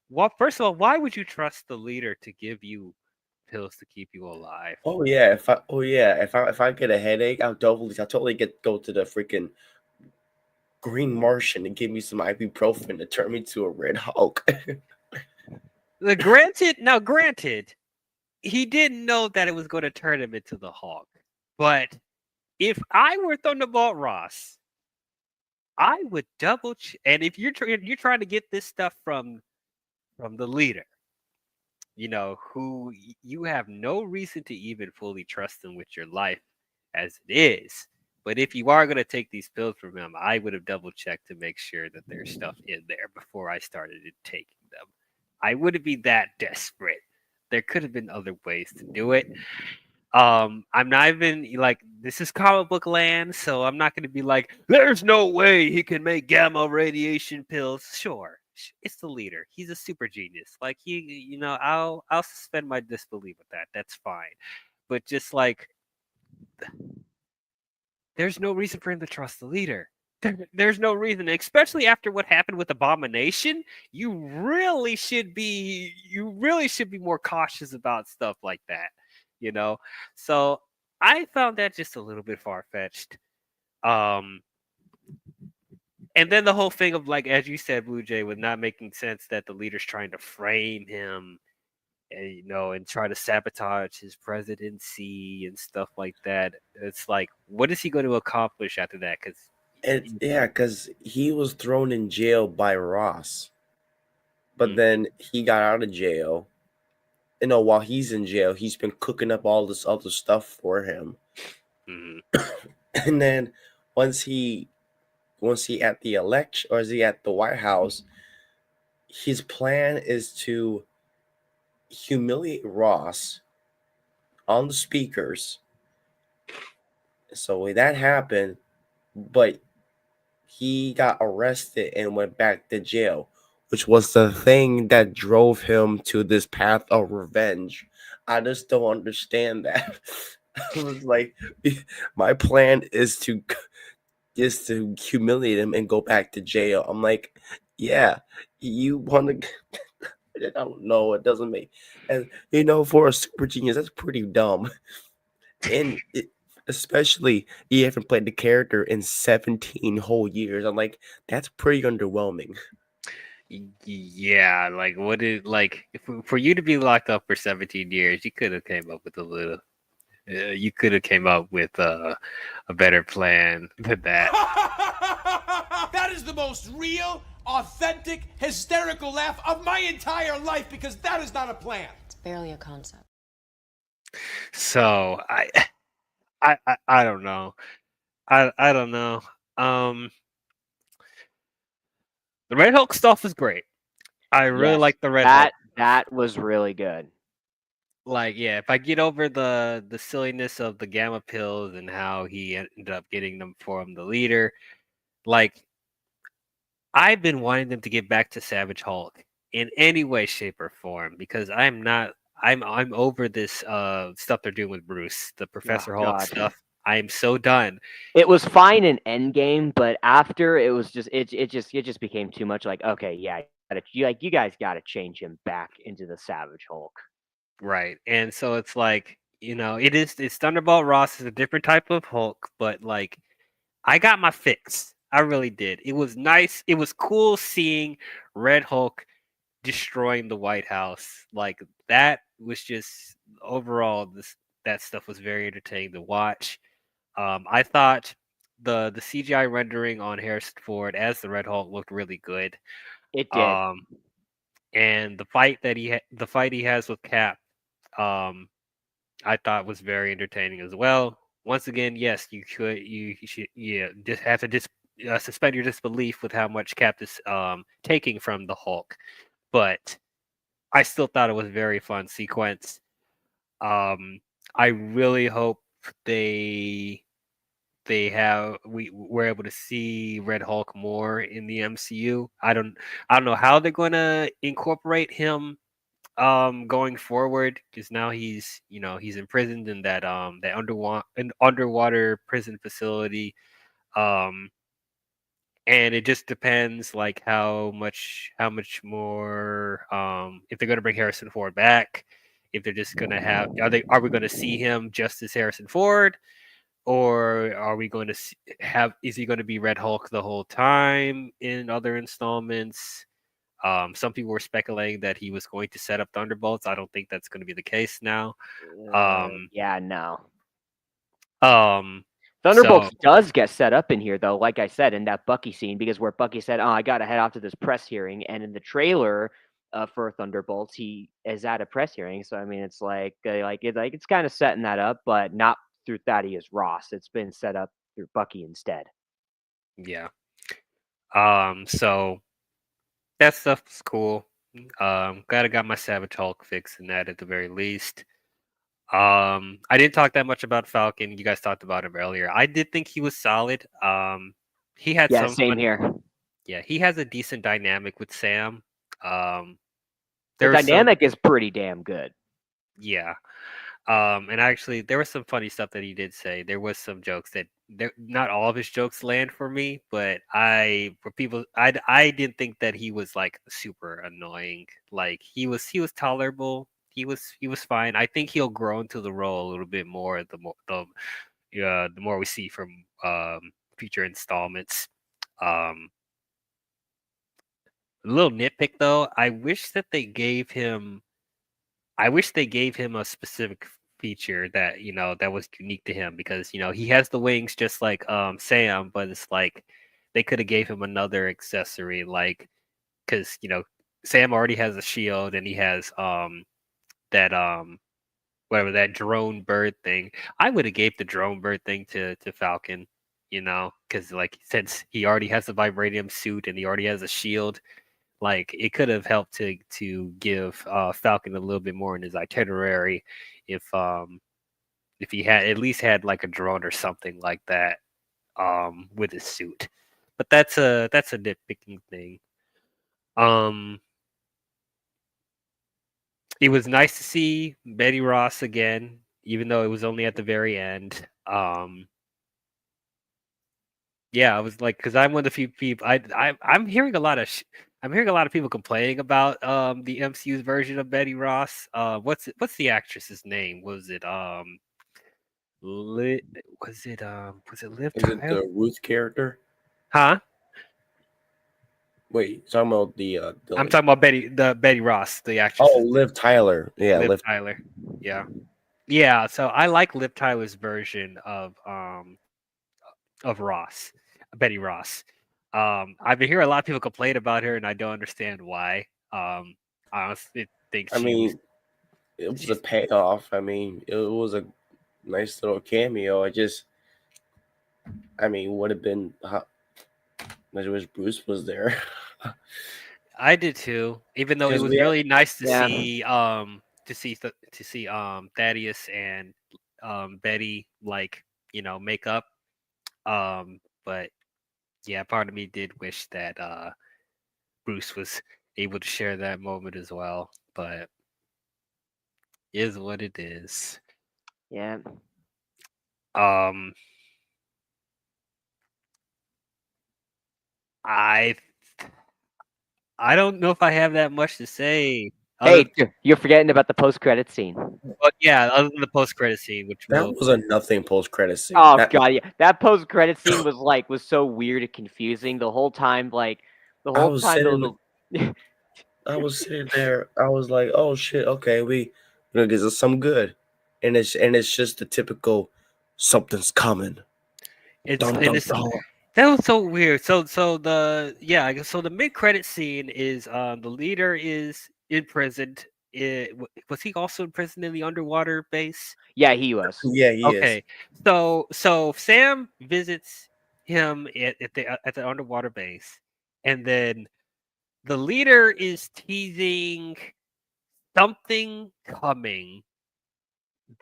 Well, first of all, why would you trust the leader to give you pills to keep you alive? Oh yeah, if I get a headache, I'll totally go to the freaking Green Martian and give me some ibuprofen to turn me to a Red Hulk. Granted, he didn't know that it was going to turn him into the Hulk. But if I were Thunderbolt Ross, I would double check. And if you're trying to get this stuff from the leader, who you have no reason to even fully trust him with your life as it is. But if you are going to take these pills from him, I would have double checked to make sure that there's stuff in there before I started taking them. I wouldn't be that desperate. There could have been other ways to do it. I'm not even this is comic book land, so I'm not going to be like, there's no way he can make gamma radiation pills. Sure, it's the leader. He's a super genius. I'll suspend my disbelief with that. That's fine. But just there's no reason for him to trust the leader. There's no reason, especially after what happened with Abomination. You really should be more cautious about stuff like that. So I found that just a little bit far-fetched. And then the whole thing of as you said, Blue Jay, with not making sense that the leader's trying to frame him and try to sabotage his presidency and stuff like that. It's what is he going to accomplish after that? Because he was thrown in jail by Ross, but then he got out of jail. While he's in jail, he's been cooking up all this other stuff for him. And then once he at the election, or is he at the White House, his plan is to humiliate Ross on the speakers. So that happened, but he got arrested and went back to jail, which was the thing that drove him to this path of revenge. I just don't understand that. I was like, my plan is to humiliate him and go back to jail. I'm like, yeah, you want to. I don't know. It doesn't make, and for a super genius, that's pretty dumb. And especially he haven't played the character in 17 whole years. I'm like, that's pretty underwhelming. Yeah, what is for you to be locked up for 17 years, you could have came up with a little. You could have came up with a better plan than that. That is the most real, authentic, hysterical laugh of my entire life, because that is not a plan. It's barely a concept. So I don't know. I don't know. Um, the Red Hulk stuff is great. I really Yes, like the Red Hulk. that was really good. Like, yeah, if I get over the silliness of the gamma pills and how he ended up getting them from the leader, like I've been wanting them to get back to Savage Hulk in any way, shape, or form because I'm not. I'm over this stuff they're doing with Bruce, the Oh Professor Hulk God. stuff. I am so done. It was fine in Endgame, but after it was just it just became too much. Like, okay, yeah, you guys got to change him back into the Savage Hulk. Right. And so it's like, it's Thunderbolt Ross is a different type of Hulk, but like I got my fix. I really did. It was nice. It was cool seeing Red Hulk destroying the White House. Like that was just overall that stuff was very entertaining to watch. I thought the CGI rendering on Harrison Ford as the Red Hulk looked really good. It did. Um, and the fight he has with Cap, um, I thought was very entertaining as well. Once again, yes, you should just have to suspend your disbelief with how much Cap is taking from the Hulk, but I still thought it was a very fun sequence. Um, I really hope they we're able to see Red Hulk more in the MCU. I don't know how they're going to incorporate him going forward because now he's imprisoned in that underwater prison facility. Um and it just depends like how much more if they're going to bring Harrison Ford back, if they're just going to have are we going to see him just as Harrison Ford, or are we going to is he going to be Red Hulk the whole time in other installments? Some people were speculating that he was going to set up Thunderbolts. I don't think that's going to be the case now. Um, Yeah, no. so Thunderbolts does get set up in here though, like I said, in that Bucky scene, because where Bucky said, "Oh, I got to head off to this press hearing," and in the trailer for Thunderbolts, he is at a press hearing. So I mean, it's it's kind of setting that up, but not through Thaddeus Ross. It's been set up through Bucky instead. yeah. So that stuff was cool. Glad I got my Savage Hulk fix in that at the very least. I didn't talk that much about Falcon. You guys talked about him earlier. I did think he was solid. He had Yeah, some same fun. here. Yeah, he has a decent dynamic with Sam. Um, The there was some. dynamic is pretty damn good. Yeah. And actually, there was some funny stuff that he did say. There was some jokes that not all of his jokes land for me, but I didn't think that he was like super annoying. Like he was tolerable. He was fine. I think he'll grow into the role a little bit more the more we see from future installments. Um, a little nitpick though. I wish they gave him a specific feature that that was unique to him because he has the wings just like Sam, but it's like they could have gave him another accessory like because Sam already has a shield and he has that whatever that drone bird thing. I would have gave the drone bird thing to Falcon, because like since he already has the vibranium suit and he already has a shield, like it could have helped to give Falcon a little bit more in his itinerary if he had at least had like a drone or something like that with his suit. But that's a nitpicking thing. Um, it was nice to see Betty Ross again, even though it was only at the very end. Yeah, I was like, because I'm one of the few people. I'm hearing a lot of I'm hearing a lot of people complaining about the MCU's version of Betty Ross. What's the actress's name? Lit was it Liv Is it Tyler? the Ruth character? Huh? Wait, talking about the I'm talking about Betty Ross, the actress. Oh, Liv Tyler. Yeah, Liv Liv. Tyler. Yeah. Yeah, so I like Liv Tyler's version of Ross, Betty Ross. I've been hearing a lot of people complain about her, and I don't understand why. I honestly think I mean, it was a payoff. I mean, it was a nice little cameo. I mean, would have been. I wish Bruce was there. I did too. Even though it 'Cause was we had- really nice to Yeah. see Thaddeus and Betty like make up. But yeah, part of me did wish that Bruce was able to share that moment as well. But is what it is. Yeah. Um, I I don't know if I have that much to say. Other, Hey, you're forgetting about the post-credit scene. but yeah, other than the post-credit scene, which that will was a nothing post credit scene. Oh That- god, yeah. That post-credit scene was so weird and confusing the whole time. Like the I whole was time, sitting. the I was sitting there. I was like, "Oh shit, okay, we're gonna get us some good," and it's just the typical something's coming. it's Dun, and dun, it's dun. that was so weird. I guess so the mid-credit scene is the leader is imprisoned. Was he also imprisoned in the underwater base? yeah, he was. Yeah, he is. Okay, so Sam visits him at the underwater base, and then the leader is teasing something coming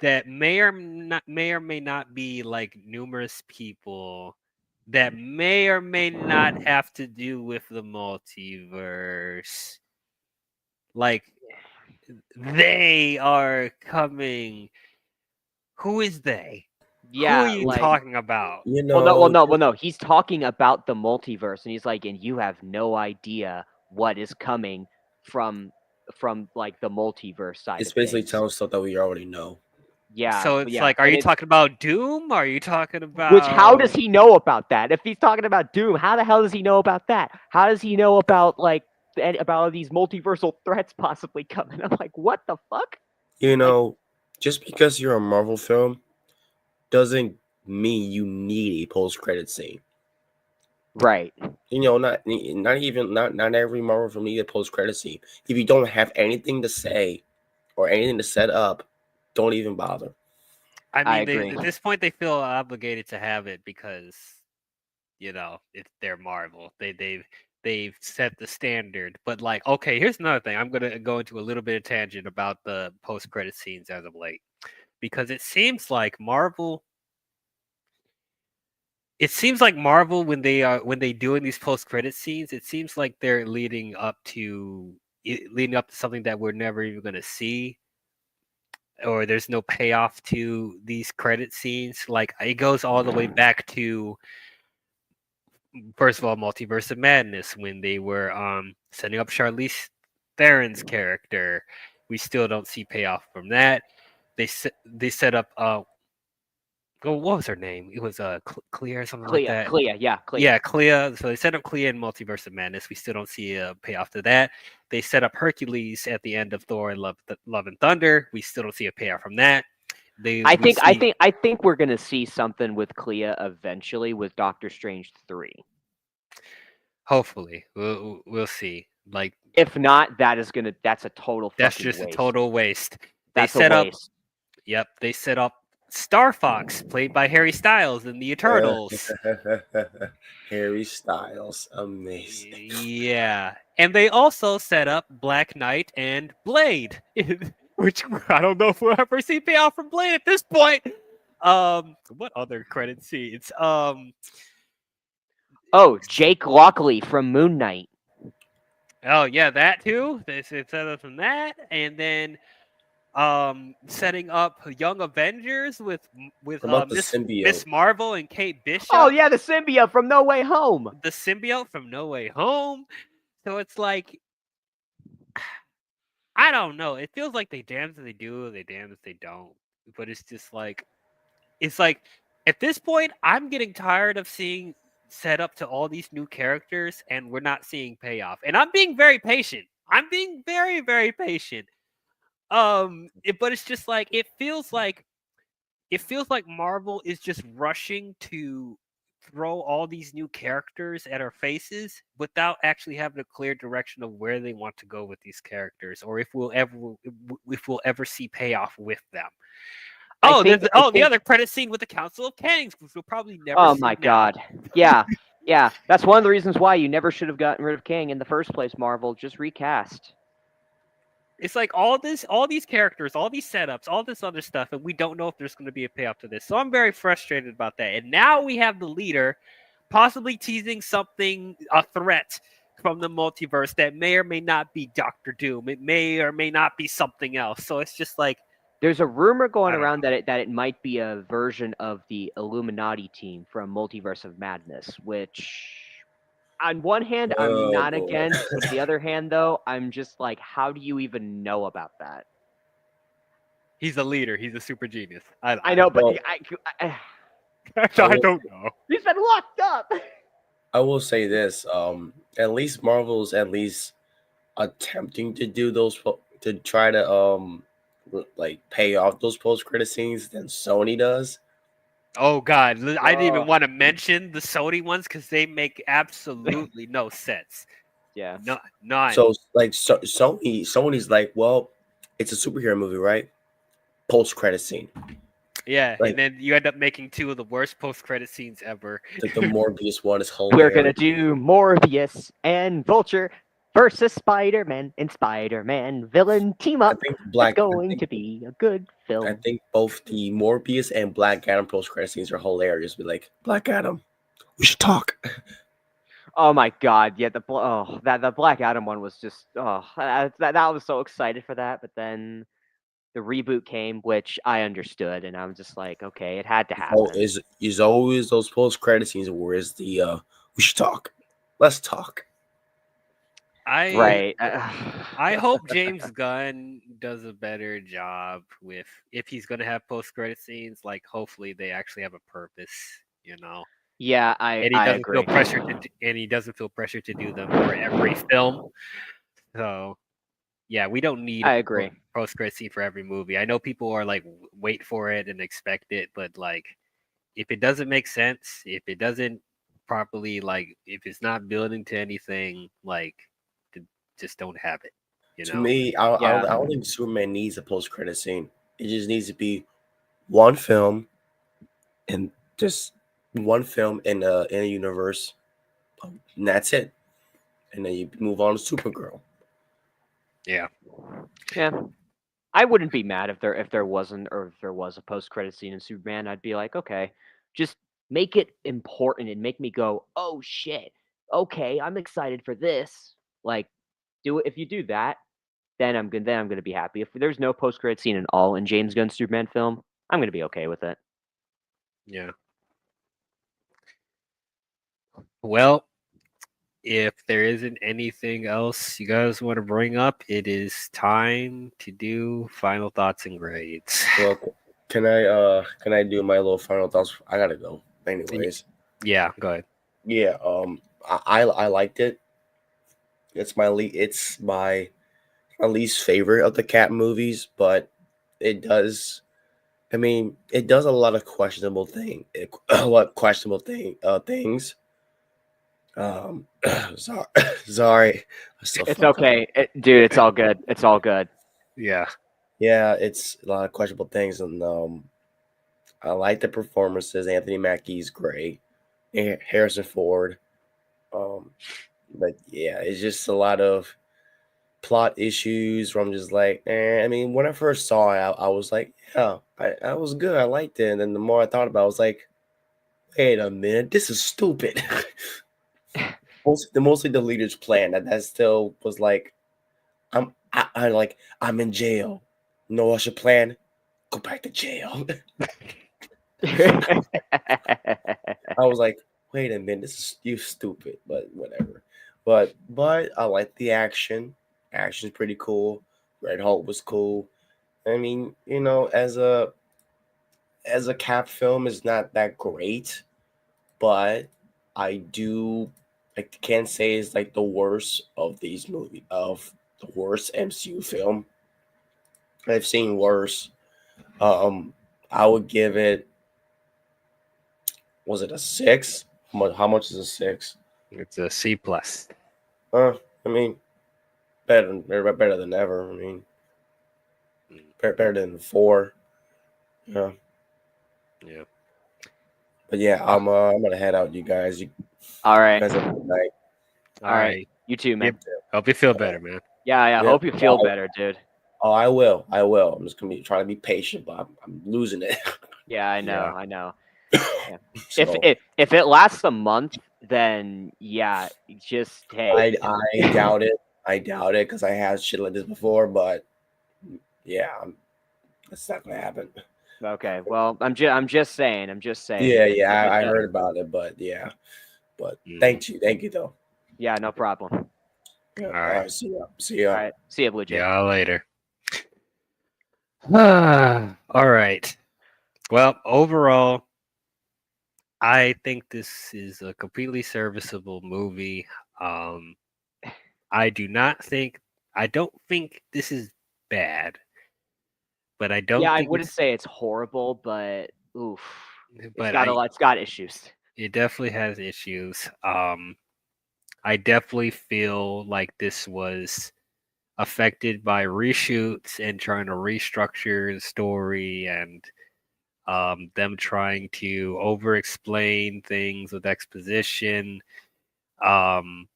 that may or may not be like numerous people that may or may not have to do with the multiverse. Like they are coming. Who is they? Who are Yeah, you like talking about? You well, know, no. He's talking about the multiverse, and he's like, and you have no idea what is coming from like the multiverse side it's of basically things. telling stuff that we already know. Yeah, So it's yeah. like, are and you it's- talking about Doom? Are you talking Which how does about he know about that? If he's talking about Doom, how the hell does he know about that? How does he know about like about these multiversal threats possibly coming? I'm like, what the fuck? You know, just because you're a Marvel film doesn't mean you need a post credit scene. Right. You know, not every Marvel film needs a post credit scene. If you don't have anything to say or anything to set up, don't even bother. I I mean, agree. at this point, they feel obligated to have it because they're Marvel. They've set the standard. But like, okay, here's another thing. I'm gonna go into a little bit of tangent about the post credit scenes as of late, because it seems like Marvel. It seems like Marvel when they doing these post credit scenes, it seems like they're leading up to something that we're never even gonna see, or there's no payoff to these credit scenes. Like it goes all the way back to, first of all, Multiverse of Madness, when they were setting up Charlize Theron's character. We still don't see payoff from that. They set up what was her name? It was Clea or something like that. Clea, yeah, Clea. Yeah, Clea. So they set up Clea in Multiverse of Madness. We still don't see a payoff to that. They set up Hercules at the end of Thor and Love and Thunder. We still don't see a payoff from that. I think we're gonna see something with Clea eventually with Doctor Strange 3. Hopefully, we'll see. Like, If not, that's a total that's fucking just waste. a total waste. That's They set a up. waste. Yep, they set up Star Fox, played by Harry Styles in the Eternals. Harry Styles, amazing. Yeah, and they also set up Black Knight and Blade, which I don't know if we'll ever see payoff from Blade at this point. What other credit scenes? Oh, Jake Lockley from Moon Knight. Oh yeah, that too. They set up from that, and then setting up Young Avengers with What about the Miss symbiote? Marvel and Kate Bishop. Oh yeah, the symbiote from No Way Home. The symbiote from No Way Home. So it's like, I don't know. It feels like they damned if they do, they damned if they don't. But it's just like, at this point, I'm getting tired of seeing set up to all these new characters and we're not seeing payoff. And I'm being very patient. I'm being very, very patient. But it's just like it feels like Marvel is just rushing to throw all these new characters at our faces without actually having a clear direction of where they want to go with these characters, or if we'll ever see payoff with them. Oh, think, there's I the think, other credit scene with the Council of Kangs, which we'll probably never oh see my now. god. Yeah. Yeah. That's one of the reasons why you never should have gotten rid of Kang in the first place, Marvel. Just recast. It's like all these characters, all these setups, all this other stuff, and we don't know if there's going to be a payoff to this. So I'm very frustrated about that. And now we have the leader possibly teasing something, a threat from the multiverse that may or may not be Doctor Doom. It may or may not be something else. So it's just like, There's a rumor going I don't around that it might be a version of the Illuminati team from Multiverse of Madness, which on one hand I'm Oh, not boy. against, but the other hand though, I'm just like, how do you even know about that? he's a leader. He's a super genius. I know, but Well, I will- don't know. he's been locked up. I will say this: at least Marvel's at least attempting to do those to try to like pay off those post credit scenes than Sony does. Oh God, I didn't even Oh. want to mention the Sony ones because they make absolutely no sense. Yeah. No, none. So like Sony's like, well, it's a superhero movie, right? Post credit scene, Yeah, like- and then you end up making two of the worst post-credit scenes ever. like the Morbius one is We're hilarious. gonna do Morbius and Vulture versus Spider-Man and Spider-Man villain team I up. think It's going to be a good film. I think both the Morbius and Black Adam post credit scenes are hilarious. Be like, Black Adam, we should talk. Oh my god, yeah, the Black Adam one was just that was so excited for that, but then the reboot came, which I understood, and I'm just like, okay, it had to happen. Oh, is always those post credit scenes where is the we should talk. Let's talk. Right. I hope James Gunn does a better job with if he's gonna have post-credit scenes. Like, hopefully, they actually have a purpose. You know. Yeah, And he I doesn't agree. feel pressure and he doesn't feel pressure to do them for every film. So, yeah, we don't need I a agree. post-credit scene for every movie. I know people are like wait for it and expect it, but like if it doesn't make sense, if it doesn't properly like if it's not building to anything, like just don't have it. You To know? me, Yeah. I don't think Superman needs a post credit scene. It just needs to be one film and just one film in a universe. And that's it. And then you move on to Supergirl. Yeah. Yeah. I wouldn't be mad if there wasn't or if there was a post credit scene in Superman. I'd be like, okay, just make it important and make me go, oh shit, okay, I'm excited for this. Like, do it if you do that, then I'm good. Then I'm gonna be happy. If there's no post credit scene at all in James Gunn's Superman film, I'm gonna be okay with it. Yeah. Well, if there isn't anything else you guys want to bring up, it is time to do final thoughts and grades. Well, can I do my little final thoughts? I gotta go. Anyways. Yeah, go ahead. Yeah, I liked it. It's my least favorite of the Cat movies, but it does. I mean, it does a lot of questionable things. Sorry, sorry. I still It's fucked up. okay, dude. It's all good. It's all good. Yeah. Yeah, it's a lot of questionable things, and I like the performances. Anthony Mackie's great. Harrison Ford. But yeah, it's just a lot of plot issues where I'm just like, I mean, when I first saw it, I was like, yeah, I was good. I liked it. And then the more I thought about it, I was like, wait a minute, this is stupid. mostly the leader's plan that still was like, I'm in jail. No, what's your plan? Go back to jail. I was like, wait a minute, you stupid, but whatever. But I like the action. Action's pretty cool. Red Hulk was cool. I mean, as a Cap film is not that great, but I can't say it's like the worst of these movies of the worst MCU film. I've seen worse. I would give it. Was it a 6? How much is a 6? It's a C plus. I mean, better than ever. I mean, better than 4. Yeah. Yeah. But yeah, I'm gonna head out, you guys. You All right. guys have a good night. All right. You too, man. Yep. Hope you feel better, man. Yeah. Yep. Hope you feel better, dude. Oh, I will. I will. I'm just gonna be trying to be patient, but I'm losing it. Yeah, I know. Yeah. I know. Yeah. So If it lasts a month, then yeah, just hey. I doubt it. I doubt it because I had shit like this before. But yeah, that's not gonna happen. Okay. Well, I'm just saying. I'm just saying. Yeah, It I does. heard about it, but yeah. But Mm. thank you though. Yeah, no problem. Yeah. All All right. right, see ya. See ya. All right. See you, Blue Jay. Yeah, later. All right. Well, overall, I think this is a completely serviceable movie. Um, I don't think this is bad, but I don't Yeah, I think wouldn't say it's horrible, but oof, but it's got issues. it definitely has issues. I definitely feel like this was affected by reshoots and trying to restructure the story and them trying to over explain things with exposition. Um,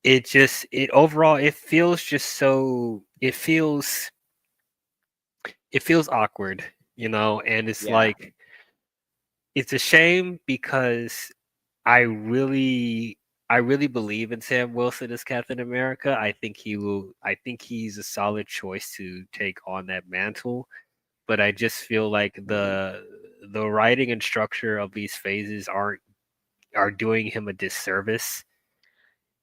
it overall it feels just so it feels awkward, and it's Yeah. like it's a shame because I really I really believe in Sam Wilson as Captain America. I think he's a solid choice to take on that mantle, but I just feel like the writing and structure of these phases are doing him a disservice.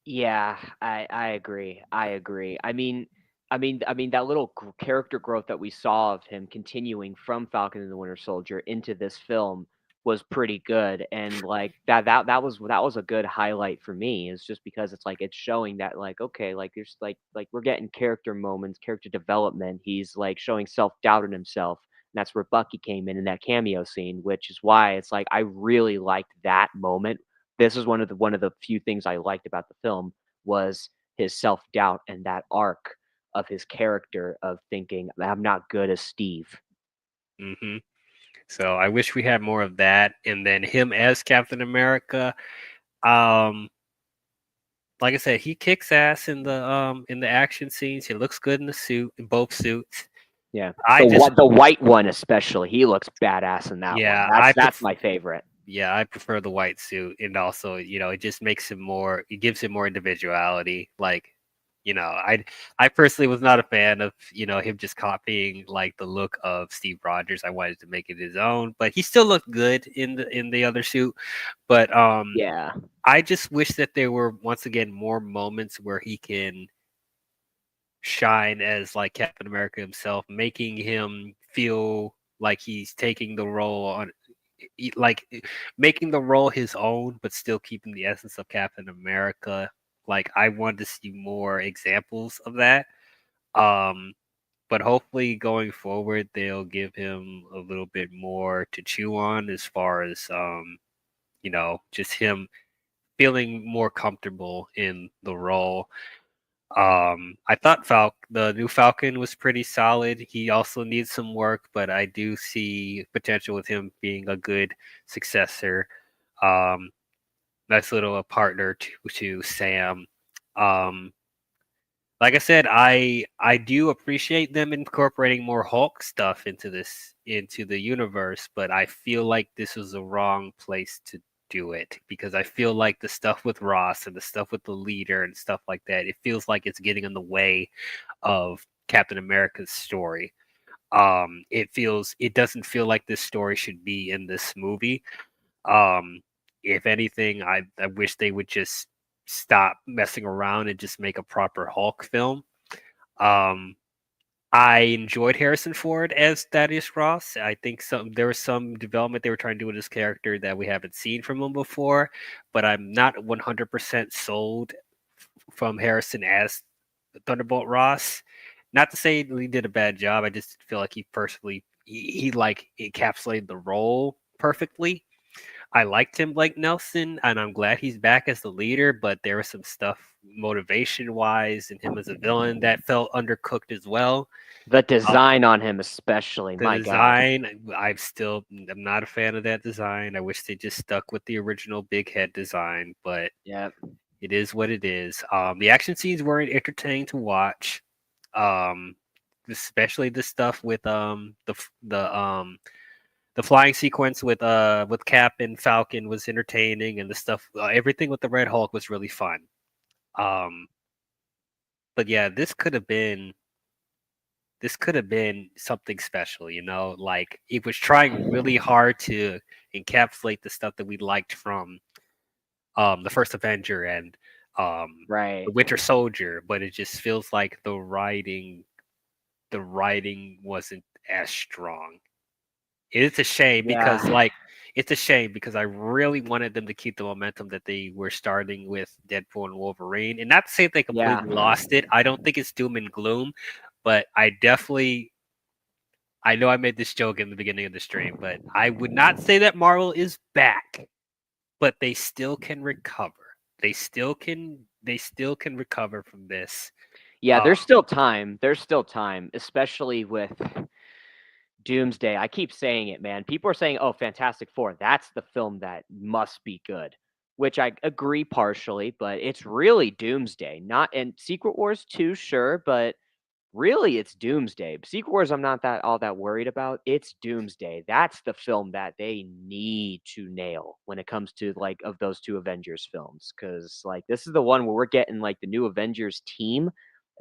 Yeah, I agree. I agree. I mean that little character growth that we saw of him continuing from Falcon and the Winter Soldier into this film was pretty good, and like that was a good highlight for me. Is just because it's like it's showing that like okay, like there's like we're getting character moments, character development. He's like showing self doubt in himself. And that's where Bucky came in that cameo scene, which is why it's like I really liked that moment. This is one of the few things I liked about the film was his self-doubt and that arc of his character of thinking, "I'm not good as Steve." hmm So I wish we had more of that, and then him as Captain America. Um, like I said, he kicks ass in the action scenes. He looks good in the suit, in both suits. Yeah. I just The white one especially, he looks badass in that one. yeah, That's my favorite. yeah, I prefer the white suit, and also, it just makes him more. It gives him more individuality. Like, I personally was not a fan of him just copying like the look of Steve Rogers. I wanted to make it his own, but he still looked good in the other suit. But Yeah. I just wish that there were once again more moments where he can shine as like Captain America himself, making him feel like he's taking the role on like making the role his own, but still keeping the essence of Captain America. Like I want to see more examples of that. Um, but hopefully going forward, they'll give him a little bit more to chew on as far as just him feeling more comfortable in the role. I thought the new Falcon was pretty solid. He also needs some work, but I do see potential with him being a good successor. Um, nice little partner to Sam. Um, like I said, I do appreciate them incorporating more Hulk stuff into the universe, but I feel like this was the wrong place to do it because I feel like the stuff with Ross and the stuff with the leader and stuff like that, it feels like it's getting in the way of Captain America's story. It doesn't feel like this story should be in this movie. Um, if anything, I wish they would just stop messing around and just make a proper Hulk film. Um, I enjoyed Harrison Ford as Thaddeus Ross. I think there was some development they were trying to do with his character that we haven't seen from him before, but I'm not 100% sold from Harrison as Thunderbolt Ross. Not to say he did a bad job. I just feel like he like encapsulated the role perfectly. I liked him like Nelson, and I'm glad he's back as the leader. But there was some stuff motivation wise and him as a villain that felt undercooked as well. The design on him, especially, The my God. design, I'm not a fan of that design. I wish they just stuck with the original big head design, but Yeah. it is what it is. The action scenes weren't entertaining to watch. Um, especially the stuff with the flying sequence with Cap and Falcon was entertaining, and the stuff everything with the Red Hulk was really fun. Um, but yeah, this could have been something special, you know. Like it was trying really hard to encapsulate the stuff that we liked from the first Avenger and Right. the Winter Soldier, but it just feels like the writing wasn't as strong. It's a shame because Yeah. it's a shame because I really wanted them to keep the momentum that they were starting with Deadpool and Wolverine. And not to say they Yeah. completely lost it. I don't think it's doom and gloom, but I know I made this joke in the beginning of the stream, but I would not say that Marvel is back, but they still can recover. They still can recover from this. Yeah, Um, there's still time. There's still time, especially with Doomsday. I keep saying it, man. People are saying, "Oh, Fantastic Four, that's the film that must be good," which I agree partially, but it's really Doomsday. Not and Secret Wars too, sure, but really it's Doomsday. Secret Wars, I'm not that all that worried about. It's Doomsday. That's the film that they need to nail when it comes to like of those two Avengers films, because like this is the one where we're getting like the new Avengers team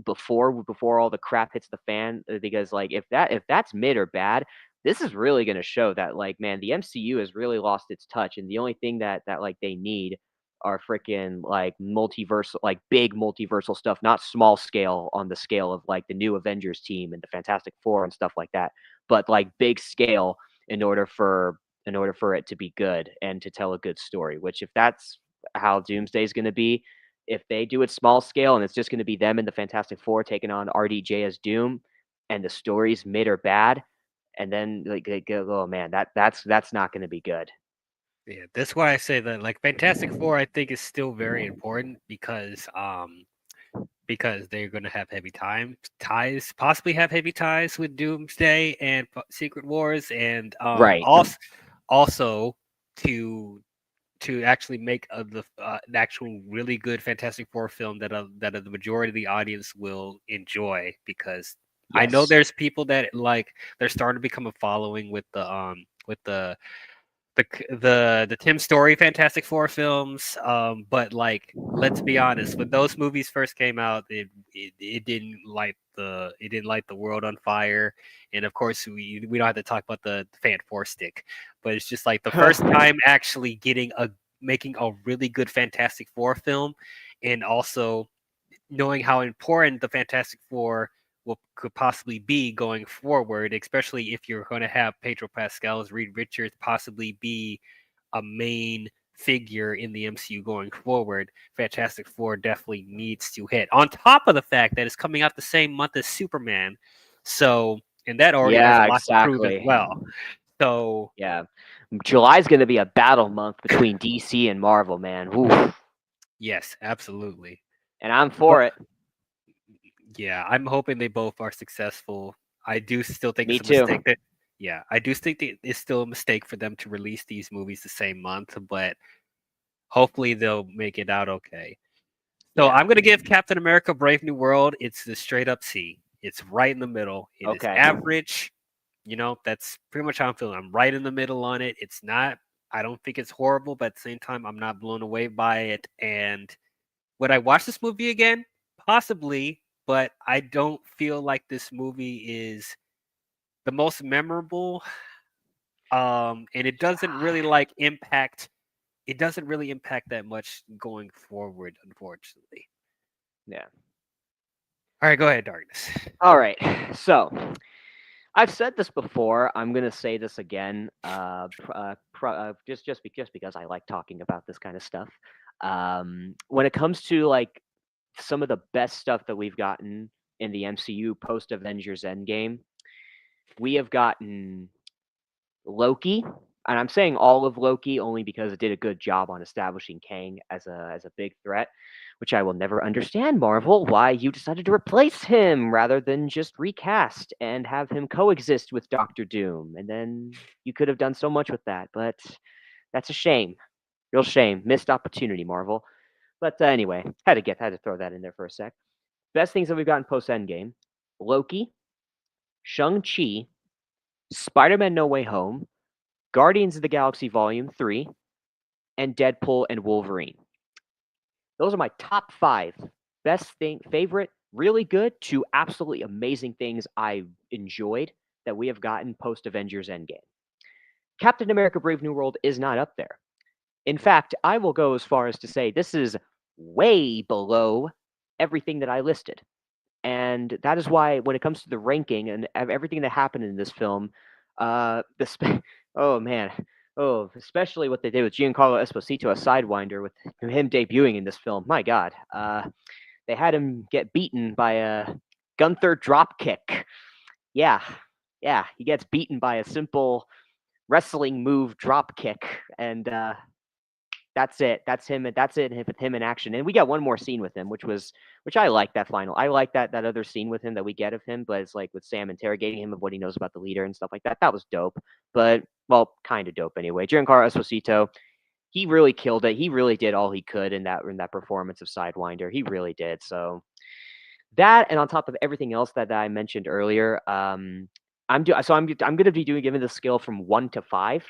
before all the crap hits the fan. Because like if that's mid or bad, this is really going to show that like man, the MCU has really lost its touch, and the only thing that like they need are freaking like multiversal, like big multiversal stuff, not small scale on the scale of like the new Avengers team and the Fantastic Four and stuff like that, but like big scale in order for it to be good and to tell a good story. Which if that's how Doomsday is going to be, if they do it small scale and it's just going to be them and the Fantastic Four taking on RDJ as Doom, and the story's mid or bad, and then like they go, oh man, that's not going to be good. Yeah, that's why I say that like Fantastic Four I think is still very important because they're going to have possibly have heavy ties with Doomsday and Secret Wars, and Right. also to actually make an actual really good Fantastic Four film that the majority of the audience will enjoy, because I know Yes. there's people that like they're starting to become a following with the Tim Story Fantastic Four films. But like, let's be honest, when those movies first came out, it didn't light the world on fire. And of course, we don't have to talk about the Fan Four stick, but it's just like the first time actually making a really good Fantastic Four film, and also knowing how important the Fantastic Four could possibly be going forward, especially if you're going to have Pedro Pascal's Reed Richards possibly be a main figure in the MCU going forward. Fantastic Four definitely needs to hit. On top of the fact that it's coming out the same month as Superman, so and that already has a Yeah, lot to prove as exactly. well. So Yeah. July's going to be a battle month between DC and Marvel, man. Oof. yes, absolutely. And I'm for it. Yeah, I'm hoping they both are successful. I do still think Me it's a too. mistake that yeah, I do think that it's still a mistake for them to release these movies the same month, but hopefully they'll make it out okay. So Yeah. I'm gonna give Captain America: Brave New World. It's the straight up C. It's right in the middle. It is Okay. average. You know, that's pretty much how I'm feeling. I'm right in the middle on it. It's not. I don't think it's horrible, but at the same time, I'm not blown away by it. And would I watch this movie again? Possibly, but I don't feel like this movie is the most memorable. And it doesn't really impact that much going forward, unfortunately. Yeah. All right, go ahead, Darkness. All right. So I've said this before. I'm gonna say this again. Just because I like talking about this kind of stuff. When it comes to like some of the best stuff that we've gotten in the MCU post Avengers Endgame, we have gotten Loki. and I'm saying all of Loki only because it did a good job on establishing Kang as a big threat, which I will never understand, Marvel, why you decided to replace him rather than just recast and have him coexist with Doctor Doom. And then you could have done so much with that, but that's a shame. Real shame. Missed opportunity, Marvel. But anyway, had to throw that in there for a sec. Best things that we've gotten post Endgame: Loki, Shang-Chi, Spider-Man: No Way Home, Guardians of the Galaxy Volume 3, and Deadpool and Wolverine. Those are my top 5 favorite, really good to absolutely amazing things I enjoyed that we have gotten post Avengers Endgame. Captain America: Brave New World is not up there. In fact, I will go as far as to say this is way below everything that I listed. And that is why, when it comes to the ranking and everything that happened in this film, oh man, especially what they did with Giancarlo Esposito as Sidewinder, with him debuting in this film. My God, they had him get beaten by a Gunther drop kick. Yeah, he gets beaten by a simple wrestling move drop kick, and that's it. That's him. That's it with him in action. And we got one more scene with him, which I like that final. I like that other scene with him that we get of him, but it's like with Sam interrogating him of what he knows about the leader and stuff like that. That was dope. But well, kind of dope anyway. Giancarlo Esposito, he really killed it. He really did all he could in that performance of Sidewinder. He really did. So that, and on top of everything else that I mentioned earlier, I'm going to be giving the scale from 1 to 5.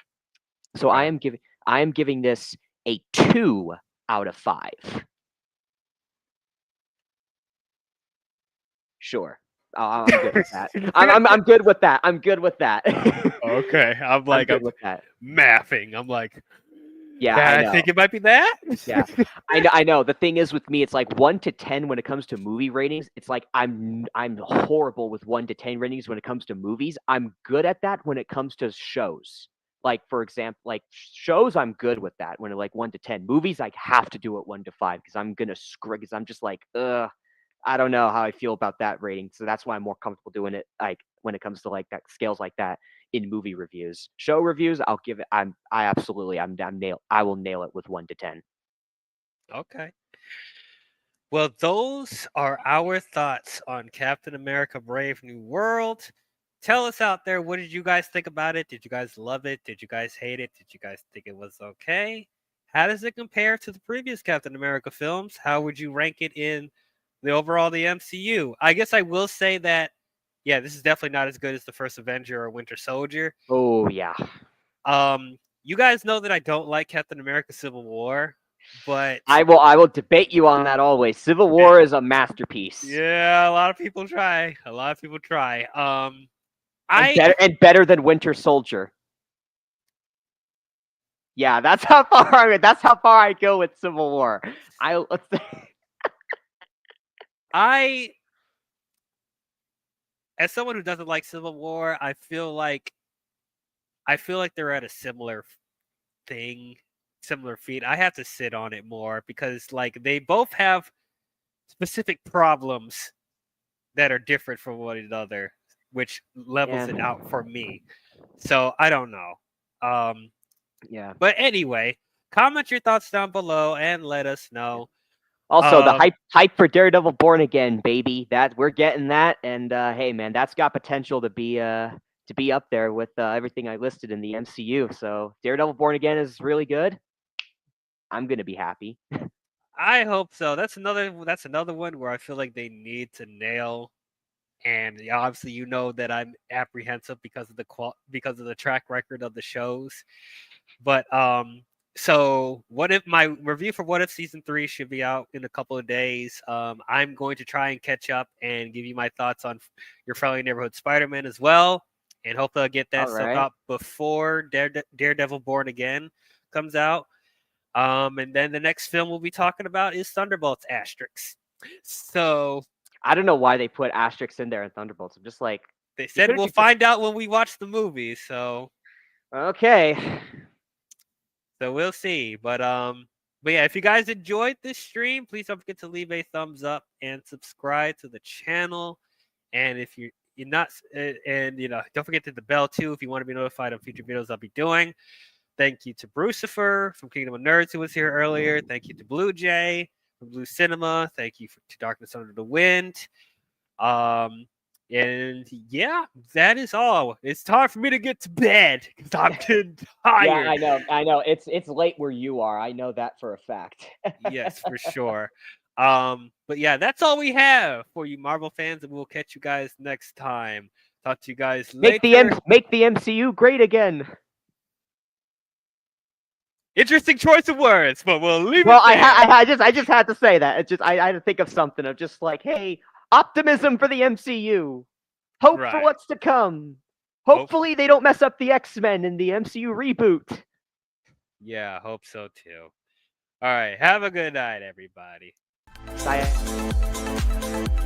So I am giving this a 2 out of 5. Sure. I'm good with that. I'm good with that. I'm good with that. Okay. I'm good with that. Mathing. I'm like, yeah, I think it might be that. Yeah, I know. The thing is with me, it's like 1 to 10 when it comes to movie ratings. It's like I'm horrible with 1 to 10 ratings when it comes to movies. I'm good at that when it comes to shows. Like, for example, like shows, I'm good with that when like 1 to 10. Movies, I have to do it 1 to 5 because I'm gonna screw. Because I'm just like, I don't know how I feel about that rating. So that's why I'm more comfortable doing it like when it comes to like that scales like that in movie reviews. Show reviews, I'll give it. I will nail it with 1 to 10. Okay. Well, those are our thoughts on Captain America: Brave New World. Tell us out there, what did you guys think about it? Did you guys love it? Did you guys hate it? Did you guys think it was okay? How does it compare to the previous Captain America films? How would you rank it in the MCU? I guess I will say that, yeah, this is definitely not as good as the first Avenger or Winter Soldier. Oh, yeah. You guys know that I don't like Captain America: Civil War, but I will debate you on that always. Civil War is a masterpiece. Yeah, a lot of people try. Better than Winter Soldier. Yeah, that's how far I go with Civil War. As someone who doesn't like Civil War, I feel like they're at a similar feat. I have to sit on it more because like they both have specific problems that are different from one another, which levels it out for me. So I don't know. Yeah. But anyway, comment your thoughts down below and let us know. Also, the hype for Daredevil Born Again, baby. That we're getting that, and hey, man, that's got potential to be up there with everything I listed in the MCU. So Daredevil Born Again is really good. I'm gonna be happy. I hope so. That's another one where I feel like they need to nail. And obviously, you know that I'm apprehensive because of the track record of the shows. But so what if my review for What If Season 3 should be out in a couple of days? I'm going to try and catch up and give you my thoughts on Your Friendly Neighborhood Spider-Man as well. And hopefully I'll get that stuff out before Daredevil Born Again comes out. And then the next film we'll be talking about is Thunderbolts Asterix. So I don't know why they put asterisks in there in Thunderbolts. I'm just like, they said we'll find out when we watch the movie. So okay. So we'll see. But yeah, if you guys enjoyed this stream, please don't forget to leave a thumbs up and subscribe to the channel. And if you're not, and don't forget to hit the bell too if you want to be notified of future videos I'll be doing. Thank you to Brucifer from Kingdom of Nerds who was here earlier. Thank you to Blue Jay from Blue Cinema. Thank you to Darkness Under the Wind. And yeah, that is all. It's time for me to get to bed because I'm getting tired. Yeah, I know. It's late where you are. I know that for a fact. Yes, for sure. But yeah, that's all we have for you Marvel fans, and we'll catch you guys next time. Talk to you guys later. Make the MCU great again. Interesting choice of words, but we'll leave well, it there. I just had to say that. It's just I had to think of something of just like, hey, optimism for the MCU. Hope for what's to come. Hopefully they don't mess up the X-Men in the MCU reboot. Yeah, hope so too. All right, have a good night, everybody. Bye.